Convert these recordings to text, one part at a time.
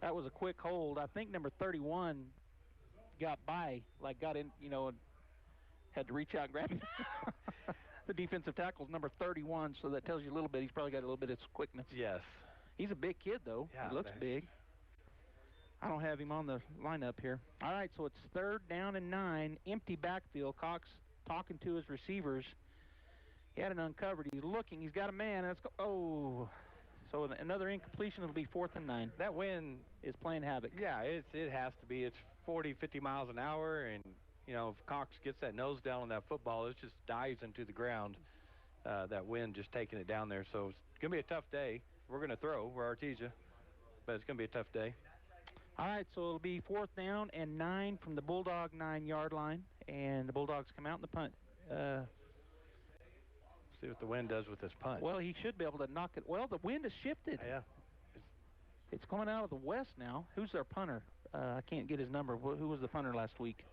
That was a quick hold. I think number 31 got by, got in, and had to reach out and grab him. The defensive tackle's number 31, so that tells you a little bit. He's probably got a little bit of quickness. Yes. He's a big kid, though. Yeah, he looks big. I don't have him on the lineup here. All right, so it's 3rd down and 9, empty backfield. Cox talking to his receivers. He had it uncovered. He's looking. He's got a man. Let's go. Oh. So another incompletion. It'll be 4th and 9. That wind is playing havoc. Yeah, it has to be. It's 40, 50 miles an hour, and, if Cox gets that nose down on that football, it just dives into the ground. That wind just taking it down there. So it's going to be a tough day. We're going to throw. We're Artesia, but it's going to be a tough day. All right, so it'll be 4th down and 9 from the Bulldog 9-yard line, and the Bulldogs come out in the punt. See what the wind does with this punt. Well, he should be able to knock it. Well, the wind has shifted. Yeah. It's coming out of the west now. Who's their punter? I can't get his number. Who was the punter last week?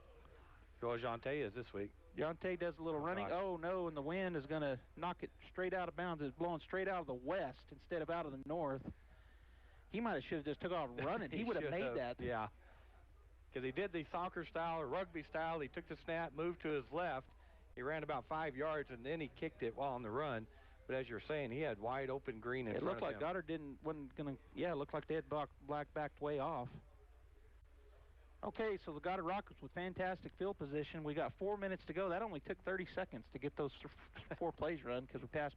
Well, Jonte is this week. Jonte does a little running. Gosh. Oh, no, and the wind is going to knock it straight out of bounds. It's blowing straight out of the west instead of out of the north. He should have just took off running. He would have made that. Yeah. Because he did the soccer style or rugby style. He took the snap, moved to his left. He ran about 5 yards, and then he kicked it while on the run. But as you're saying, he had wide open green in front of him. It looked like Goddard wasn't going to, it looked like they had black backed way off. Okay, so the Goddard Rockets with fantastic field position. We got 4 minutes to go. That only took 30 seconds to get those 4 plays run because we pass.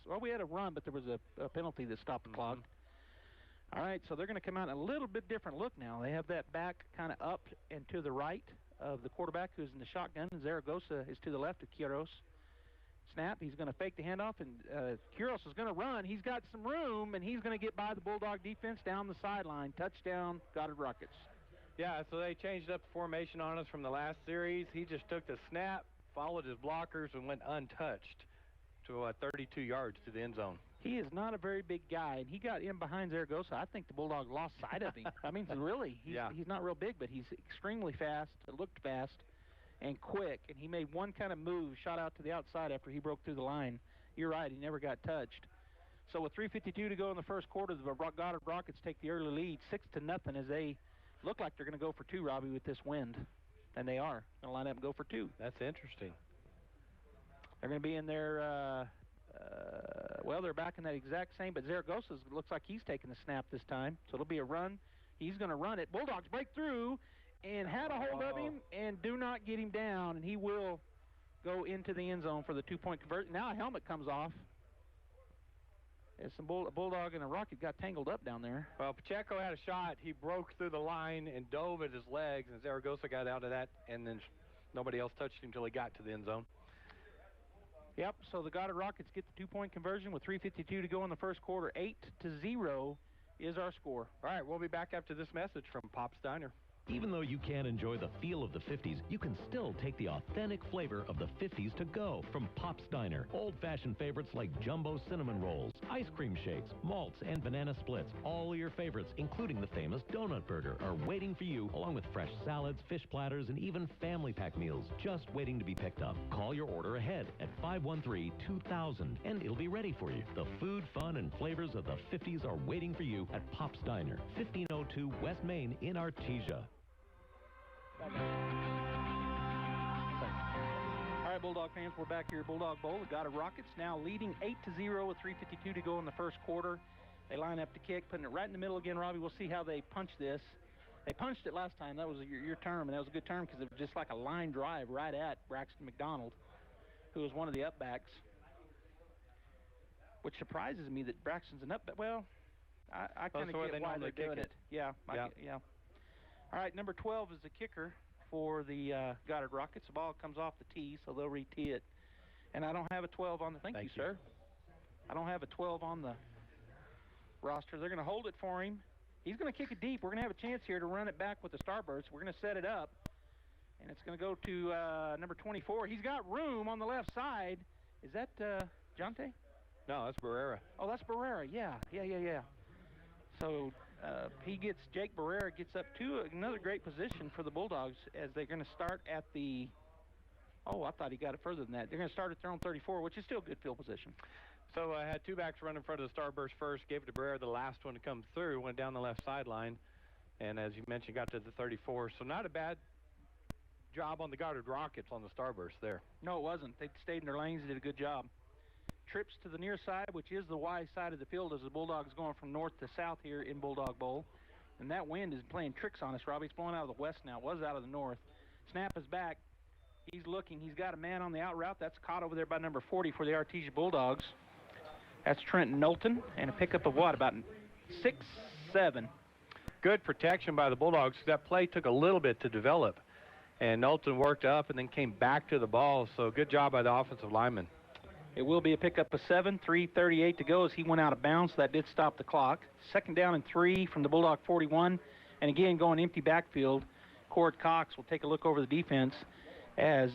Well, we had a run, but there was a penalty that stopped the clock. All right, so they're going to come out in a little bit different look now. They have that back kind of up and to the right of the quarterback who's in the shotgun. Zaragoza is to the left of Quiros. Snap, he's going to fake the handoff, and Quiros is going to run. He's got some room, and he's going to get by the Bulldog defense down the sideline. Touchdown, Goddard Rockets. Yeah, so they changed up the formation on us from the last series. He just took the snap, followed his blockers, and went untouched to 32 yards to the end zone. He is not a very big guy, and he got in behind Zaragoza. I think the Bulldogs lost sight of him. I mean, really, he's not real big, but he's extremely fast, looked fast, and quick, and he made one kind of move, shot out to the outside after he broke through the line. You're right, he never got touched. So with 3:52 to go in the first quarter, the Goddard Rockets take the early lead, 6-0, as they look like they're going to go for 2, Robbie, with this wind. And they are going to line up and go for 2. That's interesting. They're going to be in there, they're back in that exact same, but Zaragoza looks like he's taking the snap this time. So it'll be a run. He's going to run it. Bulldogs break through and had a hold of him and do not get him down, and he will go into the end zone for the 2-point conversion. Now a helmet comes off. As some Bulldog and a Rocket got tangled up down there. Well, Pacheco had a shot. He broke through the line and dove at his legs, and Zaragoza got out of that, and then nobody else touched him until he got to the end zone. Yep, so the Goddard Rockets get the 2-point conversion with 3:52 to go in the first quarter. 8-0 is our score. All right, we'll be back after this message from Pop's Diner. Even though you can't enjoy the feel of the 50s, you can still take the authentic flavor of the 50s to go from Pop's Diner. Old-fashioned favorites like jumbo cinnamon rolls, ice cream shakes, malts, and banana splits. All your favorites, including the famous donut burger, are waiting for you, along with fresh salads, fish platters, and even family pack meals just waiting to be picked up. Call your order ahead at 513-2000, and it'll be ready for you. The food, fun, and flavors of the 50s are waiting for you at Pop's Diner, 1502 West Main in Artesia. All right, Bulldog fans, we're back here at Bulldog Bowl. The Goddard Rockets now leading 8-0 with 3:52 to go in the first quarter. They line up to kick, putting it right in the middle again, Robbie. We'll see how they punch this. They punched it last time. That was your term, and that was a good term because it was just like a line drive right at Braxton McDonald, who was one of the upbacks, which surprises me that Braxton's an upback. Well, I kind of get why they're doing it. Yeah. All right, number 12 is the kicker for the Goddard Rockets. The ball comes off the tee, so they'll re-tee it. And I don't have a 12 on the... Thank you, sir. I don't have a 12 on the roster. They're going to hold it for him. He's going to kick it deep. We're going to have a chance here to run it back with the Starburst. We're going to set it up, and it's going to go to number 24. He's got room on the left side. Is that Jonte? No, that's Barrera. Oh, that's Barrera. Yeah. So Jake Barrera gets up to another great position for the Bulldogs as they're going to start at the, I thought he got it further than that. They're going to start at their own 34, which is still good field position. So I had two backs run in front of the Starburst first, gave it to Barrera, the last one to come through, went down the left sideline, and as you mentioned, got to the 34. So not a bad job on the Goddard Rockets on the Starburst there. No, it wasn't. They stayed in their lanes and did a good job. Trips to the near side, which is the Y side of the field, as the Bulldogs going from north to south here in Bulldog Bowl. And that wind is playing tricks on us, Robbie. It's blowing out of the west now. It was out of the north. Snap is back. He's looking. He's got a man on the out route. That's caught over there by number 40 for the Artesia Bulldogs. That's Trenton Knowlton, and a pickup of what, about 6'7". Good protection by the Bulldogs. That play took a little bit to develop, and Knowlton worked up and then came back to the ball, so good job by the offensive lineman. It will be a pickup of 7, 3:38 to go as he went out of bounds, so that did stop the clock. 2nd down and 3 from the Bulldog 41, and again going empty backfield. Cord Cox will take a look over the defense as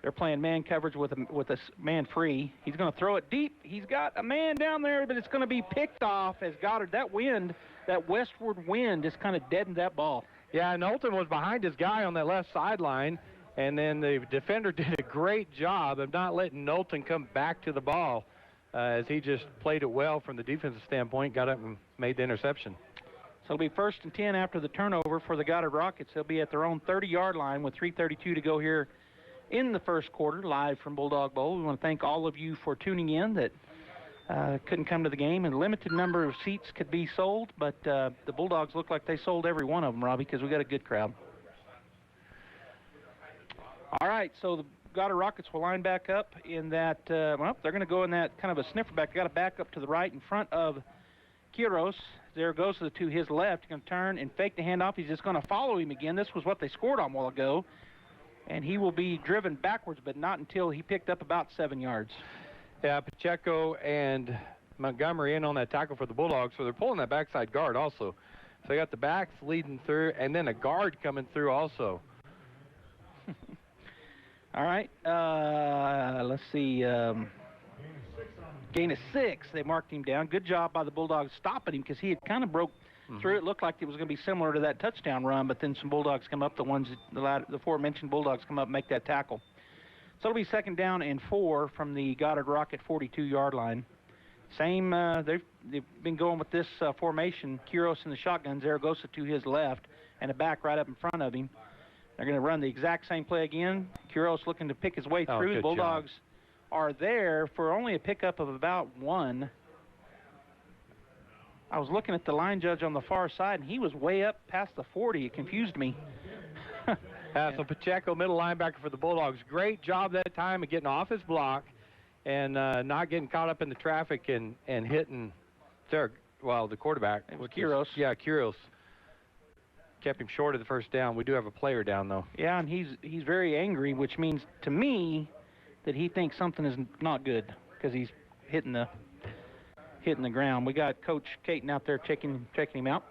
they're playing man coverage with a man free. He's going to throw it deep. He's got a man down there, but it's going to be picked off as Goddard. That wind, that westward wind, just kind of deadened that ball. Yeah, Knowlton was behind his guy on that left sideline, and then the defender did a great job of not letting Knowlton come back to the ball as he just played it well from the defensive standpoint, got up and made the interception. So it'll be 1st and 10 after the turnover for the Goddard Rockets. They'll be at their own 30-yard line with 3:32 to go here in the first quarter, live from Bulldog Bowl. We want to thank all of you for tuning in that couldn't come to the game, and a limited number of seats could be sold, but the Bulldogs look like they sold every one of them, Robbie, because we got a good crowd. All right, so the Goddard Rockets will line back up in that, well, they're going to go in that kind of a sniffer back. They got to back up to the right in front of Quiros. There goes to his left. He's going to turn and fake the handoff. He's just going to follow him again. This was what they scored on a while ago. And he will be driven backwards, but not until he picked up about 7 yards. Yeah, Pacheco and Montgomery in on that tackle for the Bulldogs, so they're pulling that backside guard also. So they got the backs leading through, and then a guard coming through also. All right, let's see. Gain of 6. They marked him down. Good job by the Bulldogs stopping him because he had kind of broke through. It looked like it was going to be similar to that touchdown run, but then some Bulldogs come up, the aforementioned Bulldogs come up and make that tackle. So it'll be 2nd down and 4 from the Goddard Rocket 42-yard line. Same, they've been going with this formation. Quiros in the shotgun, Zaragoza to his left, and a back right up in front of him. They're going to run the exact same play again. Quiros looking to pick his way through. The Bulldogs are there for only a pickup of about 1. I was looking at the line judge on the far side, and he was way up past the 40. It confused me. So Pacheco, middle linebacker for the Bulldogs. Great job that time of getting off his block and not getting caught up in the traffic and hitting the quarterback. It was Quiros. Yeah, Quiros. Kept him short of the first down. We do have a player down, though. Yeah, and he's very angry, which means to me that he thinks something is not good because he's hitting the ground. We got Coach Caton out there checking him out.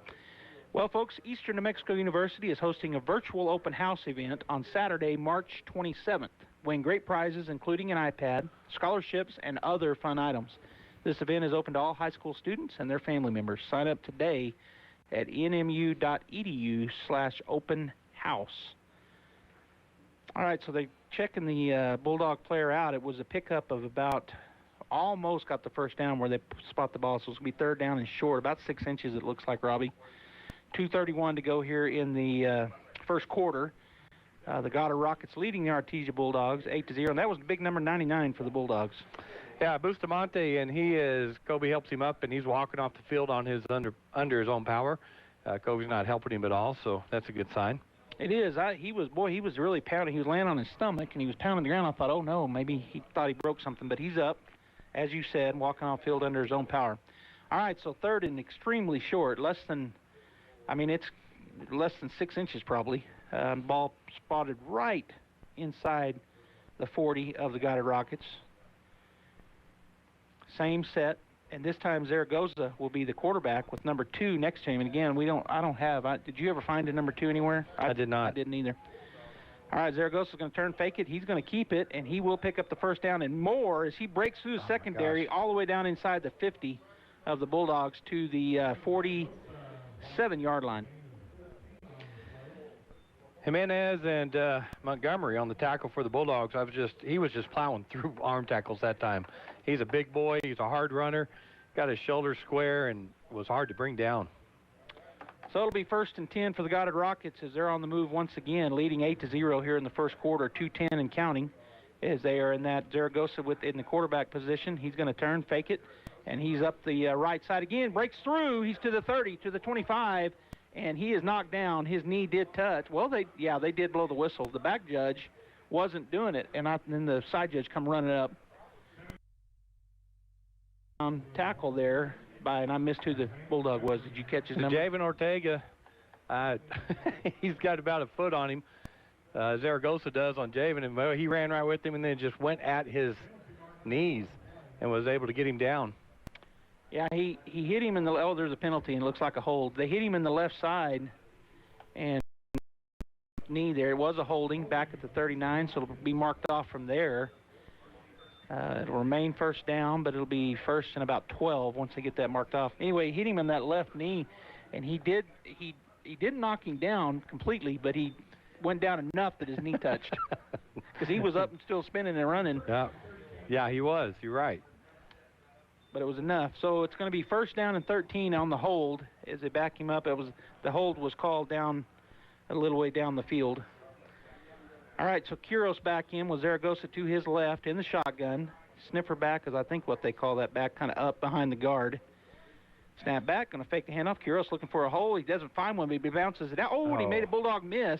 Well, folks, Eastern New Mexico University is hosting a virtual open house event on Saturday, March 27th. Win great prizes, including an iPad, scholarships, and other fun items. This event is open to all high school students and their family members. Sign up today at nmu.edu/open house. All right, so they're checking the Bulldog player out. It was a pickup of about almost got the first down where they spot the ball, so it's going to be 3rd down and short, about 6 inches it looks like, Robbie. 2:31 to go here in the first quarter. The Goddard Rockets leading the Artesia Bulldogs 8-0, and that was the big number 99 for the Bulldogs. Yeah, Bustamante, and Kobe helps him up, and he's walking off the field on his under his own power. Kobe's not helping him at all, so that's a good sign. It is. He was really pounding. He was laying on his stomach, and he was pounding the ground. I thought, oh, no, maybe he thought he broke something, but he's up, as you said, walking off field under his own power. All right, so 3rd and extremely short, it's less than 6 inches probably. Ball spotted right inside the 40 of the Goddard Rockets. Same set, and this time Zaragoza will be the quarterback with number 2 next to him. And again, did you ever find a number 2 anywhere? I did not. I didn't either. All right, Zaragoza's going to turn fake it. He's going to keep it, and he will pick up the first down and more as he breaks through the secondary all the way down inside the 50 of the Bulldogs to the 47-yard line. Jimenez and Montgomery on the tackle for the Bulldogs. He was just plowing through arm tackles that time. He's a big boy. He's a hard runner. Got his shoulders square and was hard to bring down. So it'll be 1st and 10 for the Goddard Rockets as they're on the move once again, leading 8-0 here in the first quarter, 2:10 and counting, as they are in that Zaragoza in the quarterback position. He's going to turn, fake it, and he's up the right side again. Breaks through. He's to the 30, to the 25, and he is knocked down. His knee did touch. Well, they did blow the whistle. The back judge wasn't doing it, and then the side judge come running up. Tackle there. And I missed who the Bulldog was. Did you catch his number? Javen Ortega. He's got about a foot on him. Zaragoza does on Javen, and he ran right with him and then just went at his knees and was able to get him down. Yeah, he hit him in the... Oh, there's a penalty, and it looks like a hold. They hit him in the left side, and knee there. It was a holding back at the 39, so it'll be marked off from there. It'll remain 1st down, but it'll be 1st and about 12 once they get that marked off. Anyway, he hit him in that left knee, and he didn't knock him down completely, but he went down enough that his knee touched. Because he was up and still spinning and running. Yeah, he was. You're right. But it was enough. So it's going to be 1st down and 13 on the hold as they back him up. The hold was called down a little way down the field. All right, so Quiros back in with Zaragoza to his left in the shotgun. Sniffer back is, I think, what they call that back, kind of up behind the guard. Snap back, going to fake the handoff. Quiros looking for a hole. He doesn't find one, but he bounces it out. Oh, and he made a Bulldog miss,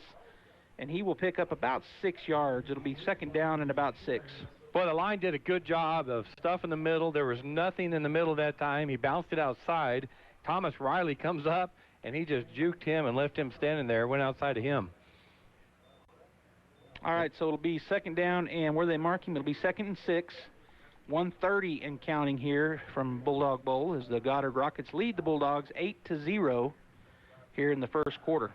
and he will pick up about 6 yards. It'll be 2nd down and about 6. Boy, the line did a good job of stuff in the middle. There was nothing in the middle that time. He bounced it outside. Thomas Riley comes up, and he just juked him and left him standing there, went outside of him. All right, so it'll be 2nd down, and where they mark him, it'll be 2nd and 6. 1:30 and counting here from Bulldog Bowl as the Goddard Rockets lead the Bulldogs 8-0 here in the first quarter.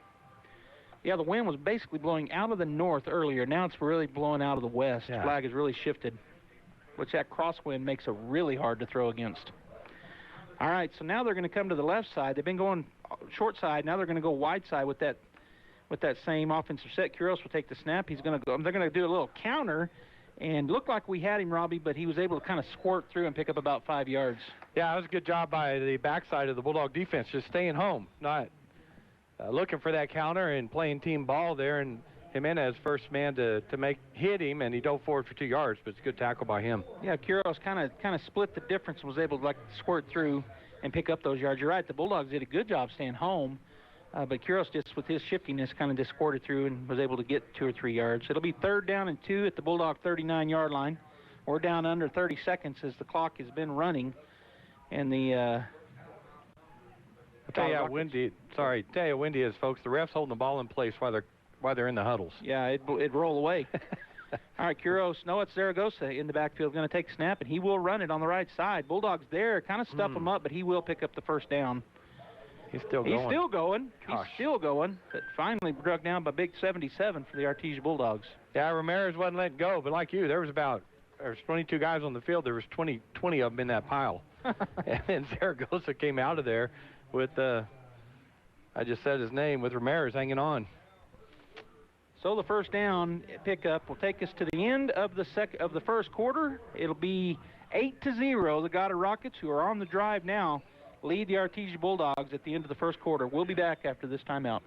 Yeah, the wind was basically blowing out of the north earlier. Now it's really blowing out of the west. Yeah. The flag has really shifted, which that crosswind makes it really hard to throw against. All right, so now they're going to come to the left side. They've been going short side. Now they're going to go wide side with that same offensive set. Quiros will take the snap. He's going to go. They're going to do a little counter, and looked like we had him, Robbie, but he was able to kind of squirt through and pick up about 5 yards. Yeah, it was a good job by the backside of the Bulldog defense, just staying home, not looking for that counter and playing team ball there. And Jimenez, first man to hit him, and he dove forward for 2 yards, but it's a good tackle by him. Yeah, Quiros kind of split the difference and was able to squirt through and pick up those yards. You're right, the Bulldogs did a good job staying home. But Quiros just, with his shiftiness, kind of just squirted through and was able to get 2 or 3 yards. It'll be 3rd down and 2 at the Bulldog 39-yard line. We're down under 30 seconds as the clock has been running. And the... I'll tell you how windy it is, folks. The ref's holding the ball in place while they're in the huddles. Yeah, it'd roll away. All right, Quiros. No, it's Zaragoza in the backfield. Going to take a snap, and he will run it on the right side. Bulldogs there, kind of stuff him up, but he will pick up the 1st down. He's still going. He's still going, but finally struck down by big 77 for the Artesia Bulldogs. Yeah, Ramirez wasn't letting go, but like you, there was 22 guys on the field. There was 20 of them in that pile. And then Zaragoza came out of there with, I just said his name, with Ramirez hanging on. So the 1st down pickup will take us to the end of the first quarter. It'll be 8-0. The Goddard Rockets, who are on the drive now, lead the Artesia Bulldogs at the end of the first quarter. We'll be back after this timeout.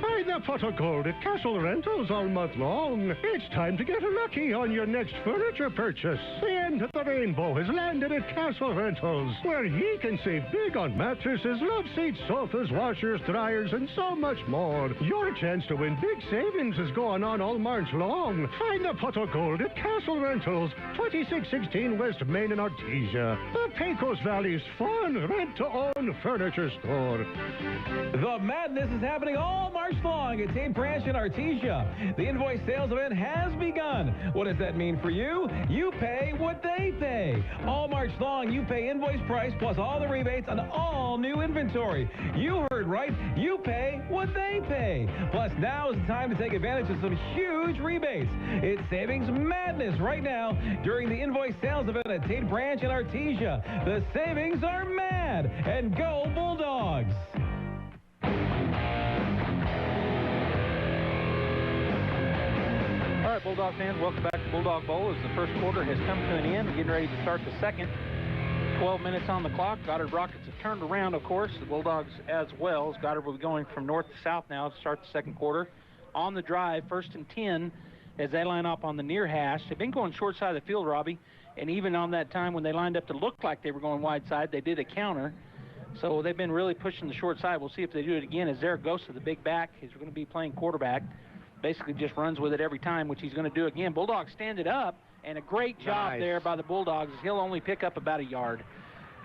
Find the pot of gold at Castle Rentals all month long. It's time to get lucky on your next furniture purchase. The end of the rainbow has landed at Castle Rentals, where ye can save big on mattresses, love seats, sofas, washers, dryers, and so much more. Your chance to win big savings is going on all March long. Find the pot of gold at Castle Rentals, 2616 West Main in Artesia. The Pecos Valley's fun rent-to-own furniture store. The madness is happening all March long at St. Branch in Artesia. The invoice sales event has begun. What does that mean for you? You pay what they pay. All March long, you pay invoice price plus all the rebates on all new inventory. You heard right. You pay what they pay. Plus, now is the time to take advantage of some huge rebates. It's savings madness right now during the invoice sales event at St. Branch in Artesia. The savings are mad. And go Bulldogs! right, Bulldog fans, welcome back to Bulldog Bowl as the first quarter has come to an end. We're getting ready to start the second. 12 minutes on the clock. Goddard Rockets have turned around, of course. The Bulldogs as well. As Goddard will be going from north to south now to start the second quarter. On the drive, 1st and 10 as they line up on the near hash. They've been going short side of the field, Robbie, and even on that time when they lined up to look like they were going wide side, they did a counter. So they've been really pushing the short side. We'll see if they do it again as Zaragoza, the big back, is going to be playing quarterback. Basically just runs with it every time, which he's going to do again. Bulldogs stand it up, and a great job there by the Bulldogs. He'll only pick up about a yard.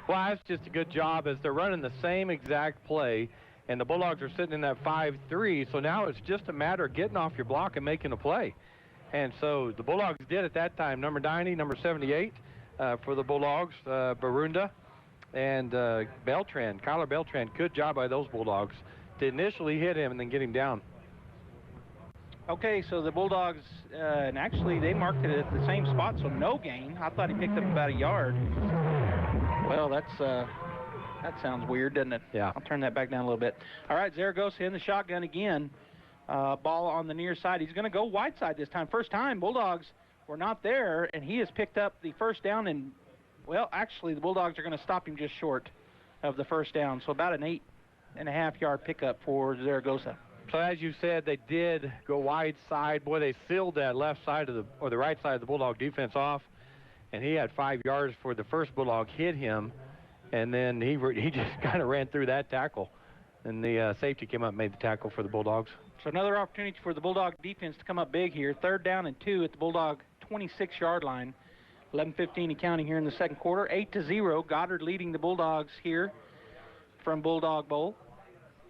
Well, that's just a good job as they're running the same exact play, and the Bulldogs are sitting in that 5-3, so now it's just a matter of getting off your block and making a play. And so the Bulldogs did at that time. Number 90, number 78 for the Bulldogs, Barunda and Beltran, Kyler Beltran. Good job by those Bulldogs to initially hit him and then get him down. Okay, so the Bulldogs, and actually they marked it at the same spot, so no gain. I thought he picked up about a yard. Well, that sounds weird, doesn't it? Yeah. I'll turn that back down a little bit. All right, Zaragoza in the shotgun again. Ball on the near side. He's going to go wide side this time. First time, Bulldogs were not there, and he has picked up the first down. And, well, actually, the Bulldogs are going to stop him just short of the first down. So about an 8.5-yard pickup for Zaragoza. So as you said, they did go wide side. Boy, they sealed that left side of the right side of the Bulldog defense off, and he had 5 yards for the first Bulldog hit him, and then he just kind of ran through that tackle, and the safety came up and made the tackle for the Bulldogs. So another opportunity for the Bulldog defense to come up big here. 3rd down and 2 at the Bulldog 26-yard line. 11:15 and counting here in the second quarter. 8-0. Goddard leading the Bulldogs here from Bulldog Bowl.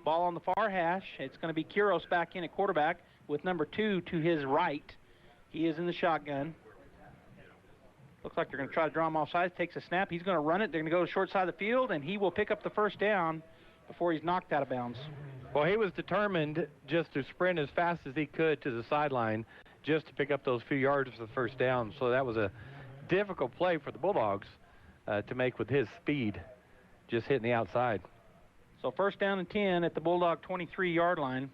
Ball on the far hash. It's going to be Quiros back in at quarterback with number 2 to his right. He is in the shotgun. Looks like they're going to try to draw him offside. Takes a snap. He's going to run it. They're going to go to short side of the field, and he will pick up the first down before he's knocked out of bounds. Well, he was determined just to sprint as fast as he could to the sideline just to pick up those few yards for the first down. So that was a difficult play for the Bulldogs to make with his speed, just hitting the outside. So 1st down and 10 at the Bulldog 23-yard line.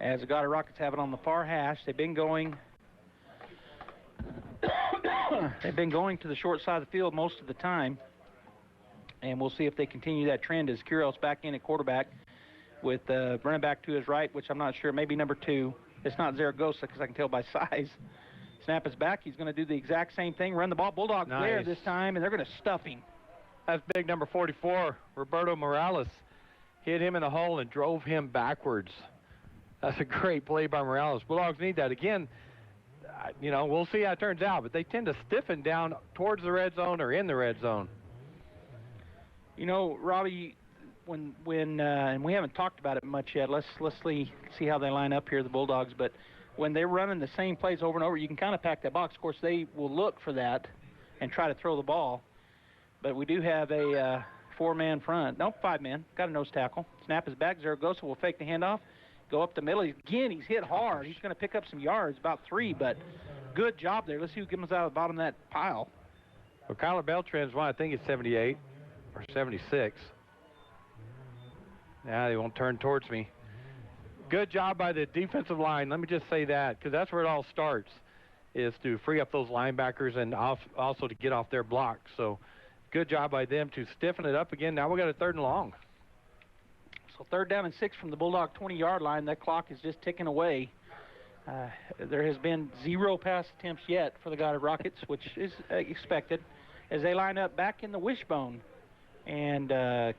As the Goddard Rockets have it on the far hash, they've been going to the short side of the field most of the time. And we'll see if they continue that trend as Quiros back in at quarterback with running back to his right, which I'm not sure, maybe number 2. It's not Zaragoza because I can tell by size. Snap is back. He's going to do the exact same thing, run the ball. Bulldogs there this time, and they're going to stuff him. That's big number 44, Roberto Morales. Hit him in the hole and drove him backwards. That's a great play by Morales. Bulldogs need that. Again, we'll see how it turns out, but they tend to stiffen down towards the red zone or in the red zone. You know, Robbie, when and we haven't talked about it much yet. Let's see how they line up here, the Bulldogs. But when they're running the same plays over and over, you can kind of pack that box. Of course, they will look for that and try to throw the ball. But we do have a 4-man front. No, 5-man. Got a nose tackle. Snap is back. Zaragoza will fake the handoff. Go up the middle. Again, he's hit hard. He's going to pick up some yards, about 3, but good job there. Let's see who comes out of the bottom of that pile. Well, Kyler Beltran's one, I think it's 78 or 76. Now they won't turn towards me. Good job by the defensive line. Let me just say that, because that's where it all starts, is to free up those linebackers and also to get off their block. So good job by them to stiffen it up again. Now we got a 3rd and long. So 3rd down and 6 from the Bulldog 20-yard line. That clock is just ticking away. There has been 0 pass attempts yet for the Goddard Rockets, which is expected, as they line up back in the wishbone. And they're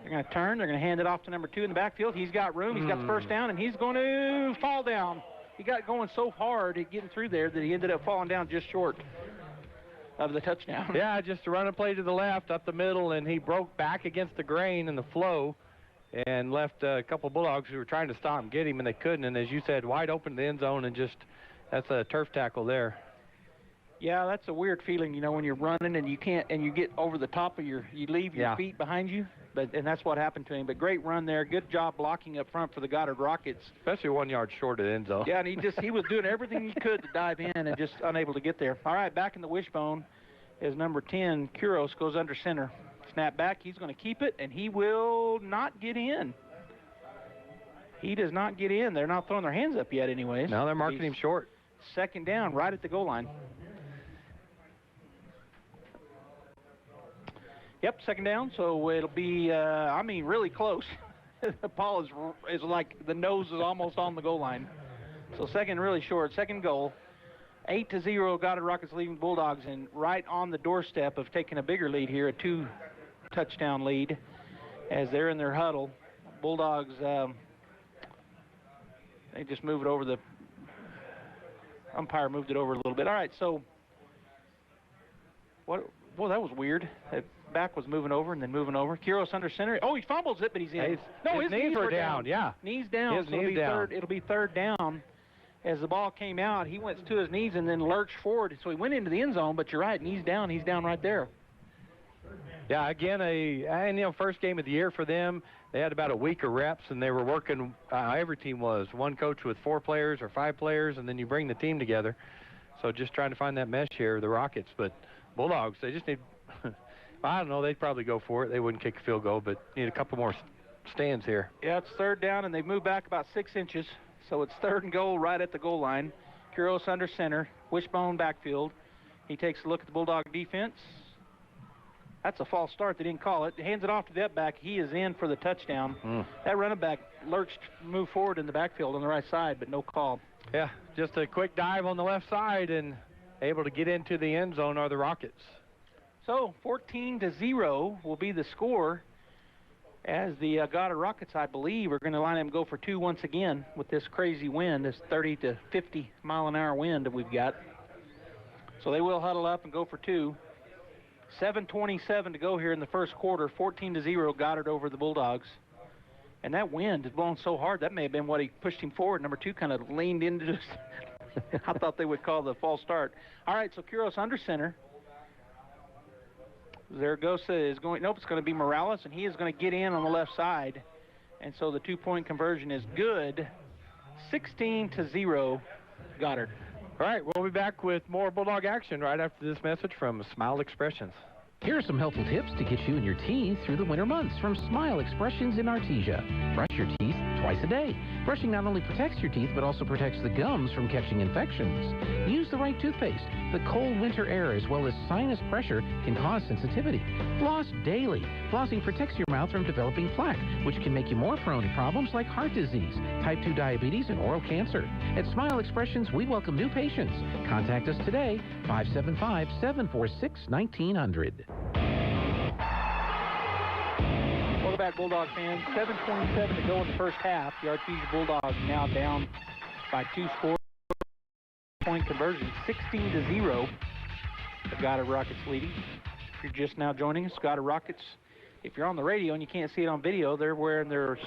going to turn. They're going to hand it off to number 2 in the backfield. He's got room. He's got the first down, and he's going to fall down. He got going so hard at getting through there that he ended up falling down just short of the touchdown. Yeah, just a run and play to the left, up the middle, and he broke back against the grain and the flow and left a couple of Bulldogs who were trying to stop him, get him, and they couldn't. And as you said, wide open in the end zone, and just that's a turf tackle there. Yeah, that's a weird feeling, when you're running and you can't, and you get over the top of you leave your feet behind you. And that's what happened to him. But great run there. Good job blocking up front for the Goddard Rockets. Especially 1 yard short of the end zone. Yeah, and he was doing everything he could to dive in and just unable to get there. All right, back in the wishbone is number 10, Quiros, goes under center. Snap back, he's going to keep it, and he will not get in. He does not get in. They're not throwing their hands up yet anyways. No, they're marking him short. Second down, right at the goal line. Yep, second down, so it'll be, really close. The ball is like the nose is almost on the goal line. So second really short, second goal. 8-0, Goddard Rockets leading Bulldogs, and right on the doorstep of taking a bigger lead here, a 2-touchdown lead, as they're in their huddle. Bulldogs, they just move it over the umpire moved it over a little bit. All right, so what? Well, that was weird. That back was moving over and then moving over. Kiros under center. Oh, he fumbles it, but he's in. His knees were down. Yeah, knees down. His knees down. It'll be third down. As the ball came out, he went to his knees and then lurched forward. So he went into the end zone, but you're right, knees down. He's down right there. Yeah, again, first game of the year for them. They had about a week of reps, and they were working, every team was, one coach with 4 players or 5 players, and then you bring the team together. So just trying to find that mesh here, the Rockets. But Bulldogs, they just need, I don't know, they'd probably go for it. They wouldn't kick a field goal, but need a couple more stands here. Yeah, it's third down, and they've moved back about 6 inches. So it's third and goal right at the goal line. Kuros under center, wishbone backfield. He takes a look at the Bulldog defense. That's a false start. They didn't call it. Hands it off to that back. He is in for the touchdown. That running back lurched, moved forward in the backfield on the right side, but no call. Yeah, just a quick dive on the left side and able to get into the end zone are the Rockets. So 14-0 will be the score, as the Goddard Rockets, I believe, are going to line up and go for 2 once again with this crazy wind, this 30 to 50 mile an hour wind that we've got. So they will huddle up and go for 2. 7:27 to go here in the first quarter. 14-0 Goddard over the Bulldogs. And that wind is blowing so hard, that may have been what he pushed him forward. Number 2 kind of leaned into this. I thought they would call the false start. All right, so Kuros under center. Zaragoza is going, nope, it's going to be Morales, and he is going to get in on the left side. And so the 2-point conversion is good. 16-0 Goddard. All right, we'll be back with more Bulldog action right after this message from Smile Expressions. Here are some helpful tips to get you and your teeth through the winter months from Smile Expressions in Artesia. Brush your teeth twice a day. Brushing not only protects your teeth, but also protects the gums from catching infections. Use the right toothpaste. The cold winter air as well as sinus pressure can cause sensitivity. Floss daily. Flossing protects your mouth from developing plaque, which can make you more prone to problems like heart disease, type 2 diabetes, and oral cancer. At Smile Expressions, we welcome new patients. Contact us today, 575-746-1900. Welcome back, Bulldog fans. 7:27 to go in the first half. The Artesia Bulldogs now down by 2 scores. Point conversion, 16-0. The Goddard Rockets leading. If you're just now joining us, Goddard Rockets, if you're on the radio and you can't see it on video, they're wearing their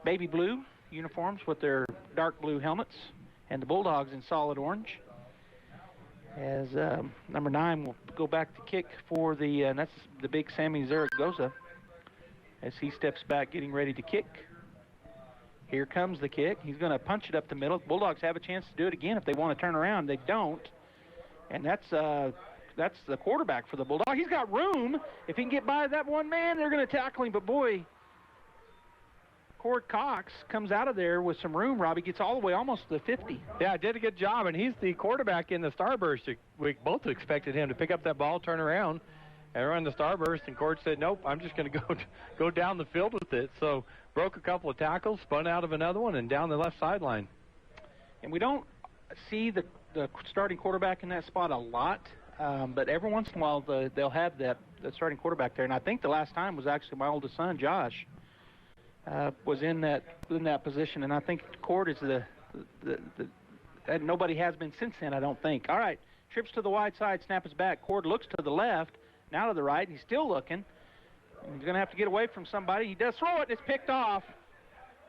baby blue uniforms with their dark blue helmets, and the Bulldogs in solid orange. As number 9 will go back to kick for the, and that's the big Sammy Zaragoza, as he steps back getting ready to kick. Here comes the kick. He's going to punch it up the middle. Bulldogs have a chance to do it again if they want to turn around. They don't. And that's the quarterback for the Bulldog. He's got room. If he can get by that one man, they're going to tackle him. But, boy, Cord Cox comes out of there with some room, Robbie. Gets all the way almost to the 50. Yeah, did a good job. And he's the quarterback in the Starburst. We both expected him to pick up that ball, turn around, and run the Starburst. And Cord said, nope, I'm just going to go down the field with it. So broke a couple of tackles, spun out of another one, and down the left sideline. And we don't see the starting quarterback in that spot a lot, but every once in a while they'll have the starting quarterback there. And I think the last time was actually my oldest son, Josh, was in that position. And I think Cord is and nobody has been since then, I don't think. All right, trips to the wide side, snap is back. Cord looks to the left, now to the right, and he's still looking. He's going to have to get away from somebody. He does throw it, and it's picked off.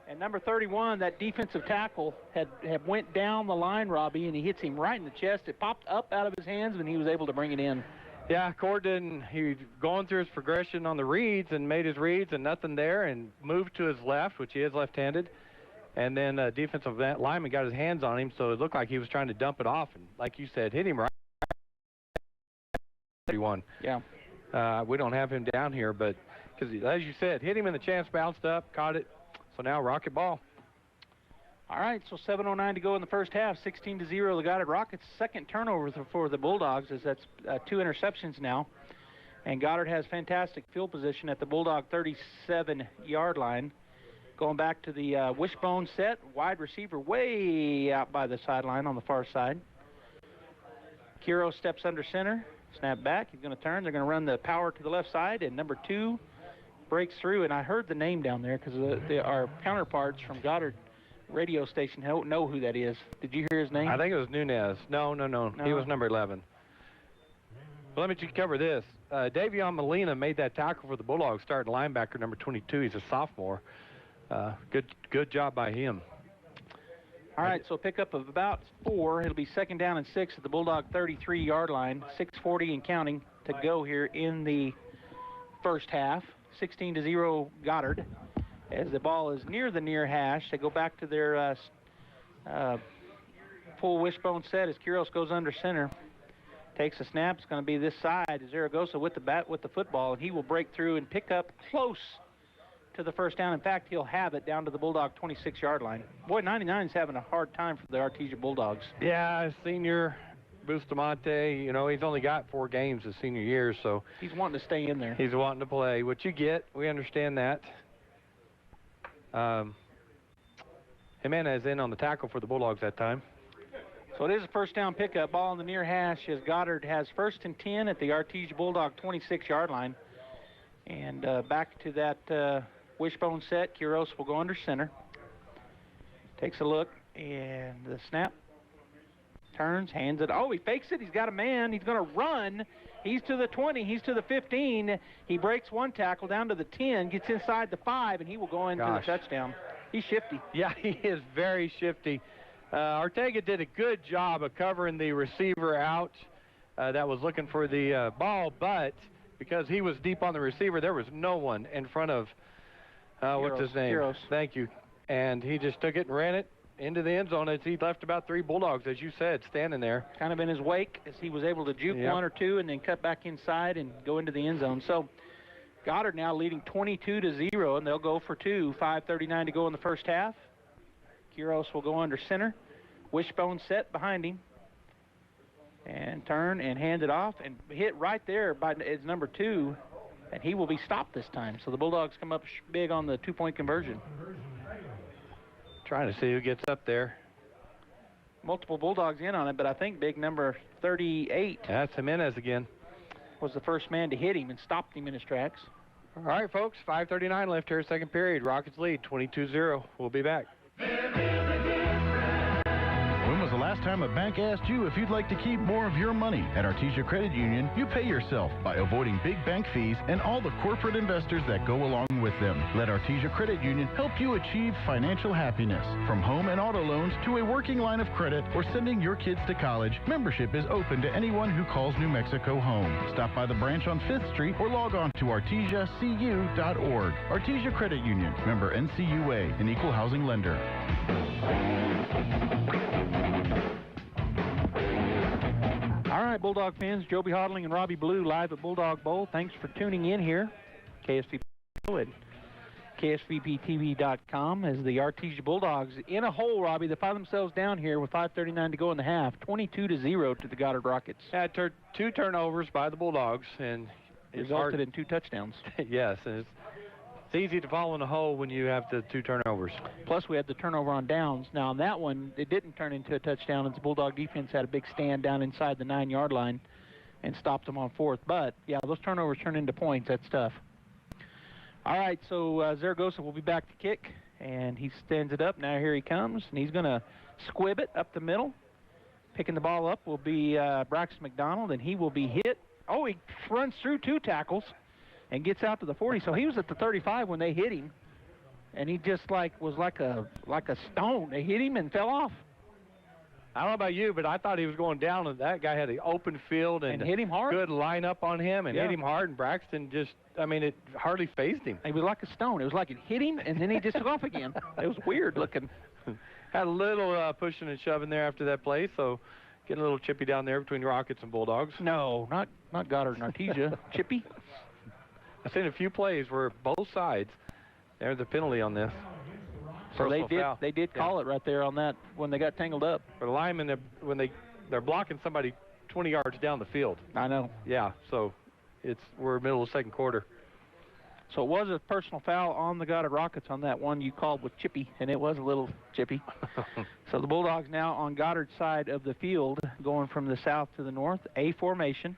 And number 31, that defensive tackle, had went down the line, Robbie, and he hits him right in the chest. It popped up out of his hands, and he was able to bring it in. Yeah, Cord he was going through his progression on the reads and made his reads and nothing there and moved to his left, which he is left-handed. And then defensive lineman got his hands on him, so it looked like he was trying to dump it off. And like you said, hit him right. 31. Yeah. We don't have him down here, but because, as you said, hit him in the chest, bounced up, caught it. So now Rocket ball. All right, so 7:09 to go in the first half. 16-0, the Goddard Rockets. Second turnover for the Bulldogs, as that's 2 interceptions now. And Goddard has fantastic field position at the Bulldog 37-yard line. Going back to the wishbone set, wide receiver way out by the sideline on the far side. Kiro steps under center, snap back. He's going to turn. They're going to run the power to the left side, and number 2 breaks through. And I heard the name down there because our counterparts from Goddard radio station don't know who that is. Did you hear his name? I think it was Nunez. No. He was number 11. Well, let me just cover this. Davion Molina made that tackle for the Bulldogs, starting linebacker number 22. He's a sophomore. Good job by him. All right, so pickup of about 4. It'll be 2nd down and 6 at the Bulldog 33-yard line. 6:40 and counting to go here in the first half. 16-0 Goddard. As the ball is near the near hash, they go back to their full wishbone set as Quiros goes under center. Takes a snap. It's going to be this side. Zaragoza with the football, and he will break through and pick up close to the first down. In fact, he'll have it down to the Bulldog 26-yard line. Boy, 99's having a hard time for the Artesia Bulldogs. Yeah, senior Bustamante, he's only got 4 games his senior year, so he's wanting to stay in there. He's wanting to play, which you get. We understand that. Jimenez in on the tackle for the Bulldogs that time. So it is a first down pickup. Ball in the near hash as Goddard has 1st and 10 at the Artesia Bulldog 26-yard line. And back to that wishbone set. Quiros will go under center. Takes a look, and the snap. Turns, hands it. Oh, he fakes it. He's got a man. He's going to run. He's to the 20. He's to the 15. He breaks 1 tackle down to the 10, gets inside the 5, and he will go into the touchdown. He's shifty. Yeah, he is very shifty. Ortega did a good job of covering the receiver out that was looking for the ball, but because he was deep on the receiver, there was no one in front of, what's his name? Quiros. Thank you. And he just took it and ran it into the end zone as he left about 3 Bulldogs, as you said, standing there. Kind of in his wake as he was able to juke 1 or 2 and then cut back inside and go into the end zone. So Goddard now leading 22-0, and they'll go for 2. 5:39 to go in the first half. Quiros will go under center. Wishbone set behind him. And turn and hand it off and hit right there by his number 2, and he will be stopped this time. So the Bulldogs come up big on the 2-point conversion. Trying to see who gets up there. Multiple Bulldogs in on it, but I think big number 38. That's Jimenez again. Was the first man to hit him and stopped him in his tracks. All right, folks, 5:39 left here, second period. Rockets lead 22-0. We'll be back. When was the last time a bank asked you if you'd like to keep more of your money? At Artesia Credit Union, you pay yourself by avoiding big bank fees and all the corporate investors that go along with them. Let Artesia Credit Union help you achieve financial happiness. From home and auto loans to a working line of credit or sending your kids to college, membership is open to anyone who calls New Mexico home. Stop by the branch on 5th Street or log on to artesiacu.org. Artesia Credit Union, member NCUA, an equal housing lender. All right, Bulldog fans, Joby Hodling and Robbie Blue live at Bulldog Bowl. Thanks for tuning in here. KSVP at KSVPTV.com as the Artesia Bulldogs in a hole, Robbie. They find themselves down here with 5:39 to go in the half. 22-0 to the Goddard Rockets. Had 2 turnovers by the Bulldogs, and it resulted in 2 touchdowns. Yes, and it's easy to fall in a hole when you have the 2 turnovers. Plus, we had the turnover on downs. Now, on that one, it didn't turn into a touchdown, as the Bulldog defense had a big stand down inside the 9-yard line and stopped them on 4th. But, yeah, those turnovers turn into points. That's tough. All right, so Zaragoza will be back to kick, and he stands it up. Now here he comes, and he's going to squib it up the middle. Picking the ball up will be Braxton McDonald, and he will be hit. Oh, he runs through 2 tackles and gets out to the 40. So he was at the 35 when they hit him, and he just was like a stone. They hit him and fell off. I don't know about you, but I thought he was going down, and that guy had the open field and hit him hard. Good lineup on him and hit him hard, and Braxton just, it hardly phased him. He was like a stone. It was like it hit him, and then he just took off again. It was weird looking. Had a little pushing and shoving there after that play, so getting a little chippy down there between Rockets and Bulldogs. No, not Goddard and Artesia. Chippy? I've seen a few plays where both sides, there's the penalty on this. So they did call it right there on that when they got tangled up. For the linemen, they're blocking somebody 20 yards down the field. I know. Yeah, so we're middle of the second quarter. So it was a personal foul on the Goddard Rockets on that one you called with chippy, and it was a little chippy. So the Bulldogs now on Goddard's side of the field, going from the south to the north, A formation.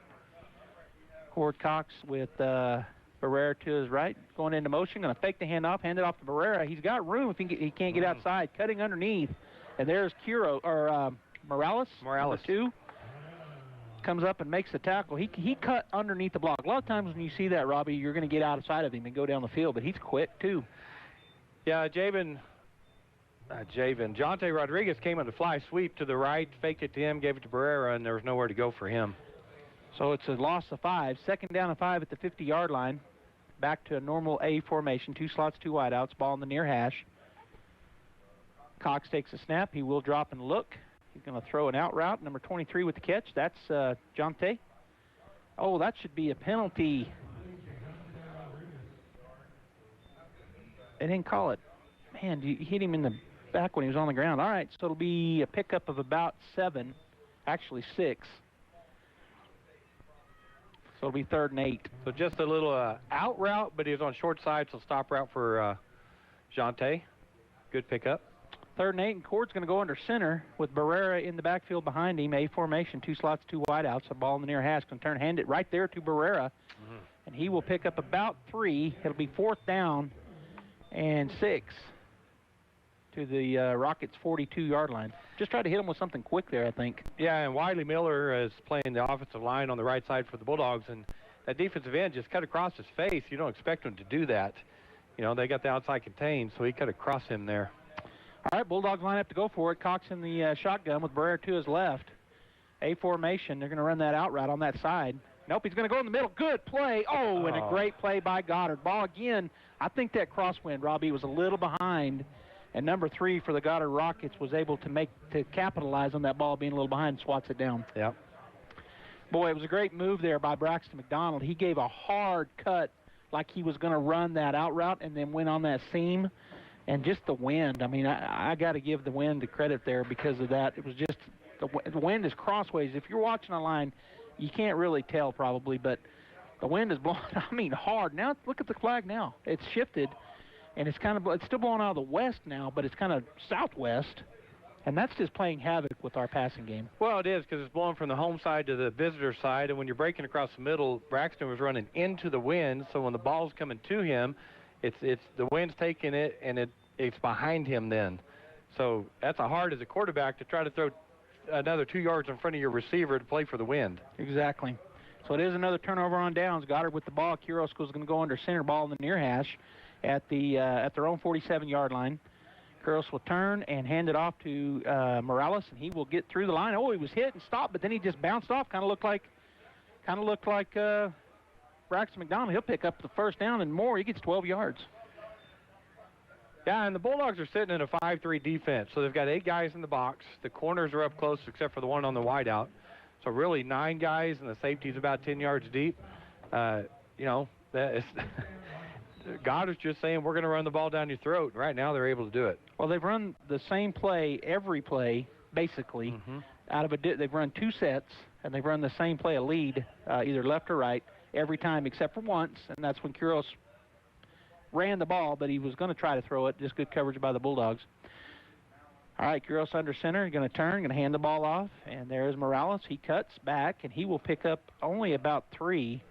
Cord Cox with Barrera to his right, going into motion, going to fake the handoff, hand it off to Barrera. He's got room if he can't get outside, cutting underneath. And there's Morales. Morales. Two. Comes up and makes the tackle. He cut underneath the block. A lot of times when you see that, Robbie, you're going to get outside of him and go down the field, but he's quick too. Yeah, Jonte Rodriguez came on the fly sweep to the right, faked it to him, gave it to Barrera, and there was nowhere to go for him. So it's a loss of 5. Second down and 5 at the 50-yard line. Back to a normal A formation. 2 slots, 2 wideouts. Ball in the near hash. Cox takes a snap. He will drop and look. He's going to throw an out route. Number 23 with the catch. That's Jonte. Oh, that should be a penalty. They didn't call it. Man, you hit him in the back when he was on the ground. All right, so it'll be a pickup of about 7, actually 6. So it'll be 3rd and 8. So just a little out route, but he was on short side, so stop route for Jonte. Good pickup. 3rd and 8, and Cord's going to go under center with Barrera in the backfield behind him. A formation, 2 slots, 2 wideouts. A ball in the near hash. Going to hand it right there to Barrera. And he will pick up about 3. It'll be 4th down and 6 to the Rockets' 42-yard line. Just try to hit him with something quick there, I think. Yeah, and Wiley Miller is playing the offensive line on the right side for the Bulldogs, and that defensive end just cut across his face. You don't expect him to do that. You know, they got the outside contained, so he cut across him there. All right, Bulldogs line up to go for it. Cox in the shotgun with Barrera to his left. A formation. They're going to run that out route on that side. Nope, he's going to go in the middle. Good play. Oh, and a great play by Goddard. Ball again. I think that crosswind, Robbie, was a little behind. And number 3 for the Goddard Rockets was able to capitalize on that ball being a little behind, swats it down. Yep. Boy, it was a great move there by Braxton McDonald. He gave a hard cut like he was going to run that out route and then went on that seam. And just the wind, I mean, I got to give the wind the credit there because of that. It was just, the wind is crossways. If you're watching online, you can't really tell probably, but the wind is blowing, I mean, hard. Now, look at the flag now. It's shifted, and it's still blowing out of the west now, but it's kind of southwest, and that's just playing havoc with our passing game. Well, it is because it's blowing from the home side to the visitor side, and when you're breaking across the middle, Braxton was running into the wind, so when the ball's coming to him, it's the wind's taking it, and it's behind him then. So that's hard as a quarterback to try to throw another 2 yards in front of your receiver to play for the wind. Exactly. So it is another turnover on downs. Goddard with the ball. Quiros is going to go under center, ball in the near hash at their own 47-yard line. Quiros will turn and hand it off to Morales, and he will get through the line. Oh, he was hit and stopped, but then he just bounced off. Kind of looked like Braxton McDonald. He'll pick up the 1st down and more. He gets 12 yards. Yeah, and the Bulldogs are sitting in a 5-3 defense. So they've got 8 guys in the box. The corners are up close except for the one on the wideout. So really 9 guys, and the safety's about 10 yards deep. You know, that is Goddard's just saying we're going to run the ball down your throat. Right now they're able to do it. Well, they've run the same play every play, basically. They've run 2 sets, and they've run the same play, a lead, either left or right, every time except for once, and that's when Quiros ran the ball, but he was going to try to throw it. Just good coverage by the Bulldogs. All right, Quiros under center. He's going to turn, going to hand the ball off, and there's Morales. He cuts back, and he will pick up only about 3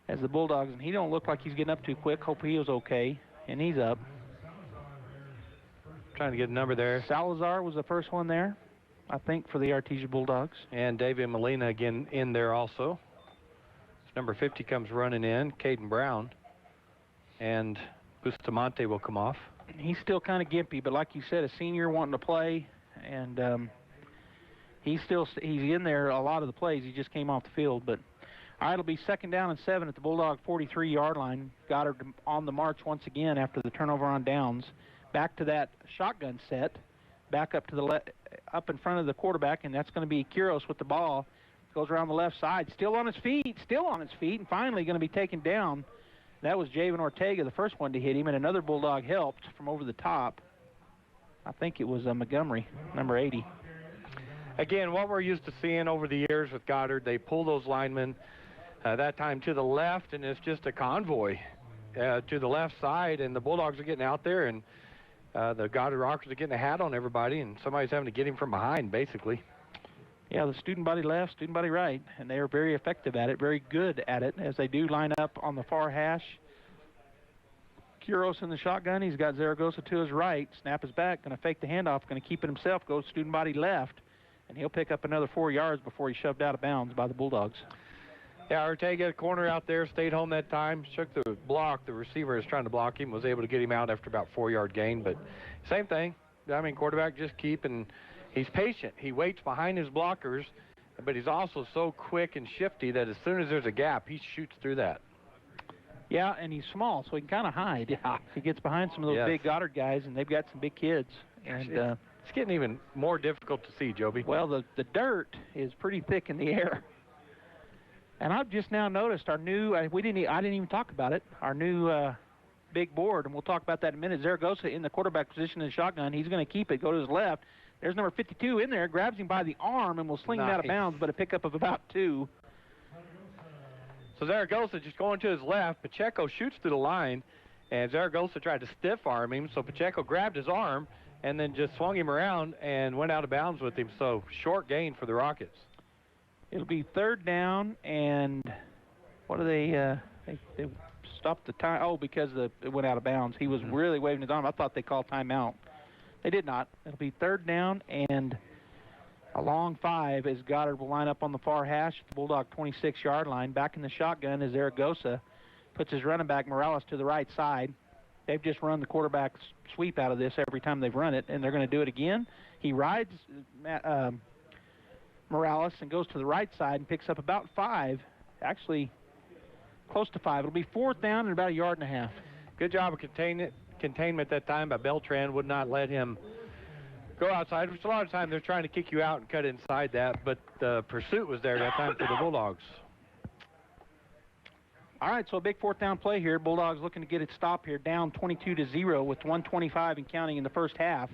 as the Bulldogs, and he don't look like he's getting up too quick. Hope he was okay, and he's up. Trying to get a number there. Salazar was the first one there, I think, for the Artesia Bulldogs. And David Molina again in there also. Number 50 comes running in, Caden Brown. And Bustamante will come off. He's still kind of gimpy, but like you said, a senior wanting to play, and he's in there a lot of the plays. He just came off the field. But all right, it'll be 2nd down and 7 at the Bulldog 43-yard line. Goddard on the march once again after the turnover on downs. Back to that shotgun set, back up to the up in front of the quarterback, and that's going to be Quiros with the ball. Goes around the left side, still on his feet, and finally going to be taken down. That was Javen Ortega, the first one to hit him, and another Bulldog helped from over the top. I think it was Montgomery, number 80. Again, what we're used to seeing over the years with Goddard, they pull those linemen that time to the left, and it's just a convoy to the left side, and the Bulldogs are getting out there, and the Goddard Rockers are getting a hat on everybody, and somebody's having to get him from behind, basically. Yeah, the student body left, student body right, and they are very effective at it, very good at it, as they do line up on the far hash. Quiros in the shotgun. He's got Zaragoza to his right. Snap is back, going to fake the handoff, going to keep it himself, goes student body left, and he'll pick up another 4 yards before he's shoved out of bounds by the Bulldogs. Yeah, Ortega, corner out there, stayed home that time, shook the block. The receiver is trying to block him, was able to get him out after about 4-yard gain, but same thing. I mean, quarterback just keeping. He's patient. He waits behind his blockers, but he's also so quick and shifty that as soon as there's a gap, he shoots through that. Yeah, and he's small, so he can kind of hide. Yeah. He gets behind some of those big Goddard guys, and they've got some big kids. And it's getting even more difficult to see, Joby. Well, the dirt is pretty thick in the air. And I've just now noticed our new, I didn't even talk about it, our new big board, and we'll talk about that in a minute. Zaragoza in the quarterback position in the shotgun. He's going to keep it, go to his left. There's number 52 in there, grabs him by the arm, and will sling him out of bounds, but a pickup of about 2. So Zaragoza just going to his left. Pacheco shoots through the line, and Zaragoza tried to stiff arm him, so Pacheco grabbed his arm and then just swung him around and went out of bounds with him. So short gain for the Rockets. It'll be 3rd down, and what do they stopped the time? Oh, because it went out of bounds. He was really waving his arm. I thought they called timeout. They did not. It'll be 3rd down and a long 5 as Goddard will line up on the far hash at the Bulldog 26-yard line. Back in the shotgun as Zaragoza puts his running back Morales to the right side. They've just run the quarterback sweep out of this every time they've run it, and they're going to do it again. He rides Morales and goes to the right side and picks up about 5, actually close to 5. It'll be 4th down and about 1.5 yards. Good job of containment that time by Beltran. Would not let him go outside, which a lot of time they're trying to kick you out and cut inside that, but the pursuit was there that time for the Bulldogs. All right, so a big 4th down play here. Bulldogs looking to get it stopped here, down 22-0 with 1:25 and counting in the first half,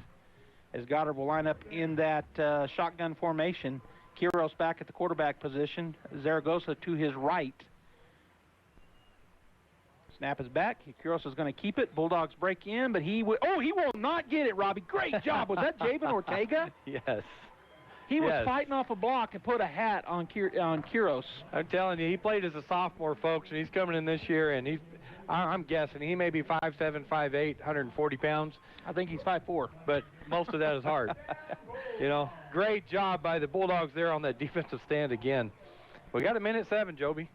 as Goddard will line up in that shotgun formation. Quiros back at the quarterback position. Zaragoza to his right. Snap is back. Quiros is going to keep it. Bulldogs break in, but he will not get it, Robbie. Great job. Was that Javen Ortega? Yes. He was fighting off a block and put a hat on Quiros. I'm telling you, he played as a sophomore, folks, and he's coming in this year, and I'm guessing he may be 5'7", 5'8", 140 pounds. I think he's 5'4". But most of that is hard. You know, great job by the Bulldogs there on that defensive stand again. We got 1:07, Joby.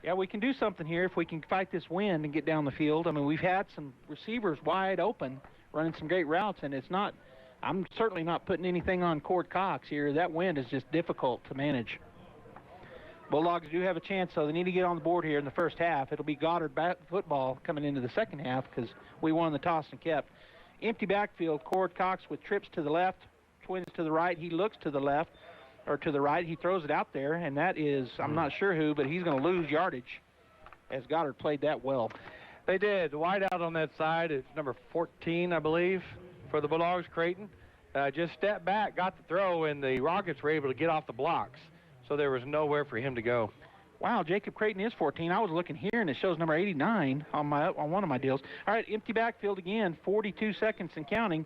Yeah, we can do something here if we can fight this wind and get down the field. I mean, we've had some receivers wide open running some great routes, and it's not, I'm certainly not putting anything on Cord Cox here. That wind is just difficult to manage. Bulldogs do have a chance, so they need to get on the board here in the first half. It'll be Goddard football coming into the second half because we won the toss and kept. Empty backfield, Cord Cox with trips to the left, twins to the right. He looks to the left or to the right. He throws it out there, and that is, I'm not sure who, but he's going to lose yardage as Goddard played that well. They did. Wide out on that side. It's number 14, I believe, for the Bulldogs, Creighton. Just stepped back, got the throw, and the Rockets were able to get off the blocks. So there was nowhere for him to go. Wow, Jacob Creighton is 14. I was looking here, and it shows number 89 on one of my deals. All right, empty backfield again, 42 seconds and counting.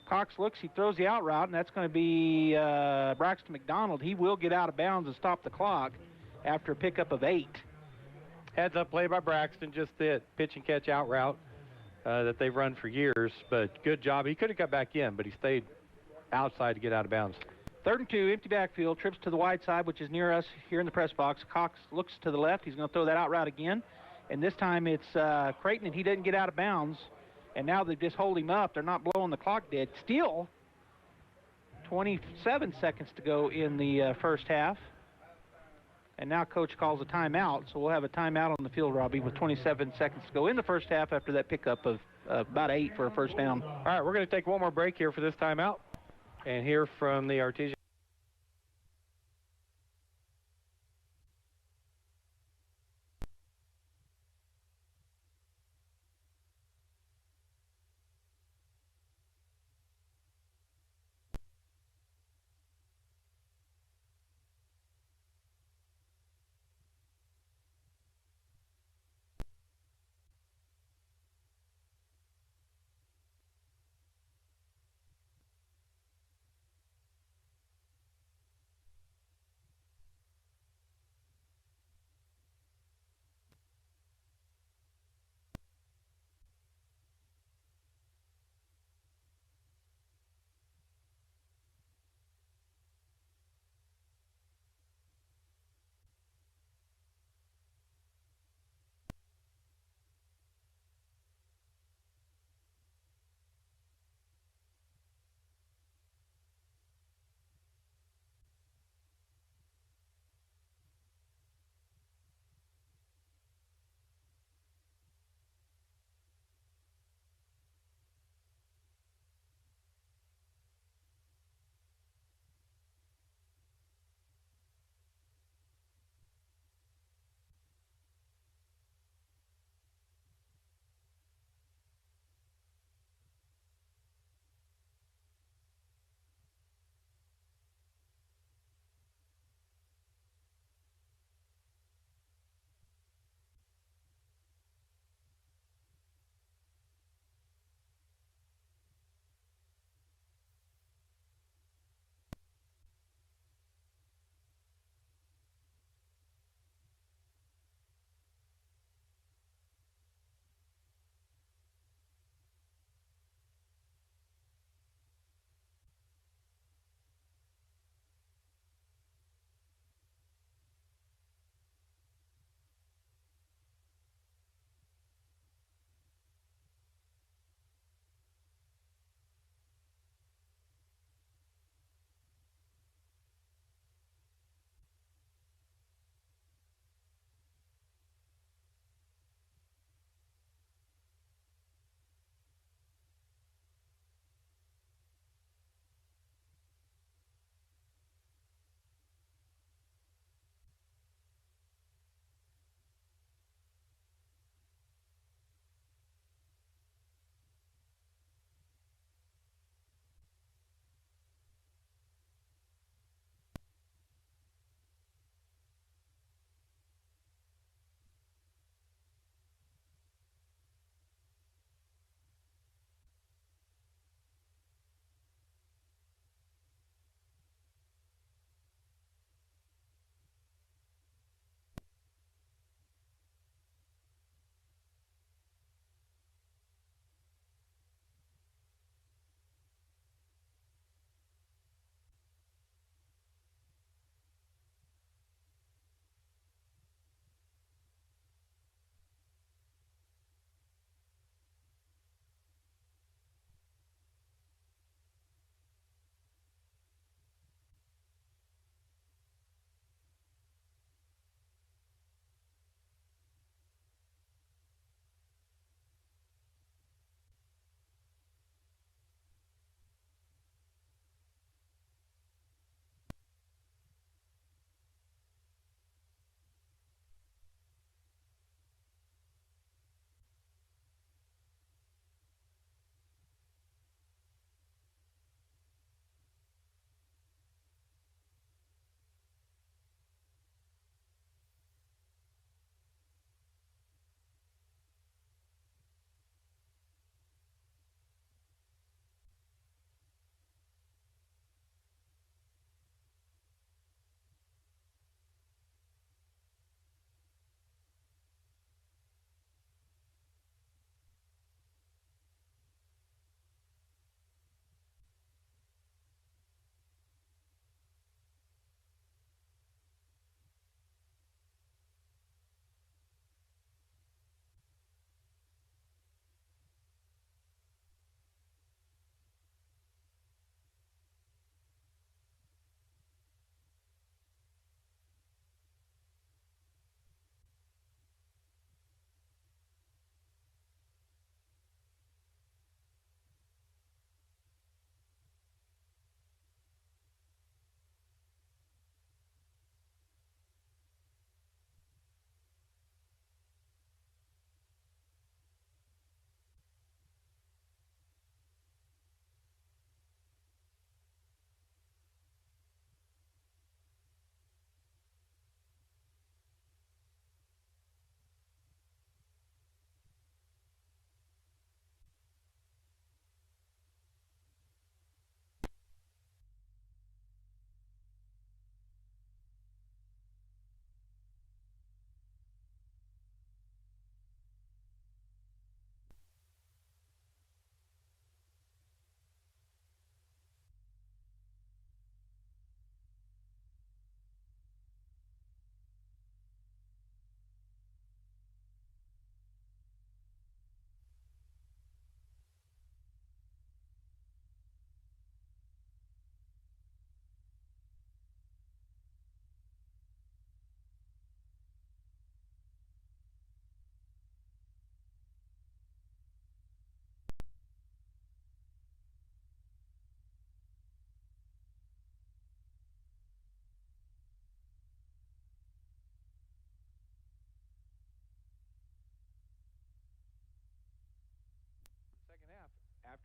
Cox looks, he throws the out route, and that's going to be Braxton McDonald. He will get out of bounds and stop the clock after a pickup of 8. Heads-up play by Braxton, just the pitch and catch out route that they've run for years. But good job. He could have got back in, but he stayed outside to get out of bounds. 3rd and 2, empty backfield, trips to the wide side, which is near us here in the press box. Cox looks to the left. He's going to throw that out route again. And this time it's Creighton, and he doesn't get out of bounds. And now they just hold him up. They're not blowing the clock dead. Still 27 seconds to go in the first half. And now Coach calls a timeout. So we'll have a timeout on the field, Robbie, with 27 seconds to go in the first half after that pickup of about 8 for a first down. All right, we're going to take one more break here for this timeout and hear from the Artesia.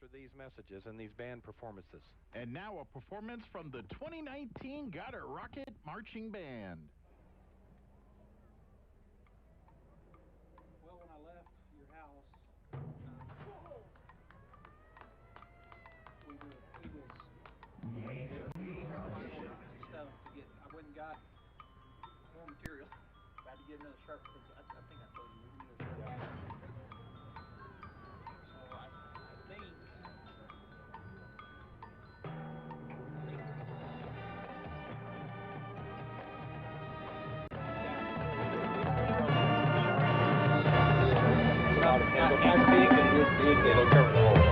after these messages and these band performances. And now a performance from the 2019 Goddard Rocket Marching Band. Well, when I left your house, we was stuff to get. I went and got more material. I had to get another sharp pencil. I think I told you we need a sharp pencil. So I think. It'll cover the whole thing.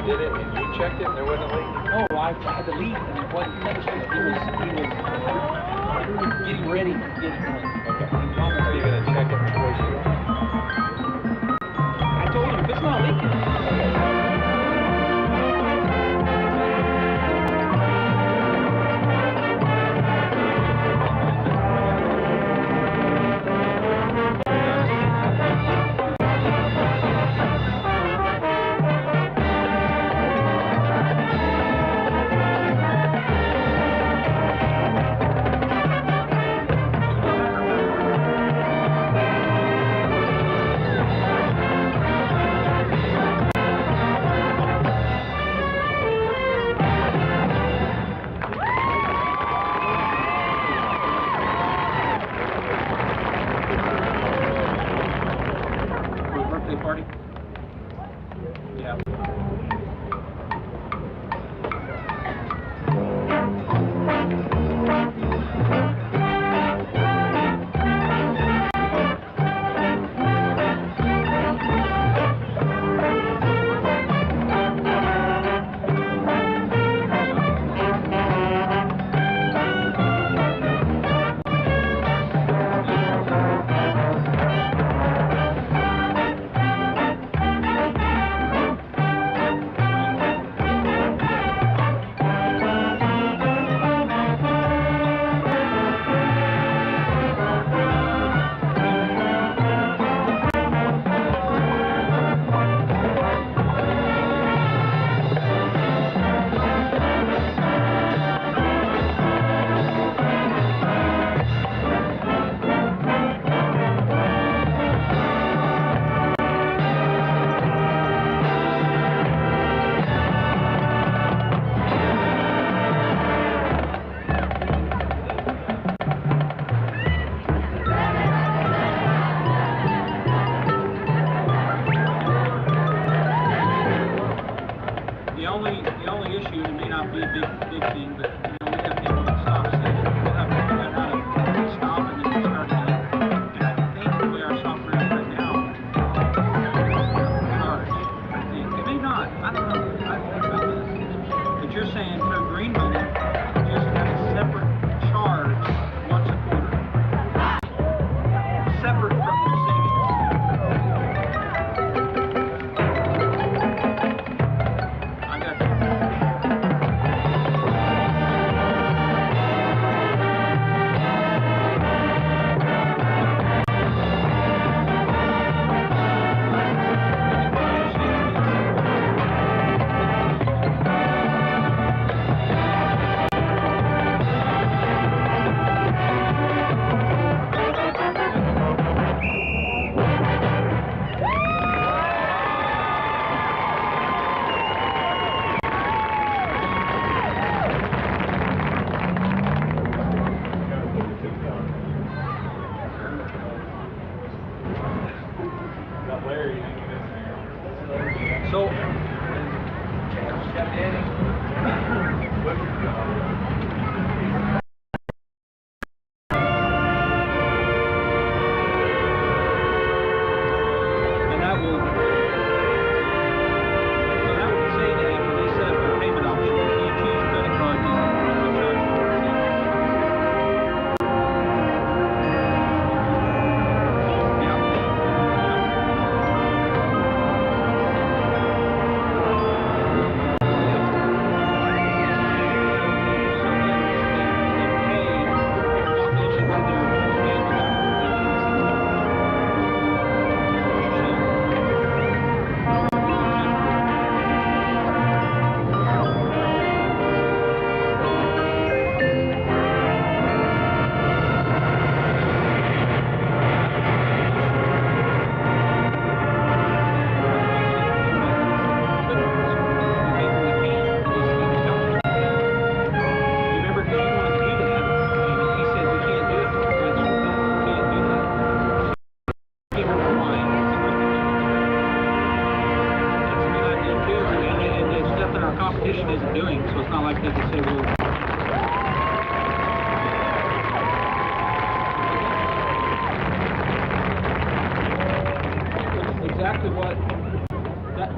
Did it and you checked it and there wasn't a leak? No, I had to leave and it wasn't finished. He was getting ready to get it done. Okay. Are you going to check it before you go? I told him if it's not leaking.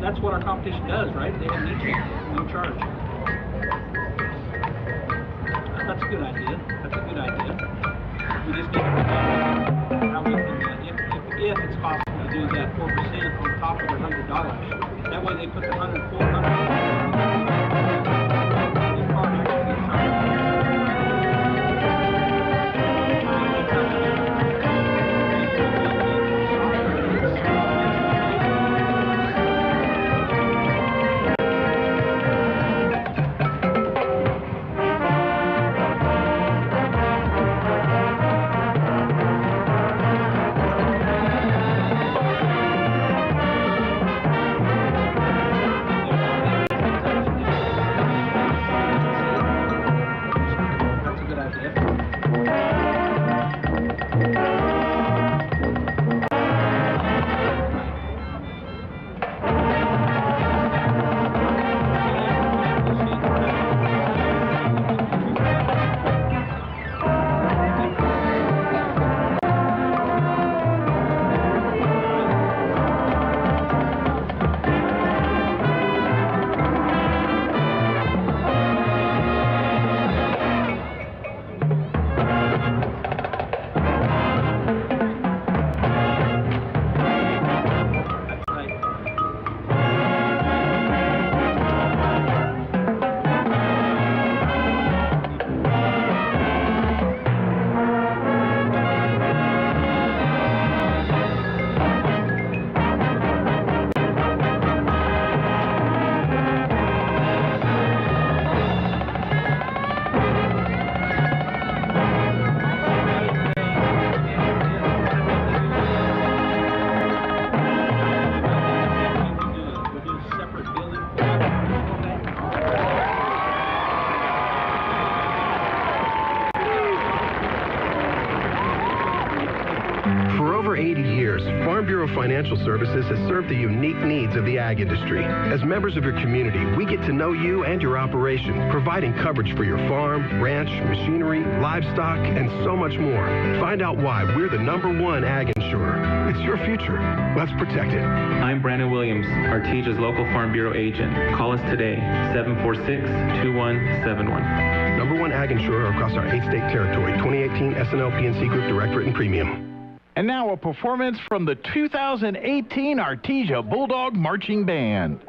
that's what our competition does, right? They have meet you, no charge. That's a good idea. That's a good idea. We just need to figure out how we can, if it's possible to do that 4% on top of their $100. That way they put the 400. Financial Services has served the unique needs of the ag industry. As members of your community, we get to know you and your operation, providing coverage for your farm, ranch, machinery, livestock, and so much more. Find out why we're the #1 ag insurer. It's your future. Let's protect it. I'm Brandon Williams, Artesia's local Farm Bureau agent. Call us today, 746-2171. #1 ag insurer across our 8-state territory. 2018 SNL PNC Group Direct Written Premium. And now a performance from the 2018 Artesia Bulldog Marching Band.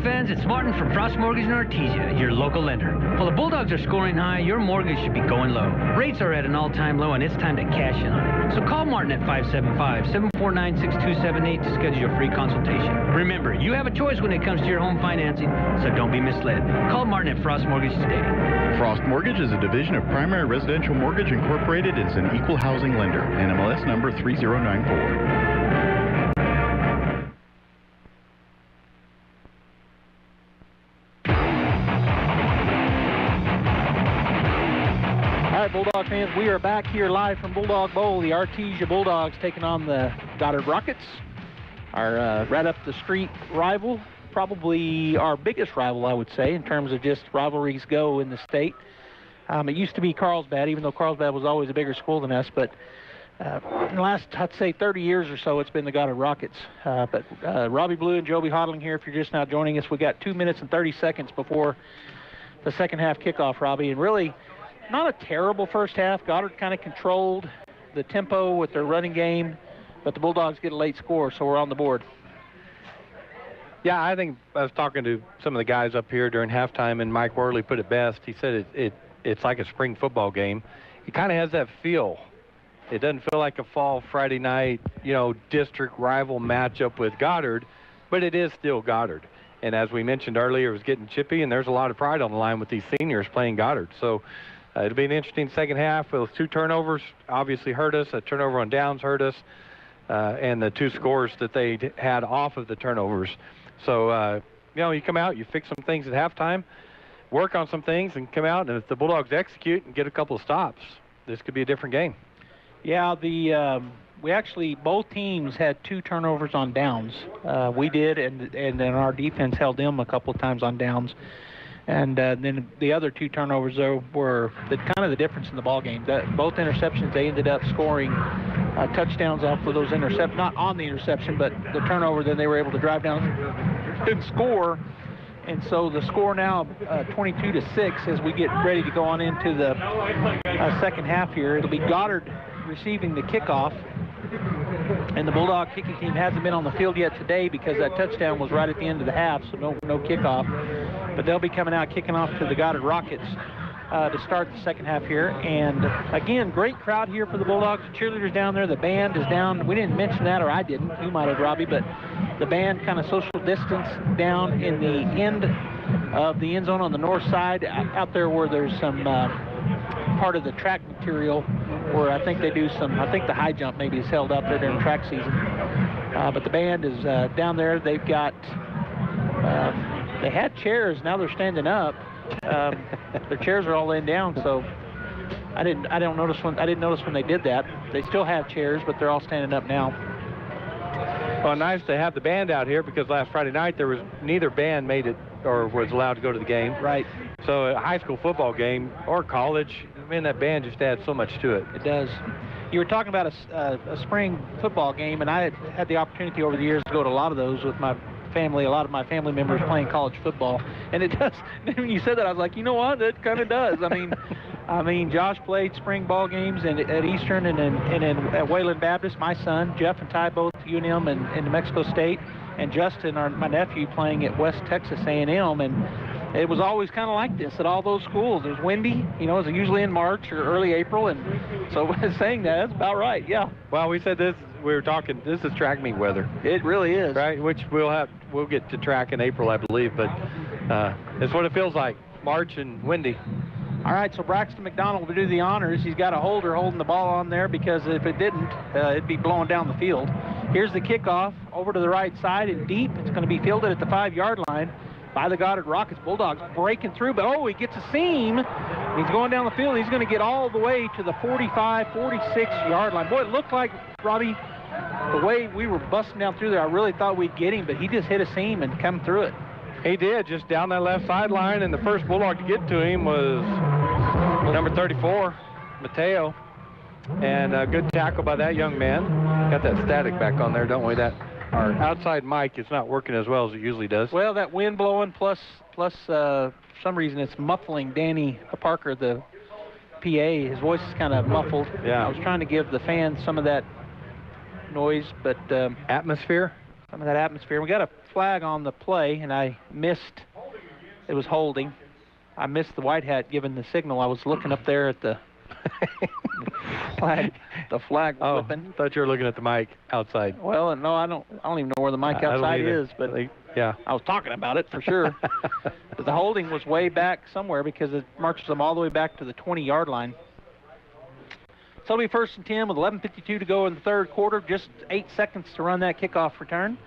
Bulldog fans, it's Martin from Frost Mortgage in Artesia, your local lender. While the Bulldogs are scoring high, your mortgage should be going low. Rates are at an all-time low, and it's time to cash in on it. So call Martin at 575-749-6278 to schedule your free consultation. Remember, you have a choice when it comes to your home financing, so don't be misled. Call Martin at Frost Mortgage today. Frost Mortgage is a division of Primary Residential Mortgage Incorporated and is an equal housing lender. NMLS number 3094. All right, Bulldog fans, we are back here live from Bulldog Bowl. The Artesia Bulldogs taking on the Goddard Rockets, our right up the street rival, probably our biggest rival, I would say, in terms of just rivalries go in the state. It used to be Carlsbad, even though Carlsbad was always a bigger school than us, but in the last, I'd say, 30 years or so, it's been the Goddard Rockets. But Robbie Blue and Joby Hodling here, if you're just now joining us. We got 2 minutes and 30 seconds before the second half kickoff, Robbie, and really not a terrible first half. Goddard kind of controlled the tempo with their running game, but the Bulldogs get a late score, so we're on the board. Yeah, I think I was talking to some of the guys up here during halftime, and Mike Worley put it best. He said it's like a spring football game. It kind of has that feel. It doesn't feel like a fall Friday night, district rival matchup with Goddard, but it is still Goddard. And as we mentioned earlier, it was getting chippy, and there's a lot of pride on the line with these seniors playing Goddard. So it'll be an interesting second half. Those 2 turnovers obviously hurt us. A turnover on downs hurt us, and the 2 scores that they had off of the turnovers. So, you come out, you fix some things at halftime, work on some things, and come out, and if the Bulldogs execute and get a couple of stops, this could be a different game. Yeah, we actually, both teams had 2 turnovers on downs. We did, and then our defense held them a couple of times on downs. And then the other 2 turnovers, though, were kind of the difference in the ball game. Both interceptions, they ended up scoring touchdowns off of those interceptions. Not on the interception, but the turnover, then they were able to drive down and score. And so the score now, 22-6, as we get ready to go on into the second half here. It'll be Goddard receiving the kickoff. And the Bulldog kicking team hasn't been on the field yet today because that touchdown was right at the end of the half, so no kickoff. But they'll be coming out kicking off to the Goddard Rockets to start the second half here. And again, great crowd here for the Bulldogs. The cheerleaders down there, the band is down. We didn't mention that, or I didn't. You might have, Robbie, but the band kind of social distance down in the end of the end zone on the north side, out there where there's some part of the track material where I think they do I think the high jump maybe is held up there during track season. But the band is down there. They've got, they had chairs, now they're standing up. Their chairs are all laying down, so I didn't notice when they did that. They still have chairs, but they're all standing up now. Well, nice to have the band out here because last Friday night there was neither band made it or was allowed to go to the game. Right. So a high school football game or college, that band just adds so much to it. It does. You were talking about a spring football game, and I had the opportunity over the years to go to a lot of those with my family, a lot of my family members playing college football. And it does, when you said that, I was like, you know what, it kind of does. I mean, Josh played spring ball games at Eastern and at Wayland Baptist. My son, Jeff and Ty, both UNM and New Mexico State. And Justin, my nephew, playing at West Texas A&M. And it was always kind of like this at all those schools. It was windy, it's usually in March or early April. And so saying that's about right, yeah. Well, we said this, we were talking, this is track meet weather. It really is. Right, which we'll get to track in April, I believe. But it's what it feels like, March and windy. All right, so Braxton McDonald will do the honors. He's got a holder holding the ball on there because if it didn't, it'd be blowing down the field. Here's the kickoff over to the right side and deep. It's going to be fielded at the 5-yard line by the Goddard Rockets. Bulldogs breaking through, but he gets a seam. He's going down the field. He's going to get all the way to the 45, 46-yard line. Boy, it looked like, Robbie, the way we were busting down through there, I really thought we'd get him, but he just hit a seam and come through it. He did, just down that left sideline, and the first Bulldog to get to him was number 34, Mateo. And a good tackle by that young man. Got that static back on there, don't we? Our outside mic is not working as well as it usually does. Well, that wind blowing plus for some reason it's muffling Danny Parker, the PA. His voice is kind of muffled. Yeah. I was trying to give the fans some of that noise, but... atmosphere? some of that atmosphere. We got a flag on the play, and I missed. It was holding. I missed the white hat giving the signal. I was looking up there at the flag. The flag flipping. I thought you were looking at the mic outside. Well, no, I don't even know where the mic outside is, but yeah, I was talking about it for sure. But the holding was way back somewhere because it marches them all the way back to the 20-yard line. So it'll be 1st and 10 with 11:52 to go in the third quarter. Just 8 seconds to run that kickoff return.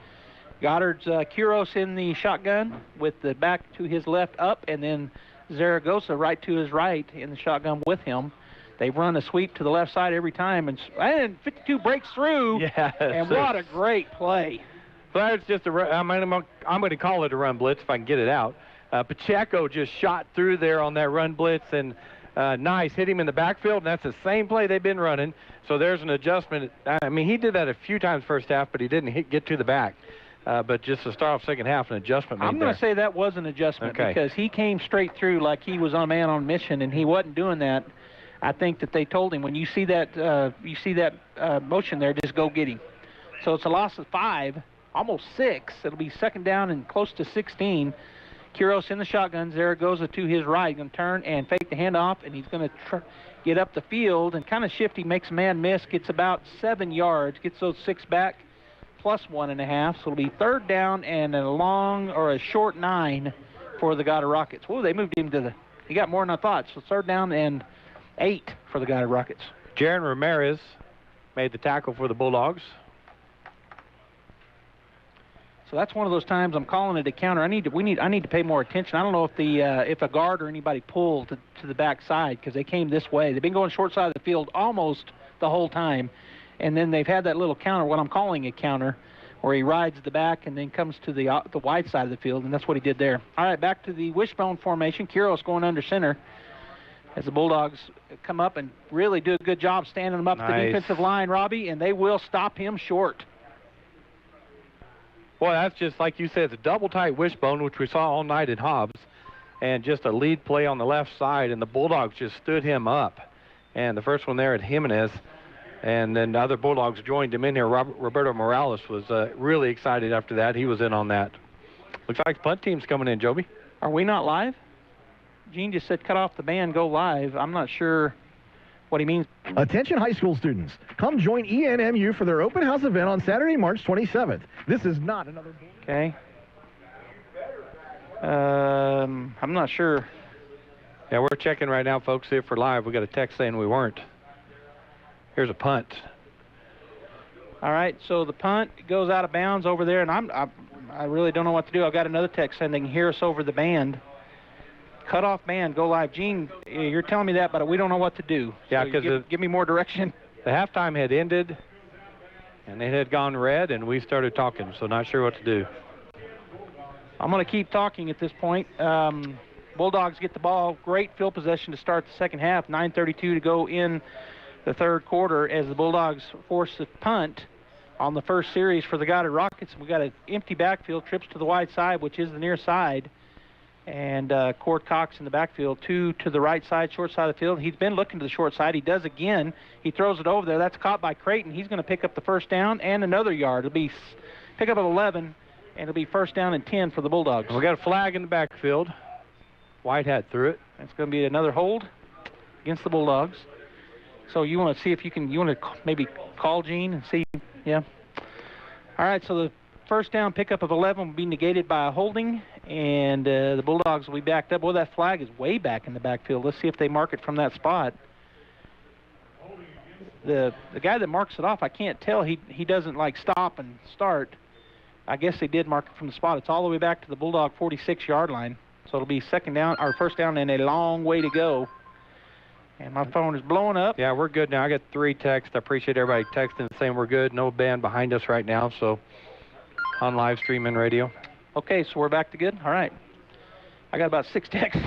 Goddard's Quiros in the shotgun with the back to his left up, and then Zaragoza right to his right in the shotgun with him. They run a sweep to the left side every time, and 52 breaks through. Yes. And what a great play. So that's just I'm going to call it a run blitz if I can get it out. Pacheco just shot through there on that run blitz, and nice, hit him in the backfield, and that's the same play they've been running. So there's an adjustment. I mean, he did that a few times first half, but he didn't get to the back. But just to start off second half, an adjustment made I'm going to say that was an adjustment because he came straight through like he was a man on mission, and he wasn't doing that. I think that they told him, when you see that motion there, just go get him. So it's a loss of 5, almost 6. It'll be second down and close to 16. Quiros in the shotgun. Zaragoza to his right. Going to turn and fake the handoff, and he's going to get up the field and kind of shifty, makes a man miss, gets about 7 yards, gets those 6 back, plus 1.5. So it'll be third down and a short 9 for the Goddard Rockets. Whoa, they moved him he got more than I thought. So third down and 8 for the Goddard Rockets. Jaron Ramirez made the tackle for the Bulldogs. So that's one of those times I'm calling it a counter. I need to pay more attention. I don't know if a guard or anybody pulled to the back side because they came this way. They've been going short side of the field almost the whole time, and then they've had that little counter, what I'm calling a counter, where he rides the back and then comes to the wide side of the field, and that's what he did there. All right, back to the wishbone formation. Quiros going under center as the Bulldogs come up and really do a good job standing them up at the defensive line, Robbie, and they will stop him short. Well, that's just like you said, it's a double tight wishbone, which we saw all night at Hobbs, and just a lead play on the left side, and the Bulldogs just stood him up. And the first one there at Jimenez, and then the other Bulldogs joined him in here. Roberto Morales was really excited after that. He was in on that. Looks like the punt team's coming in, Joby. Are we not live? Gene just said cut off the band, go live. I'm not sure what he means. Attention high school students. Come join ENMU for their open house event on Saturday, March 27th. This is not another... Okay. I'm not sure. Yeah, we're checking right now, folks, see if we're live. We got a text saying we weren't. Here's a punt. All right, so the punt goes out of bounds over there, and I really don't know what to do. I've got another text saying they can hear us over the band. Cut off band, go live. Gene, you're telling me that, but we don't know what to do. Yeah, because so give me more direction. The halftime had ended, and it had gone red, and we started talking, so not sure what to do. I'm going to keep talking at this point. Bulldogs get the ball. Great field possession to start the second half. 9:32 to go in the third quarter as the Bulldogs force the punt on the first series for the Goddard Rockets. We got an empty backfield, trips to the wide side, which is the near side. And Cord Cox in the backfield, 2 to the right side, short side of the field. He's been looking to the short side. He does again. He throws it over there. That's caught by Creighton. He's going to pick up the first down and another yard. It'll be pick up of 11, and it'll be first down and 10 for the Bulldogs. We got a flag in the backfield. White hat threw it. That's going to be another hold against the Bulldogs. So you want to see if you want to maybe call Gene and see, yeah. All right, so the first down pickup of 11 will be negated by a holding, and the Bulldogs will be backed up. Well, that flag is way back in the backfield. Let's see if they mark it from that spot. The guy that marks it off, I can't tell. He doesn't like stop and start. I guess they did mark it from the spot. It's all the way back to the Bulldog 46-yard line. So it'll be second down or first down and a long way to go. And my phone is blowing up. Yeah, we're good now. I got 3 texts. I appreciate everybody texting saying we're good. No band behind us right now, so on live stream and radio. Okay, so we're back to good? All right. I got about 6 texts.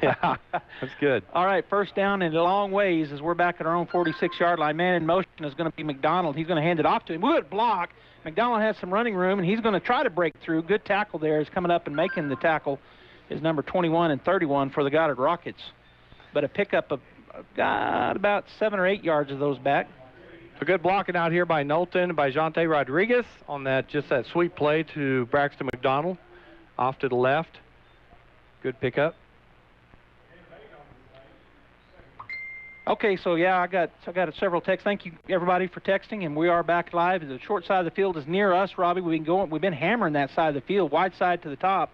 Yeah, that's good. All right, first down and a long ways as we're back at our own 46-yard line. Man in motion is going to be McDonald. He's going to hand it off to him. Good block. McDonald has some running room, and he's going to try to break through. Good tackle there is coming up and making the tackle is number 21 and 31 for the Goddard Rockets. But a pickup of got about 7 or 8 yards of those back. A good blocking out here by Knowlton, by Jonte Rodriguez on that sweep play to Braxton McDonald off to the left. Good pickup. Okay, so yeah, I got several texts. Thank you everybody for texting, and we are back live. The short side of the field is near us, Robbie. We've been hammering that side of the field, wide side to the top.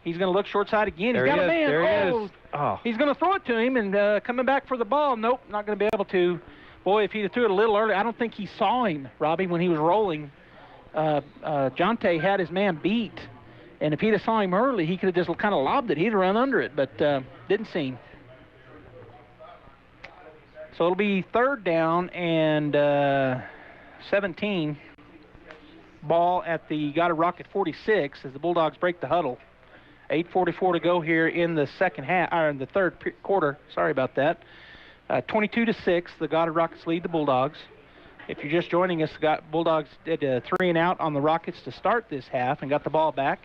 He's going to look short side again. He's got a man. There he is. Oh. He's going to throw it to him, and coming back for the ball. Nope, not going to be able to. Boy, if he threw it a little early, I don't think he saw him, Robbie, when he was rolling. Jonte had his man beat, and if he'd have saw him early, he could have just kind of lobbed it. He'd have run under it, but didn't see him. So it'll be 3rd down and 17. Ball at the Goddard Rocket 46 as the Bulldogs break the huddle. 8:44 to go here in the in the third quarter. Sorry about that. 22-6, the Goddard Rockets lead the Bulldogs. If you're just joining us, the Bulldogs did a 3-and-out on the Rockets to start this half and got the ball back.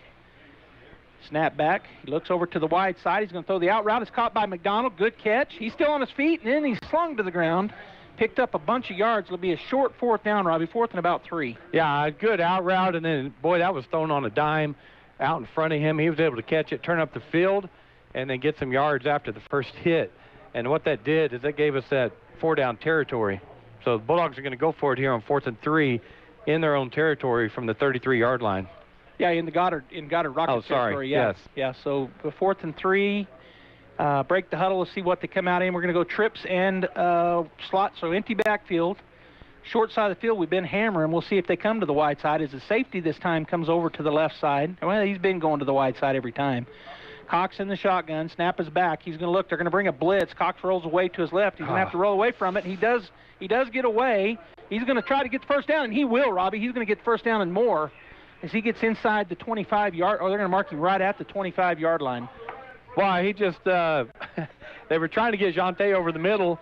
Snap back. He looks over to the wide side. He's going to throw the out route. It's caught by McDonald. Good catch. He's still on his feet, and then he's slung to the ground. Picked up a bunch of yards. It'll be a short 4th down, Robbie. 4th and about 3. Yeah, good out route, and then, boy, that was thrown on a dime out in front of him. He was able to catch it, turn up the field, and then get some yards after the first hit. And what that did is that gave us that 4-down territory. So the Bulldogs are going to go for it here on 4th and 3 in their own territory from the 33-yard line. Yeah, in Goddard Rockets territory. Yeah. Yes. Yeah, so 4th and 3, break the huddle. Let's see what they come out in. We're going to go trips and slot, so empty backfield. Short side of the field, we've been hammering. We'll see if they come to the wide side as the safety this time comes over to the left side. Well, he's been going to the wide side every time. Cox in the shotgun. Snap is back. He's going to look. They're going to bring a blitz. Cox rolls away to his left. He's going to have to roll away from it. He does get away. He's going to try to get the first down, and he will, Robbie. He's going to get the first down and more as he gets inside the 25-yard, or they're going to mark him right at the 25-yard line. Well, he just, they were trying to get Jonte over the middle,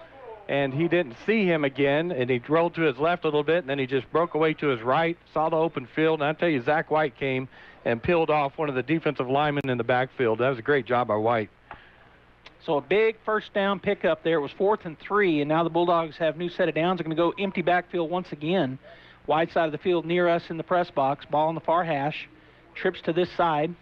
and he didn't see him again, and he rolled to his left a little bit, and then he just broke away to his right, saw the open field, and I tell you, Zach White came and peeled off one of the defensive linemen in the backfield. That was a great job by White. So a big first down pickup there. It was 4th and 3, and now the Bulldogs have a new set of downs. They're going to go empty backfield once again. Wide side of the field near us in the press box. Ball on the far hash. Trips to this side.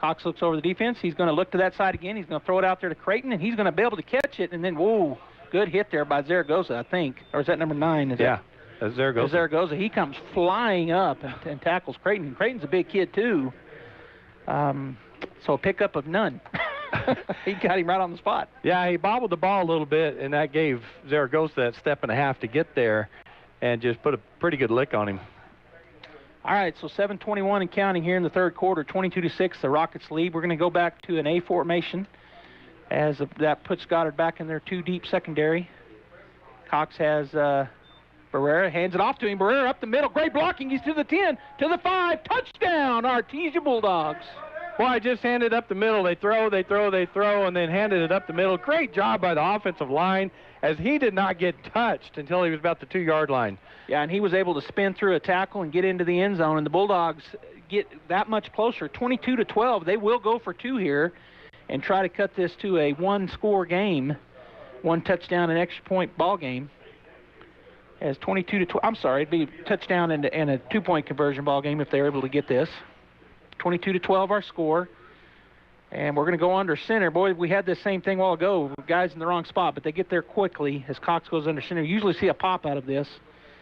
Cox looks over the defense. He's going to look to that side again. He's going to throw it out there to Creighton, and he's going to be able to catch it. And then, whoa, good hit there by Zaragoza, I think. Or is that number 9? That's Zaragoza. Zaragoza. He comes flying up and tackles Creighton. Creighton's a big kid, too. So a pickup of none. He got him right on the spot. Yeah, he bobbled the ball a little bit, and that gave Zaragoza that step and a half to get there and just put a pretty good lick on him. All right, so 7:21 and counting here in the third quarter, 22-6, the Rockets lead. We're going to go back to an A formation as that puts Goddard back in their 2-deep secondary. Cox has Barrera, hands it off to him. Barrera up the middle, great blocking. He's to the 10, to the 5, touchdown, Artesia Bulldogs. Well, I just handed up the middle. They throw, and then handed it up the middle. Great job by the offensive line as he did not get touched until he was about the 2-yard line. Yeah, and he was able to spin through a tackle and get into the end zone, and the Bulldogs get that much closer, 22-12. They will go for 2 here and try to cut this to a 1-score game, 1 touchdown and extra point ball game. As 22-12, I'm sorry, it'd be a touchdown and a 2-point conversion ball game if they're able to get this. 22-12 our score, and we're going to go under center. Boy, we had this same thing a while ago. Guys in the wrong spot, but they get there quickly as Cox goes under center. You usually see a pop out of this.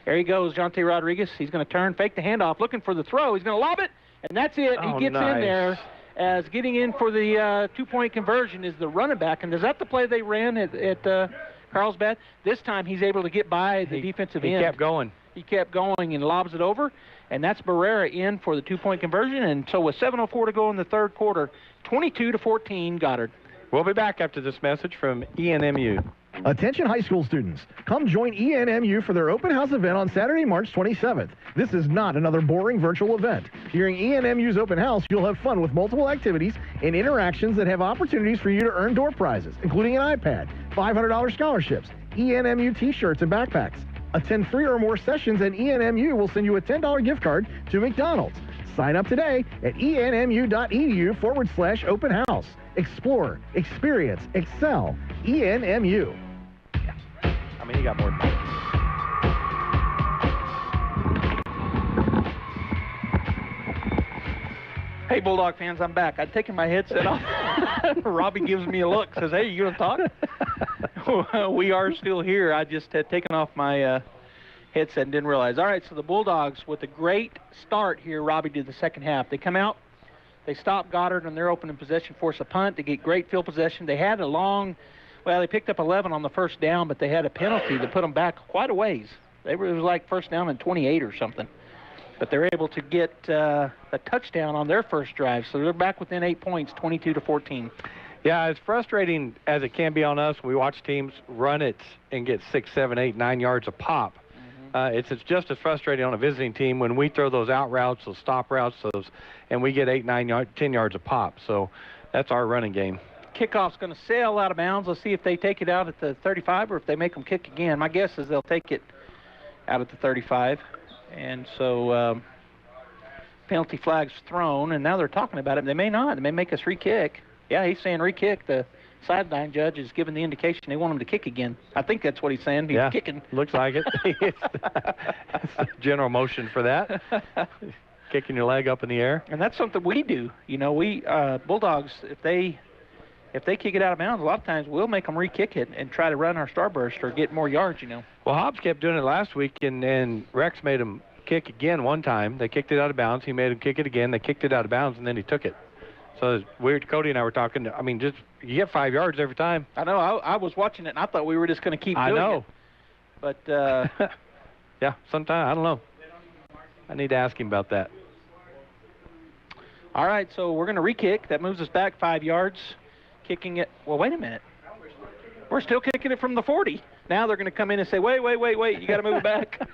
There he goes, Jonte Rodriguez. He's going to turn, fake the handoff, looking for the throw. He's going to lob it, and that's it. Oh, he gets nice. in there as getting in for the 2-point conversion is the running back. And is that the play they ran at Carlsbad? This time he's able to get by the defensive end. He kept going. He kept going and lobs it over. And that's Barrera in for the 2-point conversion. And so with 7:04 to go in the third quarter, 22-14 Goddard. We'll be back after this message from ENMU. Attention high school students, come join ENMU for their open house event on Saturday, March 27th. This is not another boring virtual event. During ENMU's open house, you'll have fun with multiple activities and interactions that have opportunities for you to earn door prizes, including an iPad, $500 scholarships, ENMU t-shirts and backpacks. Attend 3 or more sessions and ENMU will send you a $10 gift card to McDonald's. Sign up today at enmu.edu/open house. Explore, experience, excel. ENMU. I mean, he got more. Hey, Bulldog fans, I'm back. I'd taken my headset off. Robbie gives me a look, says, hey, you going to talk? We are still here. I just had taken off my headset and didn't realize. All right, so the Bulldogs with a great start here, Robbie, did the second half. They come out, they stop Goddard on their opening possession, force a punt. They get great field possession. They had a long, well, they picked up 11 on the first down, but they had a penalty that put them back quite a ways. It was like first down and 28 or something. But they're able to get a touchdown on their first drive. So they're back within 8 points, 22-14. Yeah, as frustrating as it can be on us, we watch teams run it and get 6, 7, 8, 9 yards a pop. It's just as frustrating on a visiting team when we throw those out routes, those stop routes, and we get 8, 9, 10 yards a pop. So that's our running game. Kickoff's going to sail out of bounds. Let's see if they take it out at the 35 or if they make them kick again. My guess is they'll take it out at the 35. And so penalty flag's thrown, and now they're talking about it. They may not. They may make us re-kick. Yeah, he's saying re-kick. The sideline judge is giving the indication they want him to kick again. I think that's what he's saying. He's kicking. Looks like it. It's the general motion for that. Kicking your leg up in the air. And that's something we do. You know, we Bulldogs, if they kick it out of bounds, a lot of times we'll make them re-kick it and try to run our starburst or get more yards, you know. Well, Hobbs kept doing it last week, and Rex made him kick again one time. They kicked it out of bounds. He made him kick it again. They kicked it out of bounds, and then he took it. So it's weird. Cody and I were talking. I mean, just you get 5 yards every time. I know. I was watching it, and I thought we were just going to keep doing it. I know. But, yeah, sometime. I don't know. I need to ask him about that. All right, so we're going to re-kick. That moves us back 5 yards. Kicking it. Well, wait a minute. We're still kicking it from the 40. Now they're going to come in and say, wait. You got to move it back.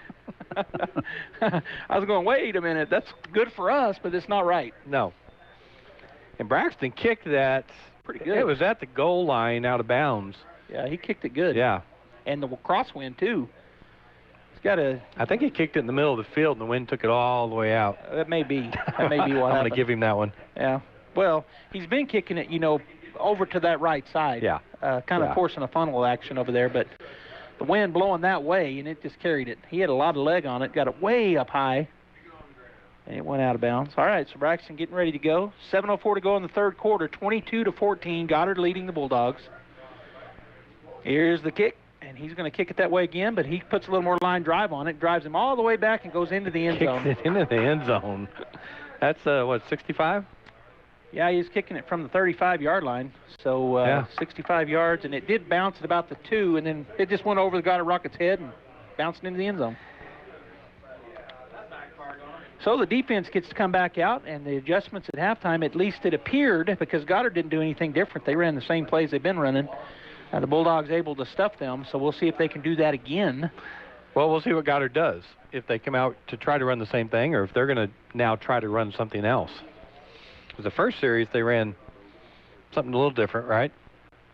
I was going, wait a minute. That's good for us, but it's not right. No. And Braxton kicked that pretty good. It was at the goal line out of bounds. Yeah, he kicked it good. Yeah. And the crosswind, too. He's got a... I think he kicked it in the middle of the field, and the wind took it all the way out. That may be. That may be what I'm happened. going to give him that one. Yeah. Well, he's been kicking it, you know, over to that right side. Yeah. Kind of forcing a funnel action over there, but the wind blowing that way, and it just carried it. He had a lot of leg on it, got it way up high, and it went out of bounds. All right, so Braxton getting ready to go. 7:04 to go in the third quarter, 22-14. Goddard leading the Bulldogs. Here's the kick, and he's going to kick it that way again, but he puts a little more line drive on it, drives him all the way back and goes into the end zone. Kicks it into the end zone. That's, what, 65? Yeah, he's kicking it from the 35-yard line. So 65 yards, and it did bounce at about the 2, and then it just went over the Goddard Rockets' head and bounced into the end zone. So the defense gets to come back out, and the adjustments at halftime, at least it appeared, because Goddard didn't do anything different. They ran the same plays they've been running. The Bulldogs able to stuff them, so we'll see if they can do that again. Well, we'll see what Goddard does, if they come out to try to run the same thing or if they're going to now try to run something else. Because the first series, they ran something a little different, right?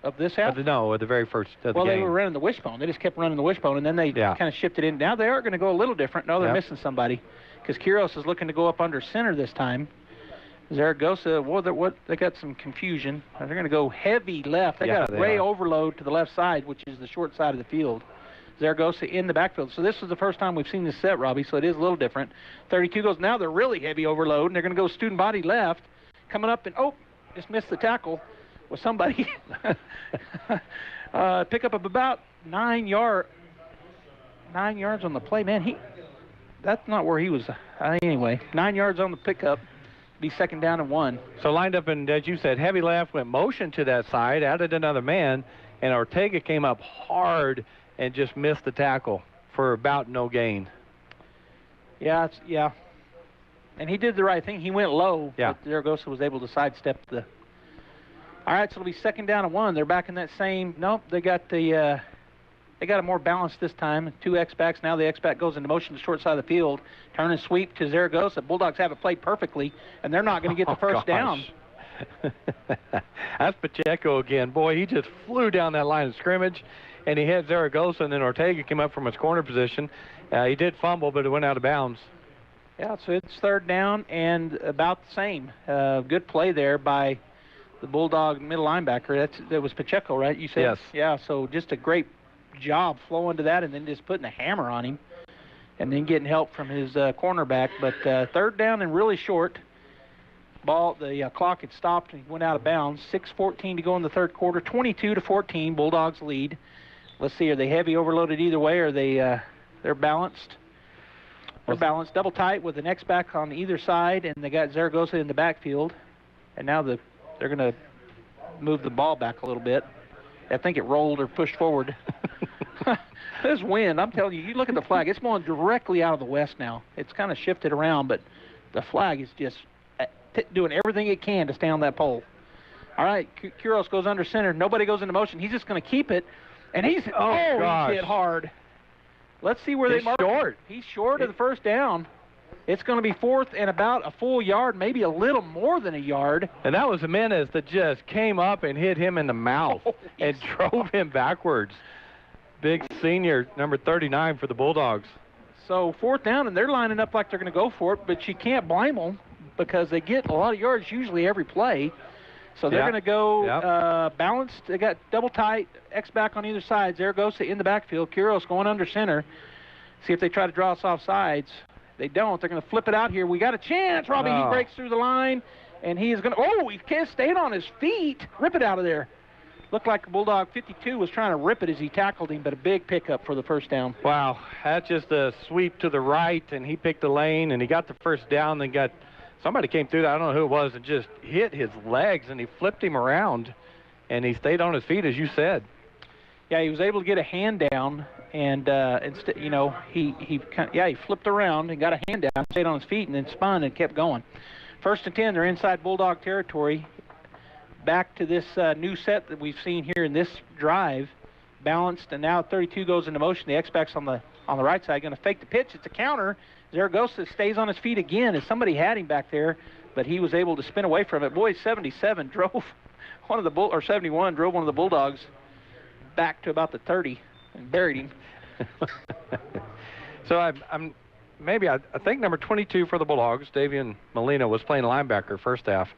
Of this half? No, at the very first of the game. Well, they were running the wishbone. They just kept running the wishbone, and then they kind of shifted in. Now they are going to go a little different. No, they're missing somebody because Quiros is looking to go up under center this time. Zaragoza, they got some confusion. They're going to go heavy left. They got a way overload to the left side, which is the short side of the field. Zaragoza in the backfield. So this is the first time we've seen this set, Robbie, so it is a little different. 32 goes, now they're really heavy overload, and they're going to go student body left. Coming up and, just missed the tackle with somebody. Pick up of about 9 yards on the play. Man, that's not where he was. Anyway, 9 yards on the pickup. Be second down and 1. So lined up, and as you said, heavy left, went motion to that side, added another man, and Ortega came up hard and just missed the tackle for about no gain. Yeah. And he did the right thing. He went low. Yeah. But Zaragoza was able to sidestep the... All right, so it'll be second down and 1. They're back in that same... Nope, they got the... They got it more balanced this time. 2 X-backs. Now the X-back goes into motion to the short side of the field. Turn and sweep to Zaragoza. Bulldogs have it played perfectly, and they're not going to get the first down. That's Pacheco again. Boy, he just flew down that line of scrimmage, and he hit Zaragoza, and then Ortega came up from his corner position. He did fumble, but it went out of bounds. Yeah, so it's third down and about the same. Good play there by the Bulldog middle linebacker. That was Pacheco, right? You said? Yes. Yeah, so just a great job flowing to that and then just putting a hammer on him and then getting help from his cornerback. But third down and really short. The clock had stopped and he went out of bounds. 6:14 to go in the third quarter. 22-14, Bulldogs lead. Let's see, are they heavy overloaded either way, or they're balanced? They're balanced, double tight with an X-back on either side, and they got Zaragoza in the backfield. And now they're going to move the ball back a little bit. I think it rolled or pushed forward. This wind, I'm telling you, you look at the flag, it's blowing directly out of the west now. It's kind of shifted around, but the flag is just doing everything it can to stay on that pole. All right, Kuros goes under center. Nobody goes into motion. He's just going to keep it, and he's he's hit hard. Let's see where they mark him. He's short of the first down. It's going to be fourth and about a full yard, maybe a little more than a yard. And that was Jimenez that just came up and hit him in the mouth and drove him backwards. Big senior, number 39 for the Bulldogs. So fourth down, and they're lining up like they're going to go for it, but you can't blame them because they get a lot of yards usually every play. So they're going to go balanced. They got double tight, X-back on either side. Zaragoza in the backfield. Kuros going under center. See if they try to draw us off sides. They don't. They're going to flip it out here. We got a chance. Robbie, he breaks through the line, and he is going to, he can't stay on his feet. Rip it out of there. Looked like Bulldog 52 was trying to rip it as he tackled him, but a big pickup for the first down. Wow, that's just a sweep to the right, and he picked the lane, and he got the first down, then got, somebody came through, I don't know who it was, and just hit his legs, and he flipped him around, and he stayed on his feet, as you said. Yeah, he was able to get a hand down, and instead, he flipped around and got a hand down, stayed on his feet, and then spun and kept going. First and 10, they're inside Bulldog territory. Back to this new set that we've seen here in this drive, balanced, and now 32 goes into motion. The X-back's on the right side, going to fake the pitch. It's a counter. Zaragoza stays on his feet again as somebody had him back there, but he was able to spin away from it. Boy, 77 drove 71 drove one of the Bulldogs back to about the 30 and buried him. So I think number 22 for the Bulldogs, Davian Molina, was playing linebacker first half.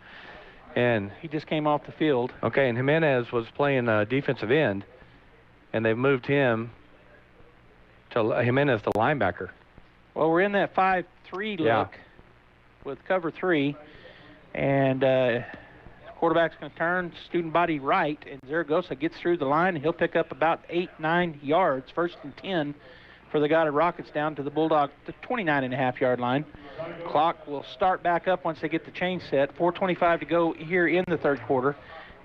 And he just came off the field. Okay, and Jimenez was playing defensive end, and they've moved him to Jimenez, the linebacker. Well, we're in that 5-3 look with cover 3, and quarterback's going to turn student body right, and Zaragoza gets through the line, and he'll pick up about 8-9 yards, first and 10 for the Goddard Rockets down to the Bulldog, the 29.5-yard line. Clock will start back up once they get the chain set. 4:25 to go here in the third quarter,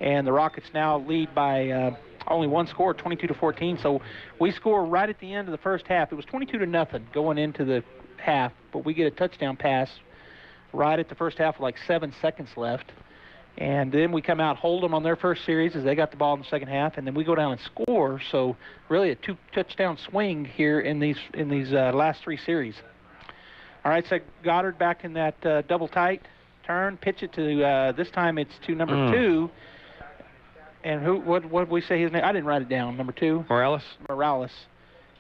and the Rockets now lead by only one score, 22-14. So we score right at the end of the first half. It was 22-0 going into the half, but we get a touchdown pass right at the first half with like 7 seconds left. And then we come out, hold them on their first series as they got the ball in the second half, and then we go down and score. So really a 2-touchdown swing here in these last 3 series. All right, so Goddard back in that double tight turn, pitch it to this time it's to number 2. And what did we say his name? I didn't write it down. Number 2. Morales.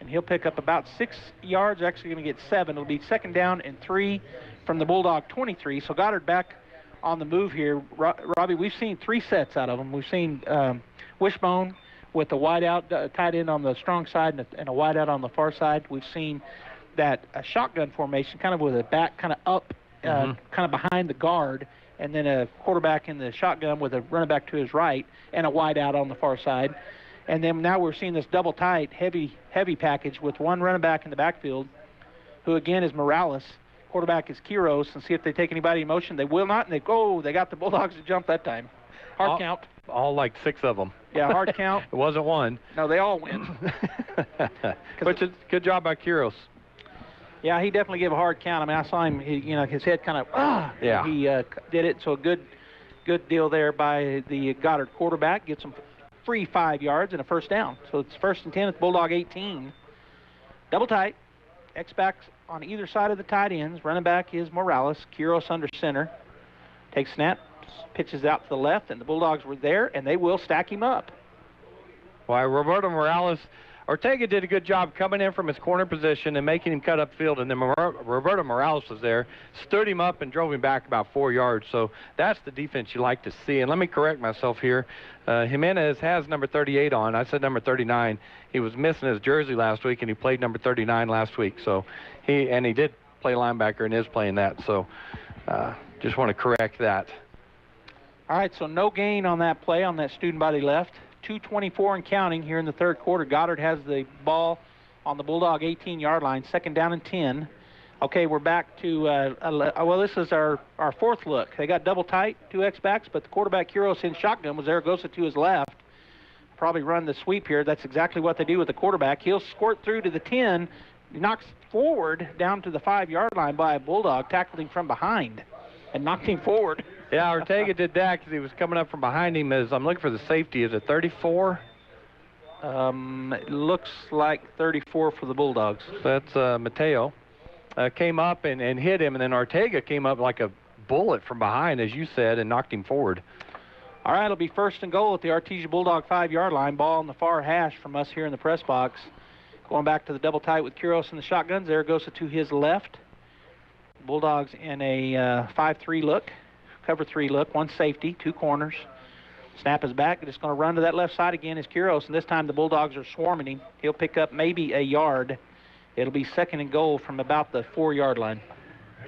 And he'll pick up about 6 yards. Actually going to get 7. It'll be second down and 3 from the Bulldog 23. So Goddard back on the move here. Robbie, we've seen 3 sets out of them. We've seen Wishbone with the wide out tight end on the strong side and a wide out on the far side. We've seen that a shotgun formation, kind of with a back kind of up, kind of behind the guard, and then a quarterback in the shotgun with a running back to his right and a wide out on the far side. And then now we're seeing this double tight, heavy package with one running back in the backfield, who again is Morales. Quarterback is Kuros, and see if they take anybody in motion. They will not, and they got the Bulldogs to jump that time. Hard count. All like 6 of them. Yeah, hard count. It wasn't one. No, they all win. Which is good job by Kuros. Yeah, he definitely gave a hard count. I mean, I saw him, his head kind of, he did it. So a good deal there by the Goddard quarterback. Gets him free 5 yards and a first down. So it's first and 10 at the Bulldog 18. Double tight. X-backs on either side of the tight ends. Running back is Morales. Kuros under center. Takes snap, pitches out to the left, and the Bulldogs were there, and they will stack him up. Why, Roberto Morales... Ortega did a good job coming in from his corner position and making him cut upfield, and then Roberto Morales was there, stood him up, and drove him back about 4 yards. So that's the defense you like to see. And let me correct myself here. Jimenez has number 38 on. I said number 39. He was missing his jersey last week, and he played number 39 last week. So he did play linebacker and is playing that. So Just want to correct that. All right, so no gain on that play on that student body left. 2:24 and counting here in the third quarter. Goddard has the ball on the Bulldog 18-yard line, 2nd down and 10. Okay, we're back to, well, this is our fourth look. They got double tight, 2 X-backs, but the quarterback, Kuros, in shotgun was Zaragoza to his left. Probably run the sweep here. That's exactly what they do with the quarterback. He'll squirt through to the 10, knocks forward down to the 5-yard line by a Bulldog, tackled him from behind and knocked him forward. Yeah, Ortega did that because he was coming up from behind him. As I'm looking for the safety. Is it 34? It looks like 34 for the Bulldogs. That's Mateo. Came up and hit him, and then Ortega came up like a bullet from behind, as you said, and knocked him forward. All right, it'll be 1st and goal at the Artesia Bulldog 5-yard line. Ball on the far hash from us here in the press box. Going back to the double tight with Kuros in the shotgun. Zaragoza to his left. Bulldogs in a 5-3 look. Cover 3 look, 1 safety, 2 corners. Snap is back. It's going to run to that left side again is Kuros, and this time the Bulldogs are swarming him. He'll pick up maybe a yard. It'll be 2nd and goal from about the 4-yard line.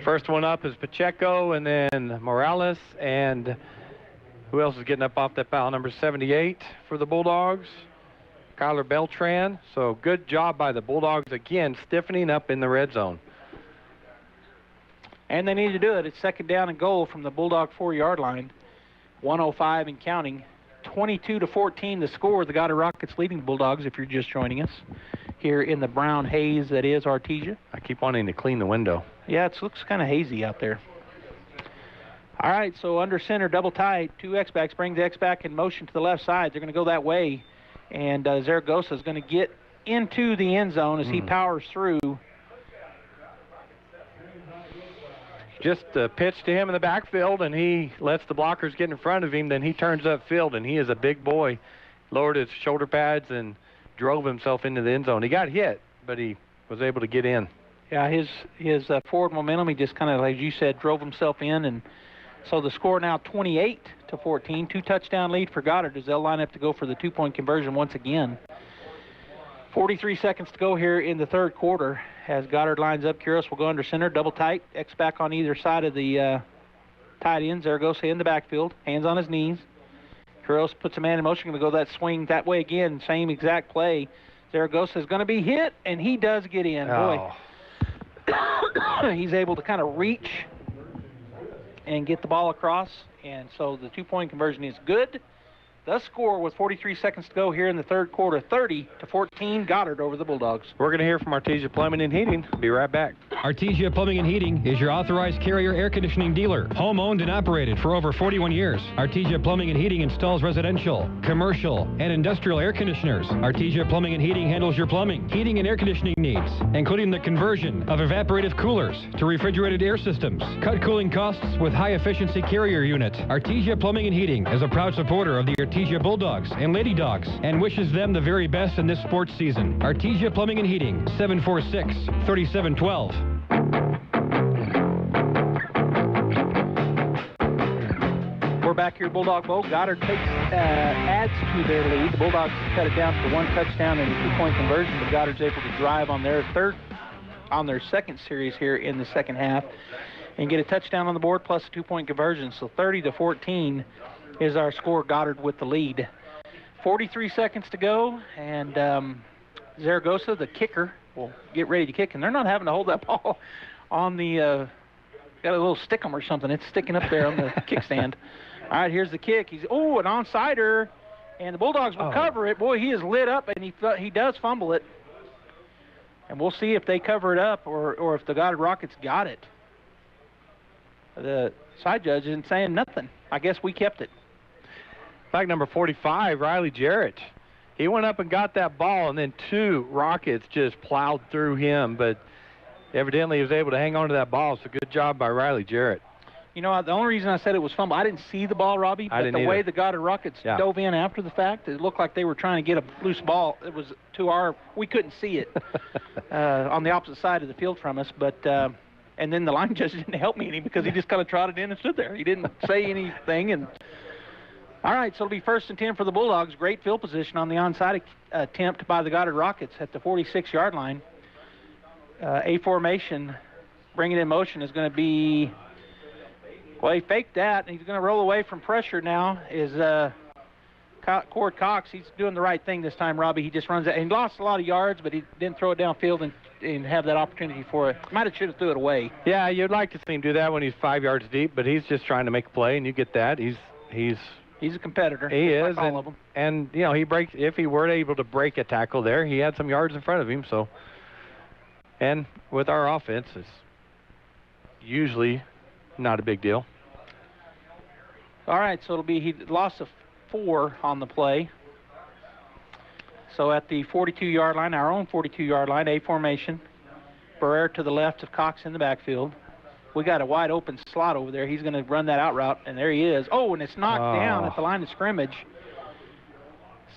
First one up is Pacheco, and then Morales, and who else is getting up off that foul? Number 78 for the Bulldogs, Kyler Beltran. So good job by the Bulldogs again, stiffening up in the red zone. And they need to do it. It's 2nd down and goal from the Bulldog 4-yard line. 1:05 and counting. 22-14 the score. The Goddard Rockets leading the Bulldogs if you're just joining us here in the brown haze that is Artesia. I keep wanting to clean the window. Yeah, it looks kind of hazy out there. All right, so under center, double tight. 2 X-backs, brings the X-back in motion to the left side. They're going to go that way. And Zaragoza is going to get into the end zone as he powers through. Just pitch to him in the backfield, and he lets the blockers get in front of him. Then he turns upfield, and he is a big boy. Lowered his shoulder pads and drove himself into the end zone. He got hit, but he was able to get in. Yeah, his forward momentum, he just kind of, as you said, drove himself in. And so the score now 28-14, 2-touchdown lead for Goddard as they'll line up to go for the 2-point conversion once again. 43 seconds to go here in the third quarter as Goddard lines up. Kuros will go under center, double tight. X-back on either side of the tight end. Zaragoza in the backfield, hands on his knees. Kuros puts a man in motion, going to go that swing that way again, same exact play. Zaragoza is going to be hit, and he does get in. Oh. Boy, he's able to kind of reach and get the ball across, and so the 2-point conversion is good. The score with 43 seconds to go here in the third quarter, 30-14, Goddard over the Bulldogs. We're going to hear from Artesia Plumbing and Heating. Be right back. Artesia Plumbing and Heating is your authorized Carrier air conditioning dealer. Home owned and operated for over 41 years. Artesia Plumbing and Heating installs residential, commercial, and industrial air conditioners. Artesia Plumbing and Heating handles your plumbing, heating, and air conditioning needs, including the conversion of evaporative coolers to refrigerated air systems. Cut cooling costs with high-efficiency Carrier units. Artesia Plumbing and Heating is a proud supporter of the Artesia Bulldogs and Lady Dogs and wishes them the very best in this sports season. Artesia Plumbing and Heating, 746-3712. We're back here, Bulldog Bowl. Goddard adds to their lead. The Bulldogs cut it down to 1 touchdown and a 2-point conversion, but Goddard's able to drive on their second series here in the second half and get a touchdown on the board plus a 2-point conversion. So 30-14 is our score. Goddard with the lead. 43 seconds to go, and Zaragoza, the kicker, will get ready to kick, and they're not having to hold that ball on the got a little stickum or something. It's sticking up there on the kickstand. All right, here's the kick. He's an onside-er, and the Bulldogs will cover it. Boy, he is lit up, and he does fumble it. And we'll see if they cover it up or if the Goddard Rockets got it. The side judge isn't saying nothing. I guess we kept it. Flag number 45, Riley Jarrett. He went up and got that ball, and then 2 Rockets just plowed through him, but evidently he was able to hang on to that ball, so good job by Riley Jarrett. You know, the only reason I said it was fumble, I didn't see the ball, Robbie, but the way the Goddard Rockets dove in after the fact, it looked like they were trying to get a loose ball. It was we couldn't see it on the opposite side of the field from us, but and then the line judge didn't help me any because he just kind of trotted in and stood there. He didn't say anything. And all right, so it'll be 1st and 10 for the Bulldogs. Great field position on the onside attempt by the Goddard Rockets at the 46-yard line. A formation, bringing it in motion, is going to be Well, he faked that, and he's going to roll away from pressure now. Is Cord Cox. He's doing the right thing this time, Robbie. He just runs it. And he lost a lot of yards, but he didn't throw it downfield and have that opportunity for it. Should have threw it away. Yeah, you'd like to see him do that when he's 5 yards deep, but he's just trying to make a play, and you get that. He's a competitor. He is, like all of them. And you know, he breaks. If he were able to break a tackle there, he had some yards in front of him. So, and with our offense, it's usually not a big deal. All right, so it'll be he lost a 4 on the play. So at the 42-yard line, our own 42-yard line, A formation. Barrera to the left of Cox in the backfield. We got a wide open slot over there. He's going to run that out route, and there he is. Oh, and it's knocked down at the line of scrimmage.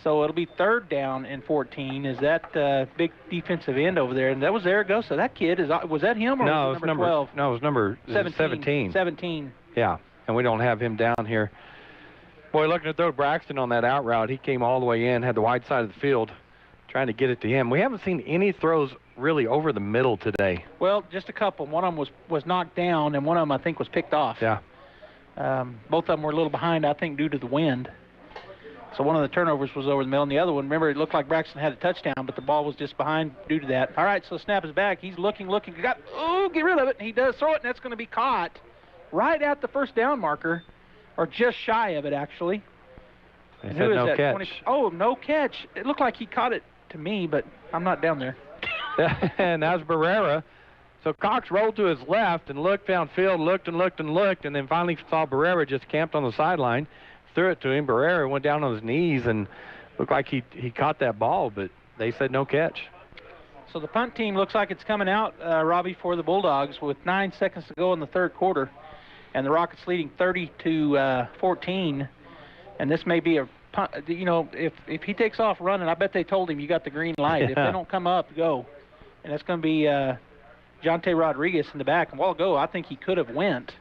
So it'll be 3rd down and 14. Is that big defensive end over there? And that was Zaragoza. That kid, was that him or was it number 12? No, it was number 17. 17. Yeah, and we don't have him down here. Boy, looking to throw Braxton on that out route. He came all the way in, had the wide side of the field, trying to get it to him. We haven't seen any throws really over the middle today. Well, just a couple. One of them was knocked down, and one of them, I think, was picked off. Yeah. Both of them were a little behind, I think, due to the wind. So one of the turnovers was over the middle, and the other one, remember, it looked like Braxton had a touchdown, but the ball was just behind due to that. All right, so snap is back. He's looking. Get rid of it. He does throw it, and that's going to be caught right at the 1st down marker, or just shy of it, actually. They said no catch. No catch. It looked like he caught it to me, but I'm not down there. And that was Barrera. So Cox rolled to his left and looked downfield, looked, and then finally saw Barrera just camped on the sideline, threw it to him. Barrera went down on his knees and looked like he caught that ball, but they said no catch. So the punt team looks like it's coming out, Robbie, for the Bulldogs with 9 seconds to go in the 3rd quarter. And the Rockets leading 30-14. And this may be a punt. You know, if he takes off running, I bet they told him you got the green light. If they don't come up, go. And that's going to be Jonte Rodriguez in the back. And a while ago, I think he could have went.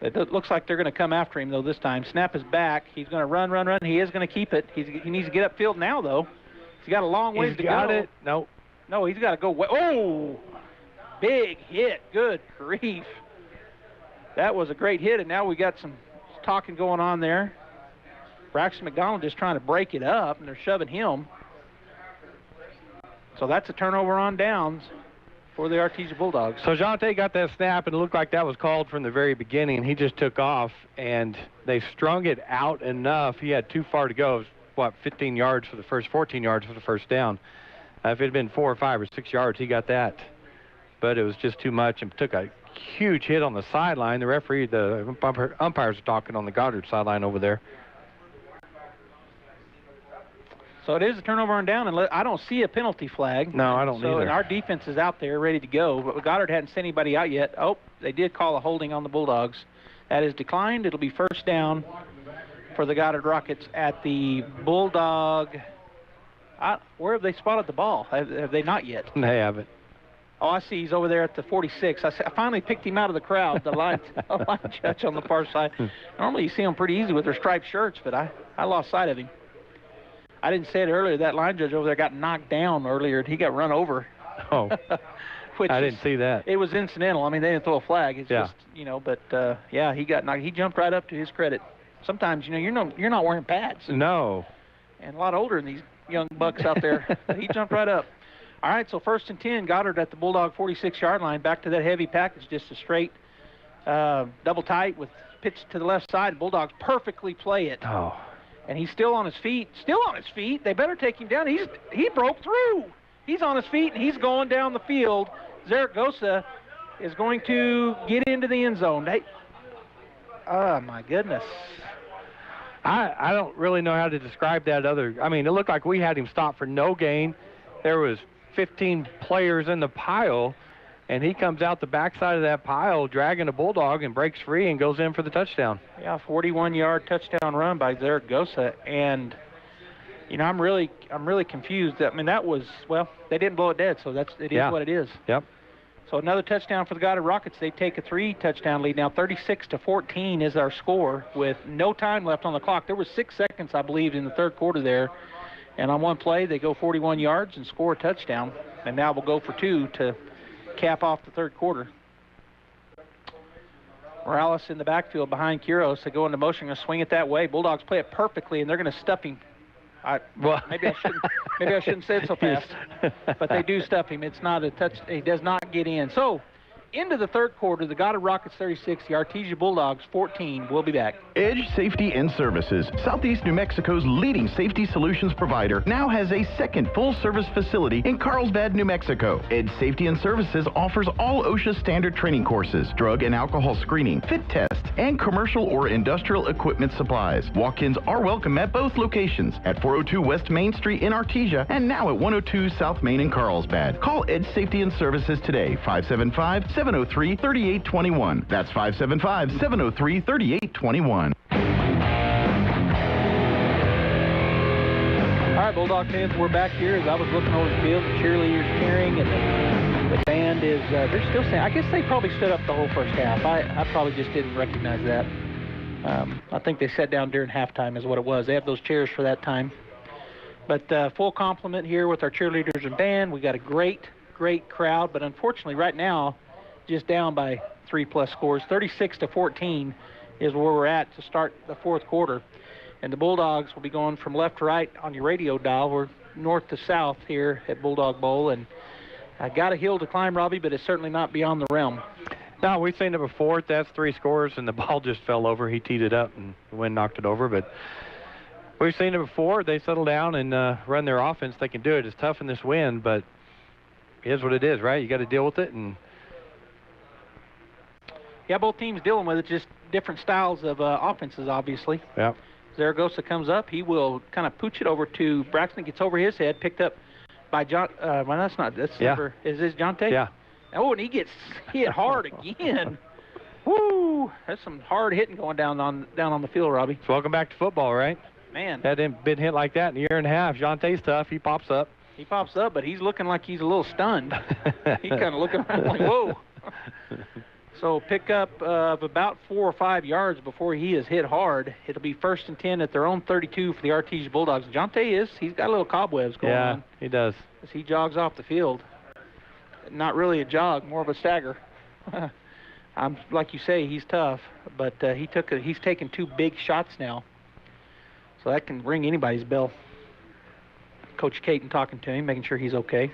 It looks like they're going to come after him, though, this time. Snap is back. He's going to run. He is going to keep it. He needs to get upfield now, though. He's got a long ways to go. He's got it. No, he's got to go. Oh, big hit. Good grief. That was a great hit, and now we got some talking going on there. Braxton McDonald just trying to break it up, and they're shoving him. So that's a turnover on downs for the Artesia Bulldogs. So Jonte got that snap, and it looked like that was called from the very beginning, and he just took off, and they strung it out enough. He had too far to go. It was, 15 yards for the first, 14 yards for the first down. If it had been 4 or 5 or 6 yards, he got that. But it was just too much and took a huge hit on the sideline. The referee, the umpires are talking on the Goddard sideline over there. So it is a turnover on down, and I don't see a penalty flag. No, I don't either. And our defense is out there ready to go, but Goddard hadn't sent anybody out yet. Oh, they did call a holding on the Bulldogs. That is declined. It'll be 1st down for the Goddard Rockets at the Bulldog. Where have they spotted the ball? Have they not yet? They haven't. Oh, I see. He's over there at the 46. I finally picked him out of the crowd, the line judge on the far side. Normally you see them pretty easy with their striped shirts, but I lost sight of him. I didn't say it earlier. That line judge over there got knocked down earlier. He got run over. Oh, I didn't see that. It was incidental. I mean, they didn't throw a flag. It's just, but he got knocked. He jumped right up to his credit. Sometimes, you're not wearing pads. No. And a lot older than these young bucks out there. He jumped right up. All right, so 1st and 10, Goddard at the Bulldog 46-yard line. Back to that heavy package, just a straight double tight with pitch to the left side. Bulldogs perfectly play it. Oh. And he's still on his feet. They better take him down. He broke through. He's on his feet, and he's going down the field. Zaragoza is going to get into the end zone. Oh, my goodness. I don't really know how to describe that it looked like we had him stopped for no gain. There was 15 players in the pile, and he comes out the backside of that pile dragging a Bulldog and breaks free and goes in for the touchdown. Yeah, 41-yard touchdown run by Zaragoza, and I'm really confused. That was, they didn't blow it dead, so it is what it is. Yep. So another touchdown for the Goddard Rockets. They take a 3-touchdown lead now. 36-14 is our score with no time left on the clock. There was 6 seconds, I believe, in the 3rd quarter there. And on one play, they go 41 yards and score a touchdown. And now we'll go for 2 to cap off the 3rd quarter. Morales in the backfield behind Quiros. They go into motion, going to swing it that way. Bulldogs play it perfectly, and they're going to stuff him. Maybe I shouldn't say it so fast, but they do stuff him. It's not a touch. He does not get in. So, into the third quarter, the Goddard Rockets 36, the Artesia Bulldogs 14. We'll be back. Edge Safety and Services, Southeast New Mexico's leading safety solutions provider, now has a second full-service facility in Carlsbad, New Mexico. Edge Safety and Services offers all OSHA standard training courses, drug and alcohol screening, fit tests, and commercial or industrial equipment supplies. Walk-ins are welcome at both locations, at 402 West Main Street in Artesia and now at 102 South Main in Carlsbad. Call Edge Safety and Services today, 575-703-3821. That's 575-703-3821. All right, Bulldog fans, we're back here. As I was looking over the field, the cheerleaders cheering, and the band is, they're still saying, I guess they probably stood up the whole first half. I probably just didn't recognize that. I think they sat down during halftime is what it was. They have those chairs for that time. But full complement here with our cheerleaders and band. We got a great crowd, but unfortunately right now, just down by 3+ scores. 36-14 is where we're at to start the fourth quarter. And the Bulldogs will be going from left to right on your radio dial. We're north to south here at Bulldog Bowl. And I got a hill to climb, Robbie, but it's certainly not beyond the realm. No, we've seen it before. That's 3 scores, and the ball just fell over. He teed it up, and the wind knocked it over. But we've seen it before. They settle down and run their offense. They can do it. It's tough in this wind, but it is what it is, right? You got to deal with it. And yeah, both teams dealing with it, just different styles of offenses, obviously. Yeah. Zaragoza comes up. He will kind of pooch it over to Braxton. Gets over his head, picked up by John. Well, that's number. Is this Jonte? Yeah. Oh, and he gets hit hard again. Woo! That's some hard hitting going down on the field, Robbie. So welcome back to football, right? Man. Hadn't been hit like that in a year and a half. Jonte's tough. He pops up. He pops up, but he's looking like he's a little stunned. He's kind of looking around like, whoa. So pick up of about 4 or 5 yards before he is hit hard. It'll be 1st and 10 at their own 32 for the Artesia Bulldogs. Jonte he's got a little cobwebs going on. Yeah, he does. As he jogs off the field. Not really a jog, more of a stagger. Like you say, he's tough, but he's taken 2 big shots now. So that can ring anybody's bell. Coach Caton talking to him, making sure he's okay.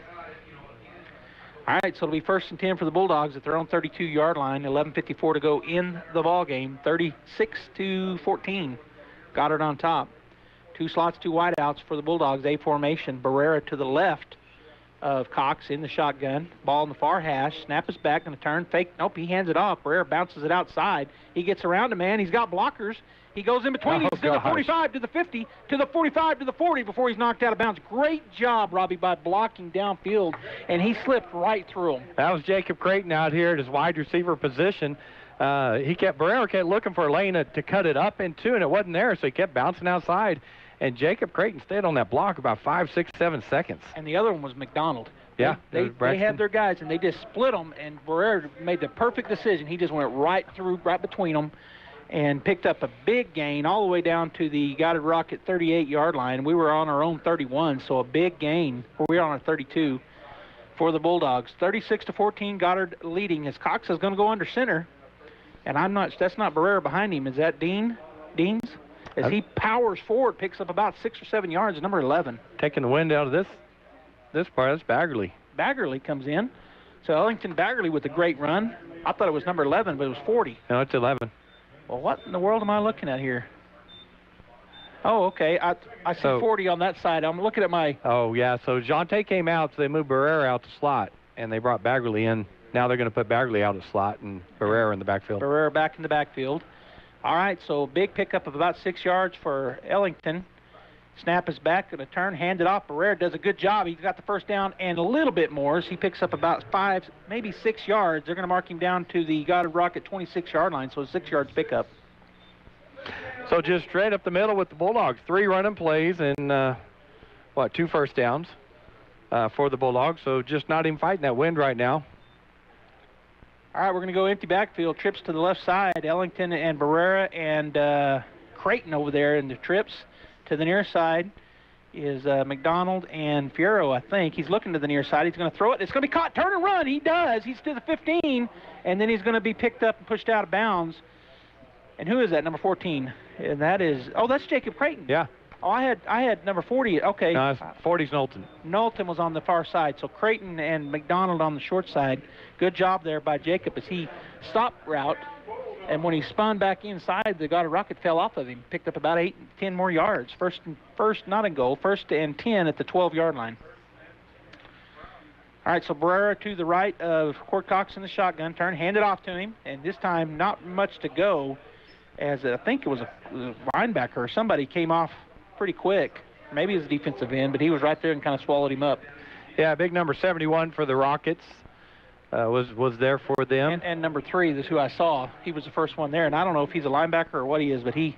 All right, so it'll be 1st and 10 for the Bulldogs at their own 32-yard line. 11:54 to go in the ball game. 36-14. Goddard on top. 2 slots, 2 wideouts for the Bulldogs. A formation. Barrera to the left of Cox in the shotgun. Ball in the far hash. Snap is back, going to turn. Fake. Nope, he hands it off. Barrera bounces it outside. He gets around a man. He's got blockers. He goes in between. He's to the 45, to the 50, to the 45, to the 40 before he's knocked out of bounds. Great job, Robbie, by blocking downfield, and he slipped right through him. That was Jacob Creighton out here at his wide receiver position. Barrera kept looking for a lane to cut it up into, and it wasn't there, so he kept bouncing outside. And Jacob Creighton stayed on that block about 5, 6, 7 seconds. And the other one was McDonald. Yeah, they had their guys, and they just split them, and Barrera made the perfect decision. He just went right between them, and picked up a big gain all the way down to the Goddard Rocket 38-yard line. We were on our own 31, so a big gain. We were on our 32 for the Bulldogs. 36-14, Goddard leading as Cox is going to go under center. And that's not Barrera behind him. Is that Deans? As he powers forward, picks up about 6 or 7 yards, number 11. Taking the wind out of this part, that's Baggerly. Baggerly comes in. So Ellington Baggerly with a great run. I thought it was number 11, but it was 40. No, it's 11. Well, what in the world am I looking at here? Oh, okay. I see 40 on that side. I'm looking at my... Oh, yeah. So Jonte came out, so they moved Barrera out to slot, and they brought Baggerly in. Now they're going to put Baggerly out at slot and Barrera in the backfield. Barrera back in the backfield. All right, so big pickup of about 6 yards for Ellington. Snap is back, going to turn, hand it off. Barrera does a good job. He's got the first down and a little bit more as he picks up about 5, maybe 6 yards. They're going to mark him down to the Goddard Rocket 26-yard line, so a 6 yards pickup. So just straight up the middle with the Bulldogs. 3 running plays and, 2 first downs for the Bulldogs. So just not even fighting that wind right now. All right, we're going to go empty backfield. Trips to the left side. Ellington and Barrera and Creighton over there in the trips. To the near side is McDonald and Fierro, I think. He's looking to the near side. He's going to throw it. It's going to be caught. Turn and run. He does. He's to the 15, and then he's going to be picked up and pushed out of bounds. And who is that, number 14? And that is, oh, that's Jacob Creighton. Yeah. Oh, I had number 40. Okay. No, 40's Knowlton. Knowlton was on the far side, so Creighton and McDonald on the short side. Good job there by Jacob as he stopped route, and when he spun back inside, the Goddard Rocket fell off of him, picked up about 10 more yards. First, not in goal, first and 10 at the 12-yard line. All right, so Barrera to the right of Cord Cox in the shotgun turn, handed off to him, and this time not much to go, as I think it was a linebacker or somebody came off pretty quick. Maybe it was a defensive end, but he was right there and kind of swallowed him up. Yeah, big number 71 for the Rockets was there for them. And number 3 is who I saw. He was the first one there, and I don't know if he's a linebacker or what he is, but he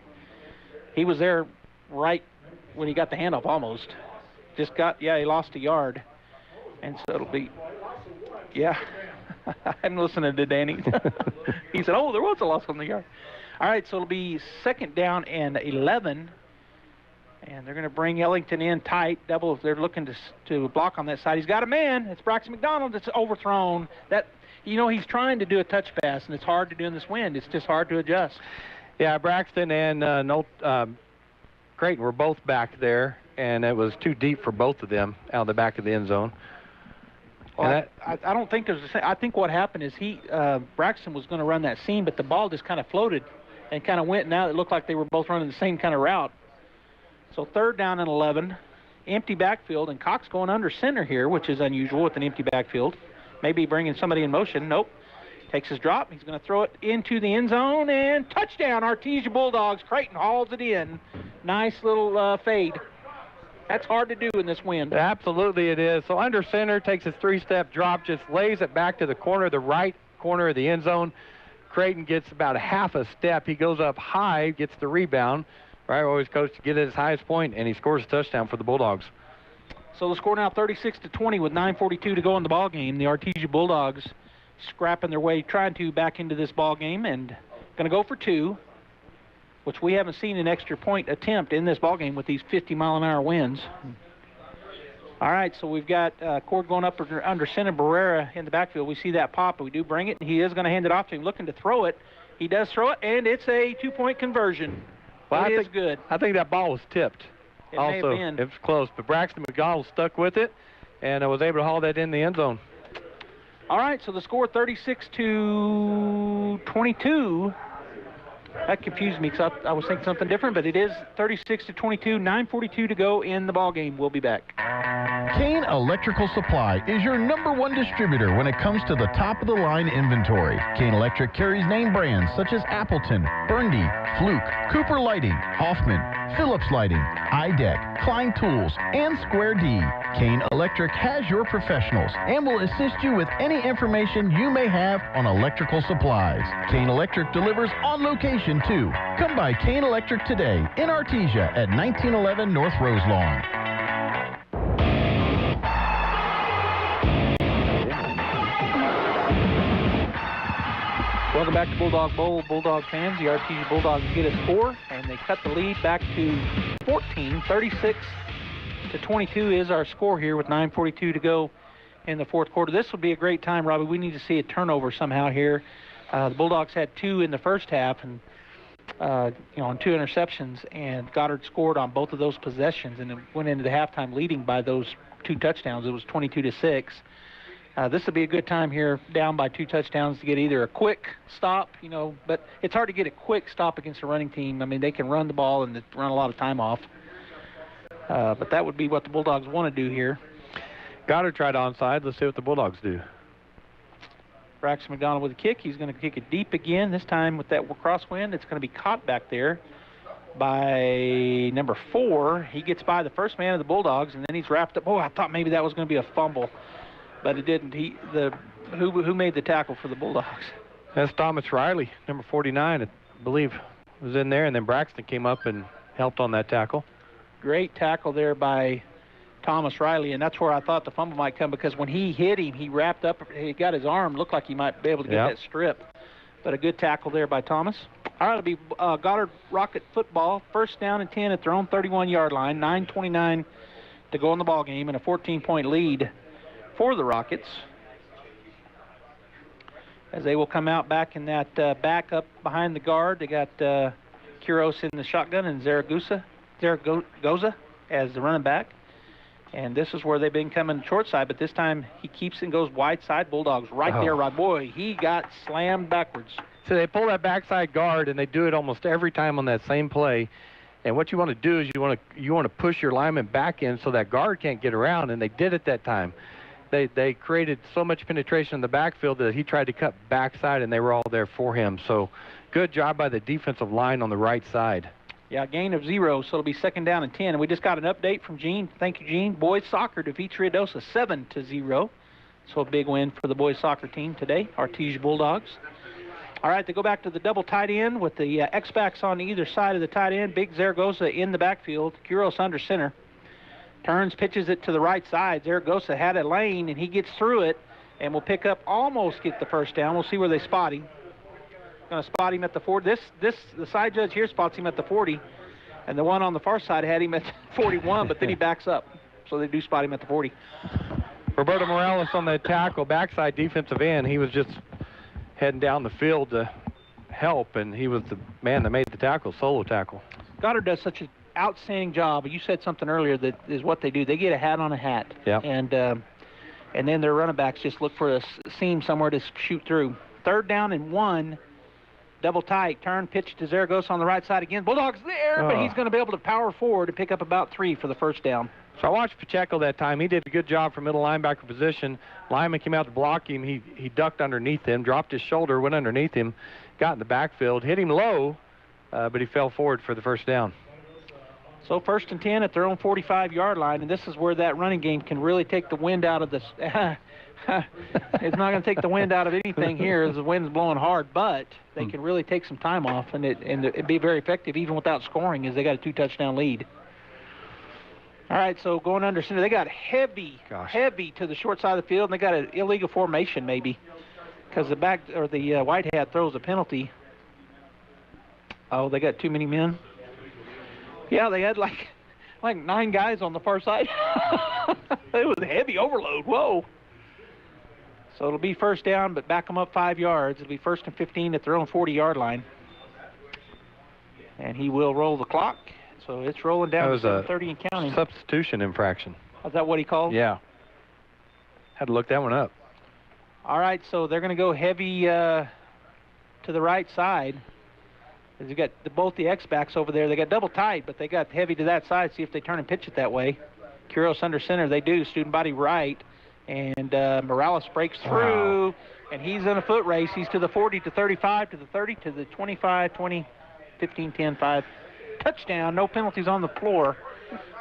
was there right when he got the handoff almost. He lost a yard. And so it'll be, yeah, I'm listening to Danny. He said, oh, there was a loss on the yard. All right, so it'll be 2nd down and 11. And they're going to bring Ellington in tight. Double if they're looking to block on that side. He's got a man. It's Braxton McDonald. It's overthrown. He's trying to do a touch pass, and it's hard to do in this wind. It's just hard to adjust. Yeah, Braxton and Creighton were both back there, and it was too deep for both of them out of the back of the end zone. Well, I don't think there's I think what happened is Braxton was going to run that seam, but the ball just kind of floated and kind of went, and out it looked like they were both running the same kind of route. So 3rd down and 11, empty backfield, and Cox going under center here, which is unusual with an empty backfield. Maybe bringing somebody in motion. Nope. Takes his drop. He's going to throw it into the end zone, and touchdown, Artesia Bulldogs. Creighton hauls it in. Nice little fade. That's hard to do in this wind. Absolutely it is. So under center, takes his 3-step drop, just lays it back to the right corner of the end zone. Creighton gets about a half a step. He goes up high, gets the rebound. Right, always coach to get at his highest point, and he scores a touchdown for the Bulldogs. So the score now 36-20 with 9:42 to go in the ball game. The Artesia Bulldogs scrapping their way, trying to back into this ball game, and going to go for 2. Which we haven't seen an extra point attempt in this ballgame with these 50-mile-an-hour winds. All right, so we've got Cord going up under center, Barrera in the backfield. We see that pop, but we do bring it, and he is going to hand it off to him, looking to throw it. He does throw it, and it's a 2-point conversion. Well, it is good. I think that ball was tipped. It may have been. It was close, but Braxton McDonald stuck with it, and was able to haul that in the end zone. All right, so the score 36-22. That confused me because I was thinking something different, but it is 36-22, 9:42 to go in the ball game. We'll be back. Kane Electrical Supply is your #1 distributor when it comes to the top-of-the-line inventory. Kane Electric carries name brands such as Appleton, Burndy, Fluke, Cooper Lighting, Hoffman, Phillips Lighting, IDEC, Klein Tools, and Square D. Kane Electric has your professionals and will assist you with any information you may have on electrical supplies. Kane Electric delivers on location too. Come by Kane Electric today in Artesia at 1911 North Roselawn. Welcome back to Bulldog Bowl, Bulldog fans. The Artesia Bulldogs get a score, and they cut the lead back to 14. 36-22 is our score here with 9:42 to go in the 4th quarter. This would be a great time, Robbie. We need to see a turnover somehow here. The Bulldogs had 2 in the first half, and on 2 interceptions, and Goddard scored on both of those possessions, and it went into the halftime leading by those 2 touchdowns. It was 22-6. This would be a good time here, down by 2 touchdowns, to get either a quick stop, but it's hard to get a quick stop against a running team. I mean, they can run the ball and run a lot of time off. But that would be what the Bulldogs want to do here. Goddard tried onside. Let's see what the Bulldogs do. Braxton McDonald with a kick. He's going to kick it deep again. This time with that crosswind, it's going to be caught back there by number 4. He gets by the first man of the Bulldogs, and then he's wrapped up. Oh, I thought maybe that was going to be a fumble, but it didn't. Who made the tackle for the Bulldogs? That's Thomas Riley, number 49, I believe, was in there, and then Braxton came up and helped on that tackle. Great tackle there by Thomas Riley, and that's where I thought the fumble might come, because when he hit him, he wrapped up, he got his arm, looked like he might be able to get that strip. But a good tackle there by Thomas. All right, it'll be Goddard Rocket football, 1st down and 10 at their own 31-yard line, 9:29 to go in the ball game, and a 14-point lead for the Rockets. as they will come out back in that back up behind the guard. They got Quiros in the shotgun and Zaragoza as the running back. And this is where they've been coming short side, but this time he keeps and goes wide side. Bulldogs right there, Rod. Boy, he got slammed backwards. So they pull that backside guard, and they do it almost every time on that same play. And what you want to do is you want to push your lineman back in so that guard can't get around, and they did it that time. They created so much penetration in the backfield that he tried to cut backside, and they were all there for him. So good job by the defensive line on the right side. Yeah, gain of 0, so it'll be 2nd down and 10. And we just got an update from Gene. Thank you, Gene. Boys soccer defeats Ruidoso 7-0. So a big win for the boys soccer team today, Artesia Bulldogs. All right, they go back to the double tight end with the X-backs on either side of the tight end. Big Zaragoza in the backfield. Quiros under center. Turns, pitches it to the right side. Zaragoza had a lane, and he gets through it and will pick up, almost get the first down. We'll see where they spot him. Going to spot him at the 40. The side judge here spots him at the 40, and the one on the far side had him at 41, but then he backs up. So they do spot him at the 40. Roberto Morales on the tackle, backside defensive end. He was just heading down the field to help, and he was the man that made the tackle, solo tackle. Goddard does such an outstanding job. You said something earlier that is what they do. They get a hat on a hat. Yeah. And then their running backs just look for a seam somewhere to shoot through. 3rd down and 1. Double tight, turn, pitch to Zaragoza on the right side again. Bulldogs there, but he's going to be able to power forward to pick up about 3 for the first down. So I watched Pacheco that time. He did a good job from middle linebacker position. Lineman came out to block him. He ducked underneath him, dropped his shoulder, went underneath him, got in the backfield, hit him low, but he fell forward for the first down. So 1st and 10 at their own 45-yard line, and this is where that running game can really take the wind out of this. It's not going to take the wind out of anything here as the wind's blowing hard, but they can really take some time off, and it'd be very effective even without scoring, as they got a 2-touchdown lead. All right, so going under center, they got heavy to the short side of the field, and they got an illegal formation maybe, because the white hat throws a penalty. Oh, they got too many men. Yeah, they had like 9 guys on the far side. It was a heavy overload. Whoa. So it'll be 1st down, but back them up 5 yards. It'll be 1st and 15 at their own 40-yard line. And he will roll the clock. So it's rolling down to 7:30 and counting. Substitution infraction. Is that what he called? Yeah. Had to look that one up. All right, so they're going to go heavy to the right side. You've got both the X-backs over there. They got double tight, but they got heavy to that side. See if they turn and pitch it that way. Quiros under center. They do. Student body right. And Morales breaks through, and he's in a foot race. He's to the 40, to 35, to the 30, to the 25, 20, 15, 10, 5. Touchdown. No penalties on the floor,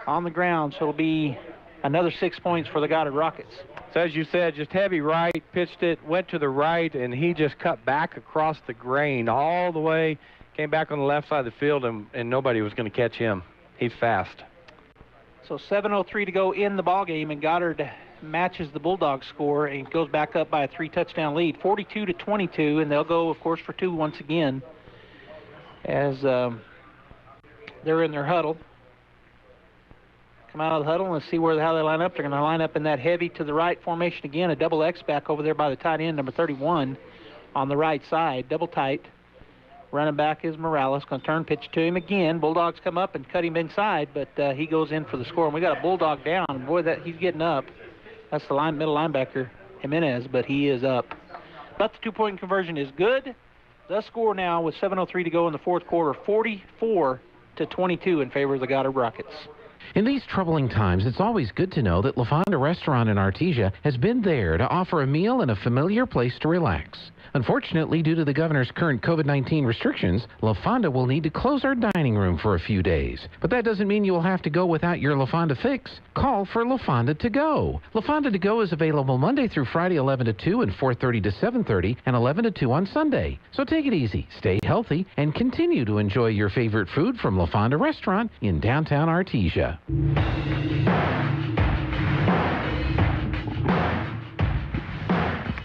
on the ground. So it'll be another 6 points for the Goddard Rockets. So as you said, just heavy right, pitched it, went to the right, and he just cut back across the grain all the way, came back on the left side of the field, and nobody was going to catch him. He's fast. So 7:03 to go in the ballgame, and Goddard matches the Bulldogs score and goes back up by a 3-touchdown lead, 42-22, and they'll go, of course, for 2 once again as they're in their huddle. Come out of the huddle and see how they line up. They're going to line up in that heavy to the right formation again, a double X back over there by the tight end, number 31 on the right side, double tight. Running back is Morales, going to turn, pitch to him again. Bulldogs come up and cut him inside, but he goes in for the score. And we got a Bulldog down. Boy, he's getting up. That's the middle linebacker, Jimenez, but he is up. But the 2-point conversion is good. The score now with 7:03 to go in the fourth quarter, 44-22 in favor of the Goddard Rockets. In these troubling times, it's always good to know that La Fonda Restaurant in Artesia has been there to offer a meal and a familiar place to relax. Unfortunately, due to the governor's current COVID-19 restrictions, La Fonda will need to close our dining room for a few days. But that doesn't mean you will have to go without your La Fonda fix. Call for La Fonda to go. La Fonda to go is available Monday through Friday 11 to 2 and 4:30 to 7:30 and 11 to 2 on Sunday. So take it easy, stay healthy, and continue to enjoy your favorite food from La Fonda Restaurant in downtown Artesia.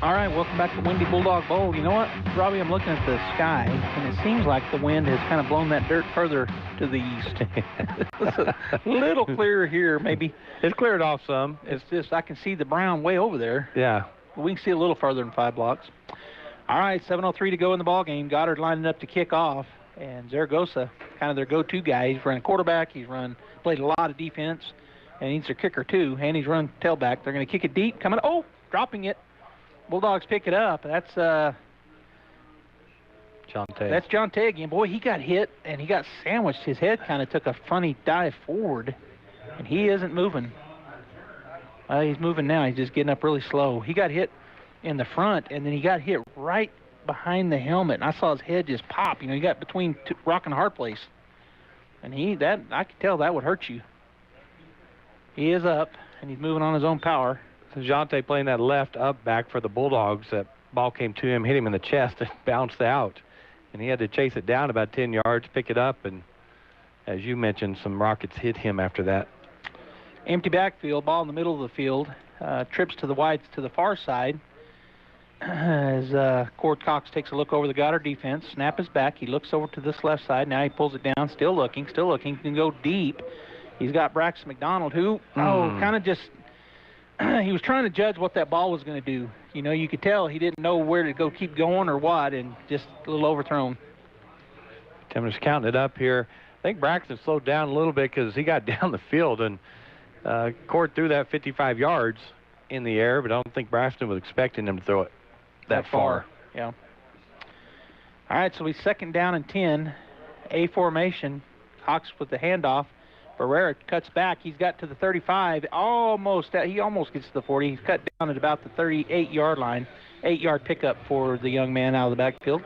All right, welcome back to Windy Bulldog Bowl. You know what, Robbie, I'm looking at the sky, and it seems like the wind has kind of blown that dirt further to the east. It's a little clearer here, maybe. It's cleared off some. It's just, I can see the brown way over there. Yeah. We can see a little further than 5 blocks. All right, 7:03 to go in the ball game. Goddard lining up to kick off, and Zaragoza, kind of their go-to guy. He's running quarterback. Played a lot of defense, and he's their kicker too. And he's running tailback. They're going to kick it deep, coming. Oh, dropping it. Bulldogs pick it up. That's John Tay. That's John Tay again. Boy, he got hit and he got sandwiched. His head kind of took a funny dive forward, and he isn't moving. He's moving now. He's just getting up really slow. He got hit in the front, and then he got hit right behind the helmet, and I saw his head just pop. He got between rock and a hard place, and I could tell that would hurt you. He is up, and he's moving on his own power. So Jonte playing that left up back for the Bulldogs. That ball came to him, hit him in the chest, and bounced out. And he had to chase it down about 10 yards, pick it up, and as you mentioned, some rockets hit him after that. Empty backfield, ball in the middle of the field. Trips to the wides to the far side. As Cord Cox takes a look over the Goddard defense. Snap is back. He looks over to this left side. Now he pulls it down. Still looking. He can go deep. He's got Braxton McDonald, who, kind of just, he was trying to judge what that ball was going to do. You could tell he didn't know where to go, keep going or what, and just a little overthrown. Tim is counting it up here. I think Braxton slowed down a little bit because he got down the field, and Cord threw that 55 yards in the air, but I don't think Braxton was expecting him to throw it that far. Yeah. All right, so we 2nd down and 10. A formation. Cox with the handoff. Barrera cuts back. He's got to the 35. He almost gets to the 40. He's cut down at about the 38-yard line. 8-yard pickup for the young man out of the backfield.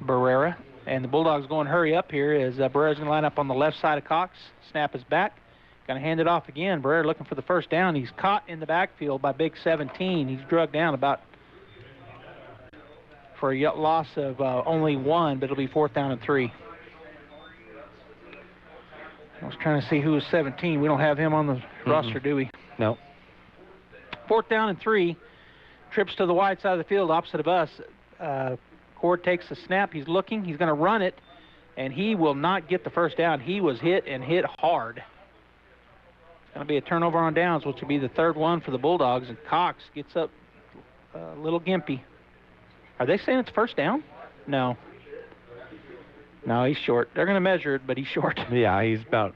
Barrera. And the Bulldogs going hurry up here as Barrera's going to line up on the left side of Cox. Snap is back. Going to hand it off again. Barrera looking for the first down. He's caught in the backfield by Big 17. He's drugged down about for a loss of only 1, but it'll be 4th down and 3. I was trying to see who was 17. We don't have him on the roster, do we? No. 4th down and 3. Trips to the wide side of the field opposite of us. Cord takes the snap. He's looking. He's going to run it, and he will not get the first down. He was hit and hit hard. It's going to be a turnover on downs, which will be the 3rd one for the Bulldogs, and Cox gets up a little gimpy. Are they saying it's first down? No. No, he's short. They're going to measure it, but he's short. Yeah, he's about,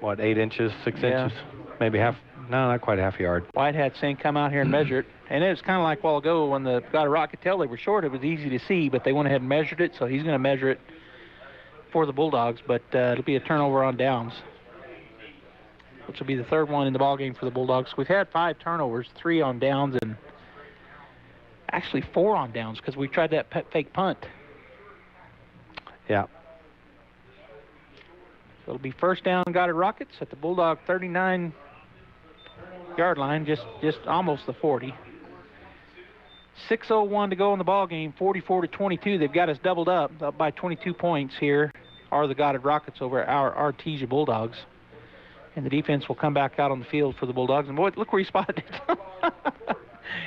8 inches, 6 inches? Maybe half. No, not quite half a yard. White had Singh come out here and measure it. And it was kind of like a while ago when the Goddard Rock could tell they were short. It was easy to see, but they went ahead and measured it, so he's going to measure it for the Bulldogs. But it'll be a turnover on downs, which will be the 3rd one in the ballgame for the Bulldogs. We've had 5 turnovers, 3 on downs, and actually 4 on downs because we tried that fake punt. Yeah. So it'll be first down Goddard Rockets at the Bulldog 39-yard line, just almost the 40. 6:01 to go in the ball game, 44-22. They've got us doubled up by 22 points here. Are the Goddard Rockets over our Artesia Bulldogs. And the defense will come back out on the field for the Bulldogs. And boy, look where he spotted it.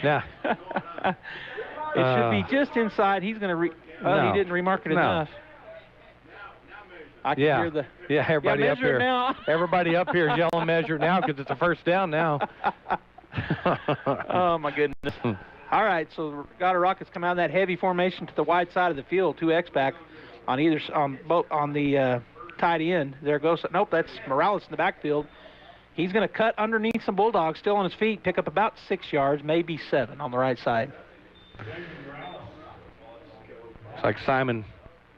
Yeah. It should be just inside. He's going to he didn't remark it enough. I can hear the... Yeah, everybody up here. Now. Everybody up here is yelling measure now because it's a first down now. Oh, my goodness. All right, so Goddard Rockets come out in that heavy formation to the wide side of the field. 2 X-back on the tight end. There goes... Nope, that's Morales in the backfield. He's going to cut underneath some Bulldogs, still on his feet, pick up about 6 yards, maybe 7 on the right side. It's like Simon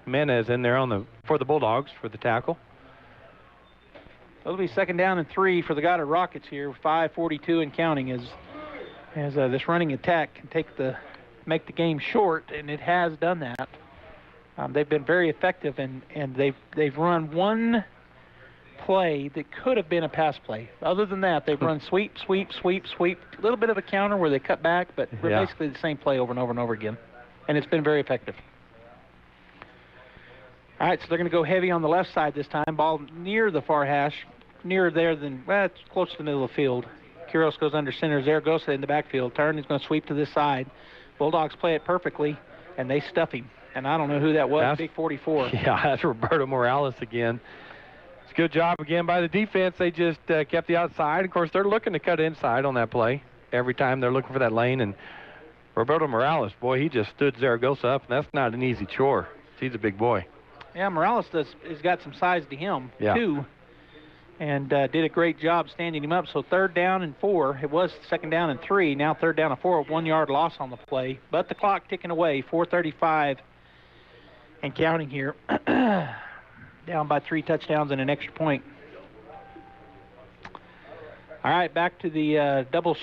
Menez in there for the Bulldogs for the tackle. It'll be 2nd down and 3 for the Goddard Rockets here. 5:42 and counting as this running attack can make the game short, and it has done that. They've been very effective, and they've run one play that could have been a pass play. Other than that, they've run sweep, sweep, sweep, sweep. A little bit of a counter where they cut back, but basically the same play over and over and over again. And it's been very effective. All right, so they're going to go heavy on the left side this time. Ball near the far hash, nearer there than, it's close to the middle of the field. Quiros goes under center. Zaragoza in the backfield. Turn, he's going to sweep to this side. Bulldogs play it perfectly, and they stuff him. And I don't know who that was, big 44. Yeah, that's Roberto Morales again. It's a good job again by the defense. They just kept the outside. Of course, they're looking to cut inside on that play. Every time they're looking for that lane, and Roberto Morales, boy, he just stood Zaragoza up, and that's not an easy chore. He's a big boy. Yeah, Morales has got some size to him, too, and did a great job standing him up. So 3rd down and 4. It was 2nd down and 3. Now 3rd down and 4, 1-yard loss on the play. But the clock ticking away, 4:35 and counting here. Down by 3 touchdowns and an extra point. All right, back to the double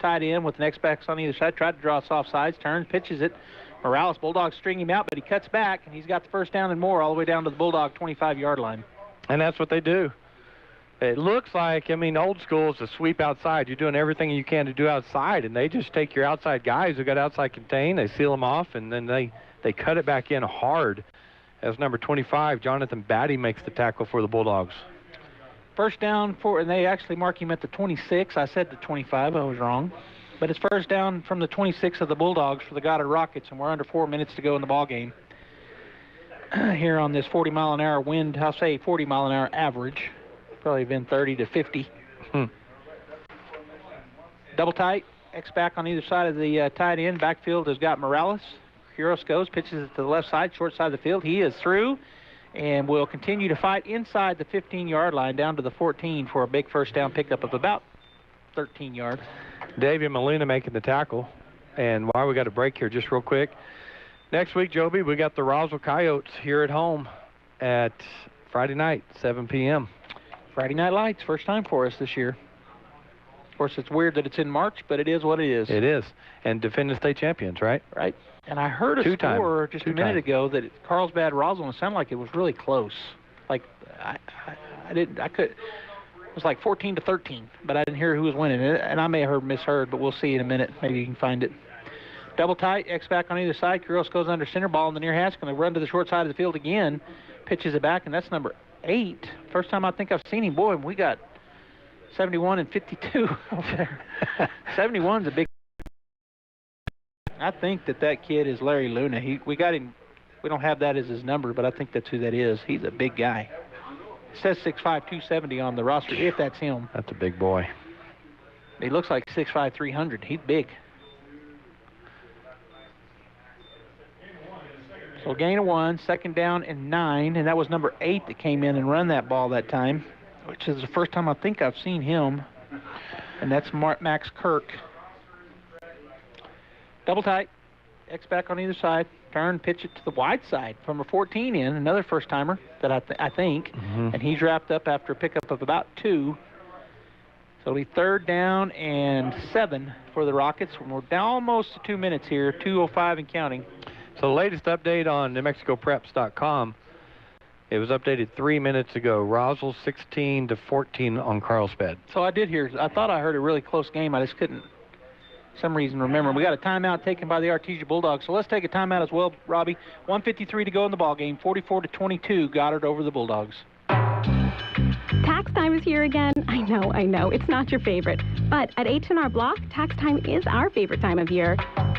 tight end with the next backs on either side. Tried to draw us off sides, turns, pitches it. Morales, Bulldogs string him out, but he cuts back, and he's got the 1st down and more all the way down to the Bulldog 25-yard line. And that's what they do. It looks like, old school is a sweep outside. You're doing everything you can to do outside, and they just take your outside guys who got outside contain, they seal them off, and then they cut it back in hard. As number 25, Jonathan Batty makes the tackle for the Bulldogs. 1st down and they actually mark him at the 26. I said the 25, I was wrong. But it's 1st down from the 26 of the Bulldogs for the Goddard Rockets, and we're under 4 minutes to go in the ball game. Here on this 40-mile-an-hour wind, I'll say 40-mile-an-hour average. Probably been 30 to 50. Double tight, X-back on either side of the tight end. Backfield has got Morales. Quiros goes, pitches it to the left side, short side of the field. He is through and will continue to fight inside the 15-yard line down to the 14 for a big 1st down pickup of about 13 yards. David Molina making the tackle. And while we got a break here, just real quick, next week, Joby, we got the Roswell Coyotes here at home at Friday night, 7 p.m. Friday Night Lights, first time for us this year. Of course, it's weird that it's in March, but it is what it is. It is. And defending state champions, right? Right. And I heard a score just a minute ago that Carlsbad Roswell sounded like it was really close. Like it was like 14-13, but I didn't hear who was winning it, and I may have misheard, but we'll see in a minute. Maybe you can find it. Double tight, X-back on either side. Quiros goes under center, ball in the near hash, going to run to the short side of the field again. Pitches it back, and that's number 8. First time I think I've seen him. Boy, we got 71 and 52 over there. 71's a big. I think that kid is Larry Luna. We got him. We don't have that as his number, but I think that's who that is. He's a big guy. It says 6'5", 270 on the roster, if that's him. That's a big boy. He looks like 6'5", 300. He's big. So gain of 1, 2nd down and 9, and that was number 8 that came in and run that ball that time, which is the first time I think I've seen him, and that's Max Kirk. Double tight, X-back on either side, turn, pitch it to the wide side from a 14 in, another first-timer that I think, and he's wrapped up after a pickup of about 2. So it'll be 3rd down and 7 for the Rockets. We're down almost to 2 minutes here, 2:05 and counting. So the latest update on NewMexicoPreps.com, it was updated 3 minutes ago. Roswell 16-14 on Carlsbad. So I thought I heard a really close game. I just couldn't, for some reason, remember. We got a timeout taken by the Artesia Bulldogs. So let's take a timeout as well, Robbie. 1:53 to go in the ball game. 44-22, Goddard over the Bulldogs. Tax time is here again. I know. It's not your favorite. But at H&R Block, tax time is our favorite time of year.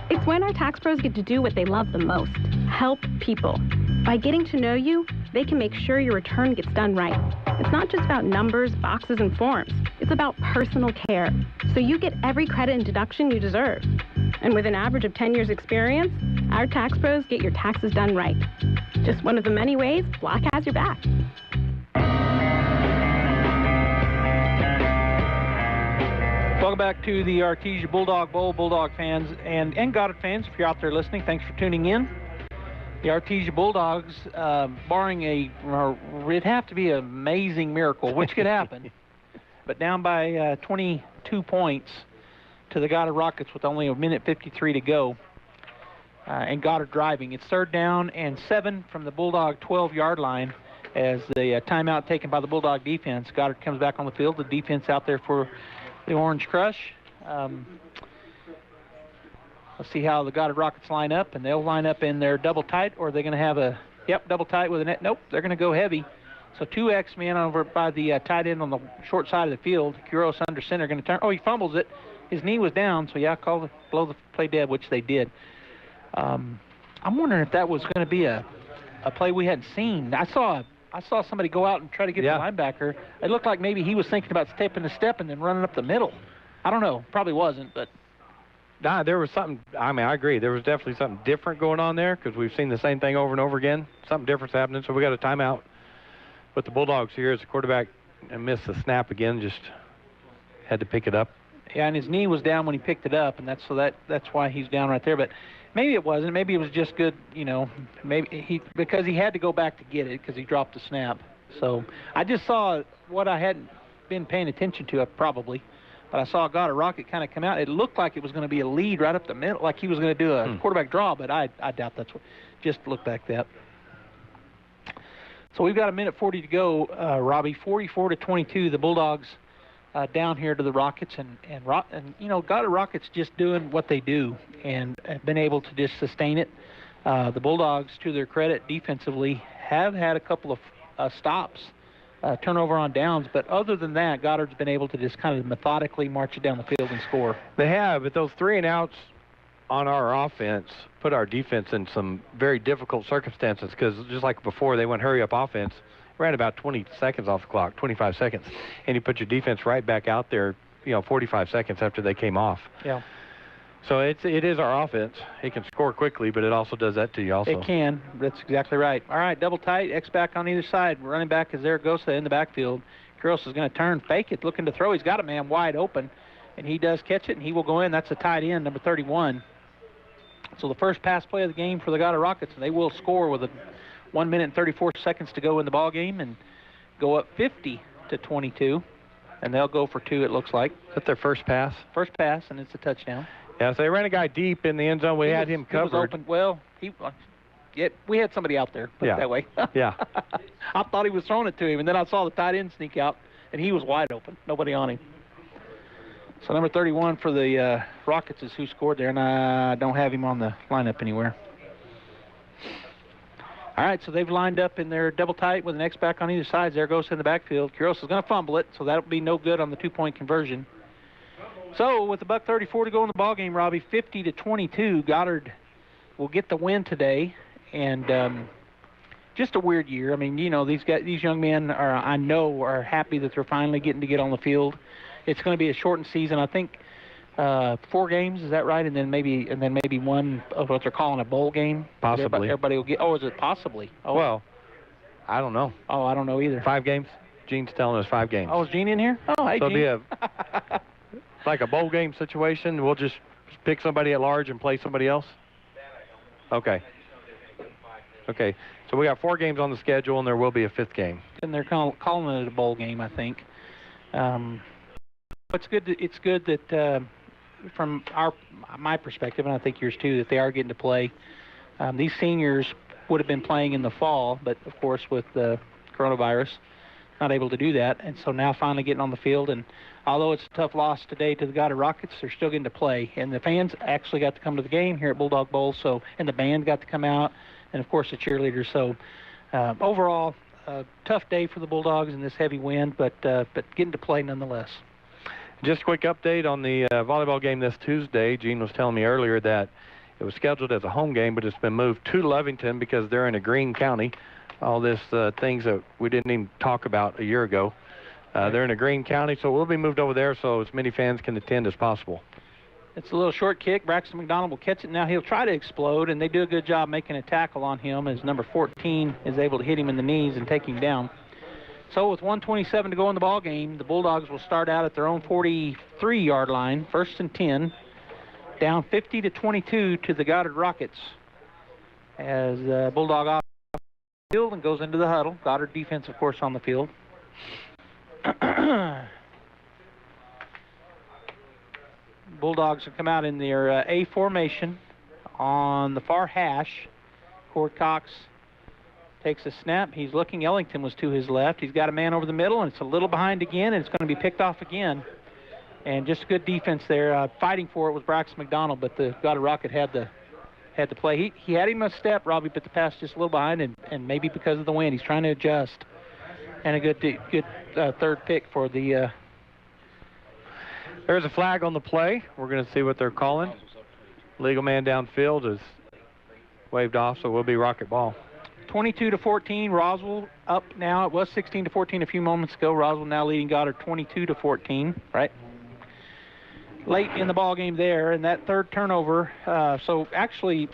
It's when our tax pros get to do what they love the most, help people. By getting to know you, they can make sure your return gets done right. It's not just about numbers, boxes, and forms. It's about personal care. So you get every credit and deduction you deserve. And with an average of 10 years experience, our tax pros get your taxes done right. Just one of the many ways Block has your back. Welcome back to the Artesia Bulldog Bowl. Bulldog fans and Goddard fans, if you're out there listening, thanks for tuning in. The Artesia Bulldogs, barring it'd have to be an amazing miracle, which could happen, but down by 22 points to the Goddard Rockets with only 1:53 to go, and Goddard driving. It's 3rd down and 7 from the Bulldog 12-yard line as the timeout taken by the Bulldog defense. Goddard comes back on the field. The defense out there for the Orange Crush. Let's see how the Goddard Rockets line up, and they'll line up in their double tight, or are they going to have double tight with a net? Nope, they're going to go heavy. So 2 X-men over by the tight end on the short side of the field. Quiros under center, going to turn. Oh, he fumbles it. His knee was down, so blow the play dead, which they did. I'm wondering if that was going to be a play we hadn't seen. I saw somebody go out and try to get the linebacker. It looked like maybe he was thinking about taking a step and then running up the middle. I don't know. Probably wasn't, but Nah, there was something. I mean, I agree. There was definitely something different going on there because we've seen the same thing over and over again. Something different's happening, so we got a timeout. But the Bulldogs here as the quarterback and missed the snap again, just had to pick it up. Yeah, and his knee was down when he picked it up, and that's why he's down right there. But maybe it wasn't. Maybe it was just good, maybe because he had to go back to get it because he dropped the snap. So I just saw what I hadn't been paying attention to, probably. But I saw Goddard Rocket kind of come out. It looked like it was going to be a lead right up the middle, like he was going to do a quarterback draw, but I doubt that's what. Just looked like that. So we've got a minute 40 to go, Robbie. 44-22. The Bulldogs down here to the Rockets, and Goddard Rockets just doing what they do and have been able to just sustain it. The Bulldogs, to their credit, defensively have had a couple of stops. Turnover on downs, but other than that, Goddard's been able to just kind of methodically march it down the field and score. They have, but those 3 and outs on our offense put our defense in some very difficult circumstances because just like before, they went hurry-up offense, ran about 20 seconds off the clock, 25 seconds, and you put your defense right back out there, 45 seconds after they came off. Yeah. So it is our offense. It can score quickly, but it also does that to you also. It can. That's exactly right. All right, double tight, X-back on either side. Running back is Zaragoza in the backfield. Kuros is going to turn, fake it, looking to throw. He's got a man wide open, and he does catch it, and he will go in. That's a tight end, number 31. So the first pass play of the game for the Goddard Rockets, and they will score with 1 minute and 34 seconds to go in the ball game and go up 50-22, and they'll go for 2, it looks like. Is that their first pass? First pass, and it's a touchdown. Yeah, so they ran a guy deep in the end zone. We had him covered. He was open. Well, we had somebody out there, put it that way. Yeah. I thought he was throwing it to him, and then I saw the tight end sneak out, and he was wide open. Nobody on him. So number 31 for the Rockets is who scored there, and I don't have him on the lineup anywhere. All right, so they've lined up in their double tight with an X-back on either side. Zaragoza in the backfield. Kuros is going to fumble it, so that'll be no good on the 2-point conversion. So with $1:34 to go in the ball game, Robbie, 50-22, Goddard will get the win today, and just a weird year. I mean, these young men are happy that they're finally getting to get on the field. It's going to be a shortened season. I think 4 games, is that right? And then maybe one of what they're calling a bowl game. Possibly. Everybody will get. Oh, is it possibly? Oh. Well, I don't know. Oh, I don't know either. 5 games. Gene's telling us 5 games. Oh, is Gene in here? Oh, hey, so Gene. It'll be like a bowl game situation. We'll just pick somebody at large and play somebody else? Okay. Okay. So we got 4 games on the schedule, and there will be a 5th game. And they're calling it a bowl game, I think. It's good that from my perspective, and I think yours too, that they are getting to play. These seniors would have been playing in the fall, but of course with the coronavirus, not able to do that. And so now finally getting on the field. And although it's a tough loss today to the Goddard Rockets, they're still getting to play. And the fans actually got to come to the game here at Bulldog Bowl. And the band got to come out, and of course the cheerleaders. So overall, tough day for the Bulldogs in this heavy wind, but getting to play nonetheless. Just a quick update on the volleyball game this Tuesday. Gene was telling me earlier that it was scheduled as a home game, but it's been moved to Lovington because they're in a green county. All this things that we didn't even talk about a year ago. They're in a green county, so we'll be moved over there so as many fans can attend as possible. It's a little short kick. Braxton McDonald will catch it. Now he'll try to explode, and they do a good job making a tackle on him as number 14 is able to hit him in the knees and take him down. So with 1:27 to go in the ball game, the Bulldogs will start out at their own 43-yard line, 1st and 10, down 50-22 to the Goddard Rockets. As Bulldog off the field and goes into the huddle. Goddard defense, of course, on the field. Bulldogs will come out in their A formation on the far hash. Cord Cox takes a snap. He's looking. Ellington was to his left. He's got a man over the middle, and it's a little behind again, and it's going to be picked off again. And just good defense there. Fighting for it was Braxton McDonald, but the Goddard Rocket had the play. He had him a step, Robbie, but the pass just a little behind, and maybe because of the wind, he's trying to adjust. And a good third pick for the... There's a flag on the play. We're going to see what they're calling. Legal man downfield is waved off, so we'll be Rocket ball. 22-14, Roswell up now. It was 16-14 a few moments ago. Roswell now leading Goddard 22-14, right? late in the ball game there, and that third turnover. So actually,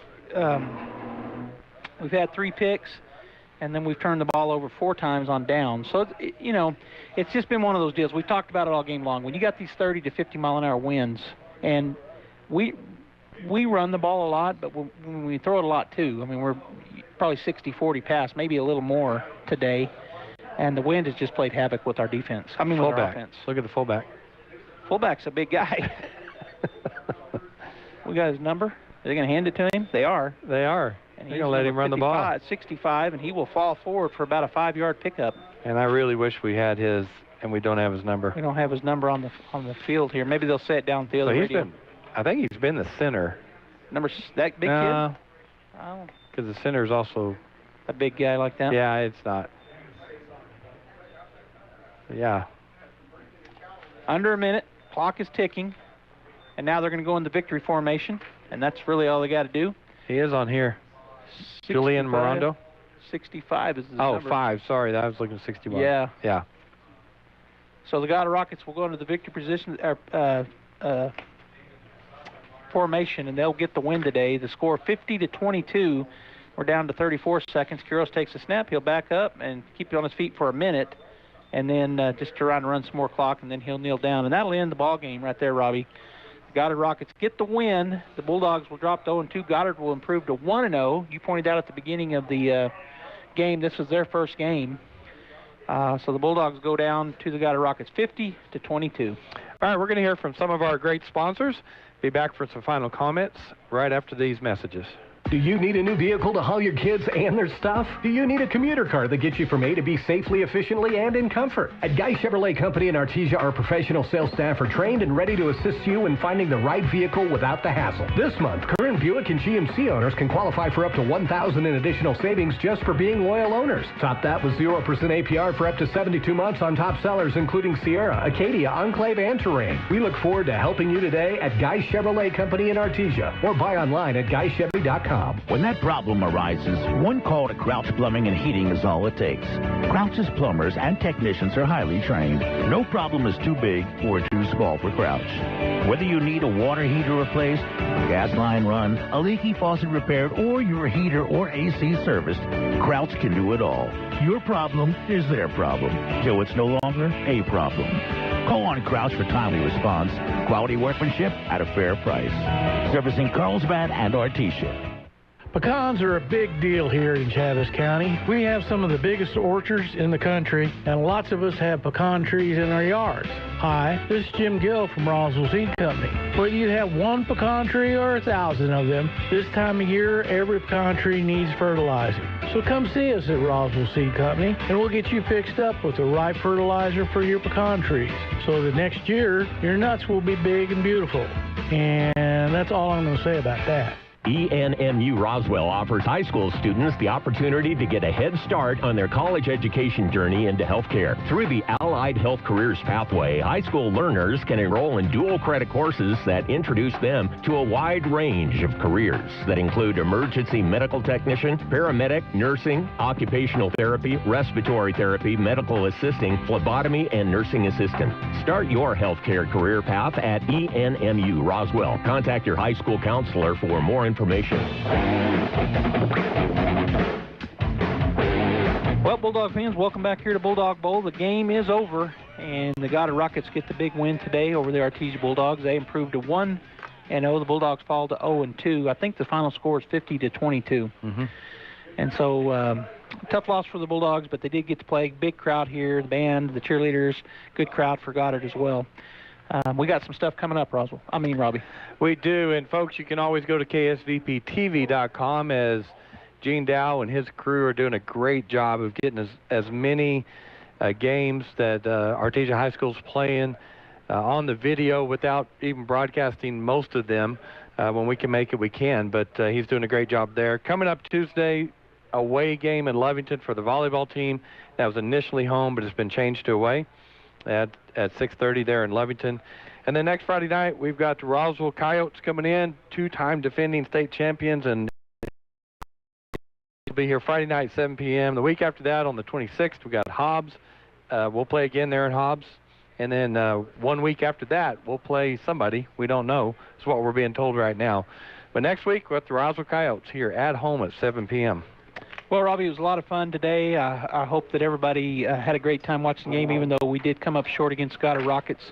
we've had 3 picks, and then we've turned the ball over 4 times on downs. So, it's just been one of those deals. We've talked about it all game long. When you got these 30 to 50 mile an hour winds, and we run the ball a lot, but when we throw it a lot too. I mean, we're probably 60-40 pass, maybe a little more today, and the wind has just played havoc with our defense. I mean, with our offense. Look at the fullback. Fullback's a big guy. We got his number. Are they going to hand it to him? They are. They are. And they're going to let him run the ball. 65, and he will fall forward for about a 5-yard pickup. And I really wish we had his, and we don't have his number. We don't have his number on the field here. Maybe they'll set it down the other radio. I think he's been the center. That big kid? No, because the center is also a big guy like that. Yeah, it's not. Yeah. Under a minute. Clock is ticking. And now they're going to go in the victory formation, and that's really all they got to do. He is on here. Julian Morondo. 65 is the number. 5. Sorry, I was looking at 61. Yeah. Yeah. So the Goddard Rockets will go into the victory position formation, and they'll get the win today. The score 50-22. We're down to 34 seconds. Quiros takes a snap. He'll back up and keep you on his feet for a minute, and then just try and run some more clock, and then he'll kneel down. And that'll end the ball game right there, Robbie. The Goddard Rockets get the win. The Bulldogs will drop to 0-2. Goddard will improve to 1-0. You pointed out at the beginning of the game this was their first game. So the Bulldogs go down to the Goddard Rockets 50-22. All right, we're going to hear from some of our great sponsors. Be back for some final comments right after these messages. Do you need a new vehicle to haul your kids and their stuff? Do you need a commuter car that gets you from A to B safely, efficiently, and in comfort? At Guy Chevrolet Company in Artesia, our professional sales staff are trained and ready to assist you in finding the right vehicle without the hassle. This month, current Buick and GMC owners can qualify for up to $1,000 in additional savings just for being loyal owners. Top that with 0% APR for up to 72 months on top sellers including Sierra, Acadia, Enclave, and Terrain. We look forward to helping you today at Guy Chevrolet Company in Artesia or buy online at GuyChevy.com. When that problem arises, one call to Crouch Plumbing and Heating is all it takes. Crouch's plumbers and technicians are highly trained. No problem is too big or too small for Crouch. Whether you need a water heater replaced, a gas line run, a leaky faucet repaired, or your heater or AC serviced, Crouch can do it all. Your problem is their problem, till it's no longer a problem. Call on Crouch for timely response, quality workmanship at a fair price. Servicing Carlsbad and Artesia. Pecans are a big deal here in Chaves County. We have some of the biggest orchards in the country, and lots of us have pecan trees in our yards. Hi, this is Jim Gill from Roswell Seed Company. Whether you have one pecan tree or 1,000 of them, this time of year, every pecan tree needs fertilizer. So come see us at Roswell Seed Company, and we'll get you fixed up with the right fertilizer for your pecan trees. So that next year, your nuts will be big and beautiful. And that's all I'm going to say about that. ENMU Roswell offers high school students the opportunity to get a head start on their college education journey into healthcare. Through the Allied Health Careers Pathway, high school learners can enroll in dual credit courses that introduce them to a wide range of careers that include emergency medical technician, paramedic, nursing, occupational therapy, respiratory therapy, medical assisting, phlebotomy, and nursing assistant. Start your healthcare career path at ENMU Roswell. Contact your high school counselor for more information. Well, Bulldog fans, welcome back here to Bulldog Bowl. The game is over, and the Goddard Rockets get the big win today over the Artesia Bulldogs. They improved to 1-0. The Bulldogs fall to 0-2. I think the final score is 50-22. And so, tough loss for the Bulldogs, but they did get to play. Big crowd here, the band, the cheerleaders, good crowd for Goddard as well. We got some stuff coming up, Robbie. We do, and folks, you can always go to ksvptv.com as Gene Dow and his crew are doing a great job of getting as many games that Artesia High School's playing on the video without even broadcasting most of them. When we can make it, we can, but he's doing a great job there. Coming up Tuesday, away game in Lovington for the volleyball team. That was initially home, but it's been changed to away at 6:30 there in Lovington. And then next Friday night, we've got the Roswell Coyotes coming in, 2-time defending state champions, and we'll be here Friday night, 7 p.m. The week after that, on the 26th, we got Hobbs. We'll play again there in Hobbs. And then 1 week after that, we'll play somebody. We don't know. It's what we're being told right now. But next week, we're at the Roswell Coyotes here at home at 7 p.m. Well, Robbie, it was a lot of fun today. I hope that everybody had a great time watching the game, even though we did come up short against Goddard Rockets.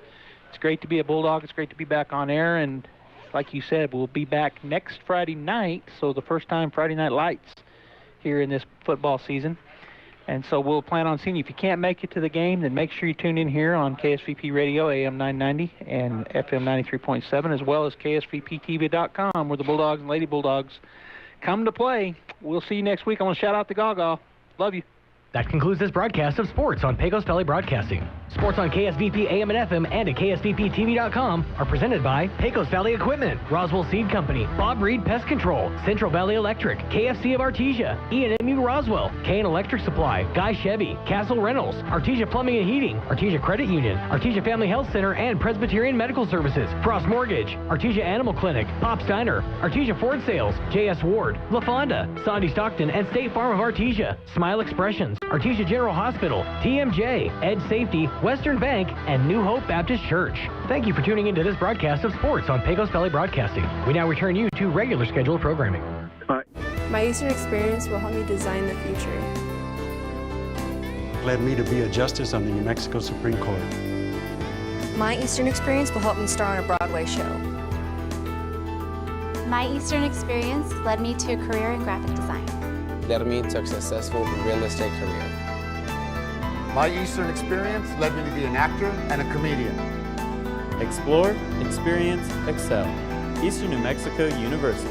It's great to be a Bulldog. It's great to be back on air. And like you said, we'll be back next Friday night, so the first time Friday Night Lights here in this football season. And so we'll plan on seeing you. If you can't make it to the game, then make sure you tune in here on KSVP Radio, AM 990 and FM 93.7, as well as KSVPTV.com, where the Bulldogs and Lady Bulldogs come to play. We'll see you next week. I want to shout out to Gaga. Love you. That concludes this broadcast of sports on Pecos Valley Broadcasting. Sports on KSVP AM and FM and at KSVPTV.com are presented by Pecos Valley Equipment, Roswell Seed Company, Bob Reed Pest Control, Central Valley Electric, KFC of Artesia, E&MU Roswell, Kane Electric Supply, Guy Chevy, Castle Rentals, Artesia Plumbing and Heating, Artesia Credit Union, Artesia Family Health Center and Presbyterian Medical Services, Frost Mortgage, Artesia Animal Clinic, Pop's Diner, Artesia Ford Sales, J.S. Ward, La Fonda, Sandy Stockton and State Farm of Artesia, Smile Expressions, Artesia General Hospital, TMJ, Ed Safety, Western Bank, and New Hope Baptist Church. Thank you for tuning into this broadcast of sports on Pecos Valley Broadcasting. We now return you to regular scheduled programming. My Eastern experience will help me design the future. Led me to be a justice on the New Mexico Supreme Court. My Eastern experience will help me star on a Broadway show. My Eastern experience led me to a career in graphic design. Led me to a successful real estate career. My Eastern experience led me to be an actor and a comedian. Explore, experience, excel. Eastern New Mexico University.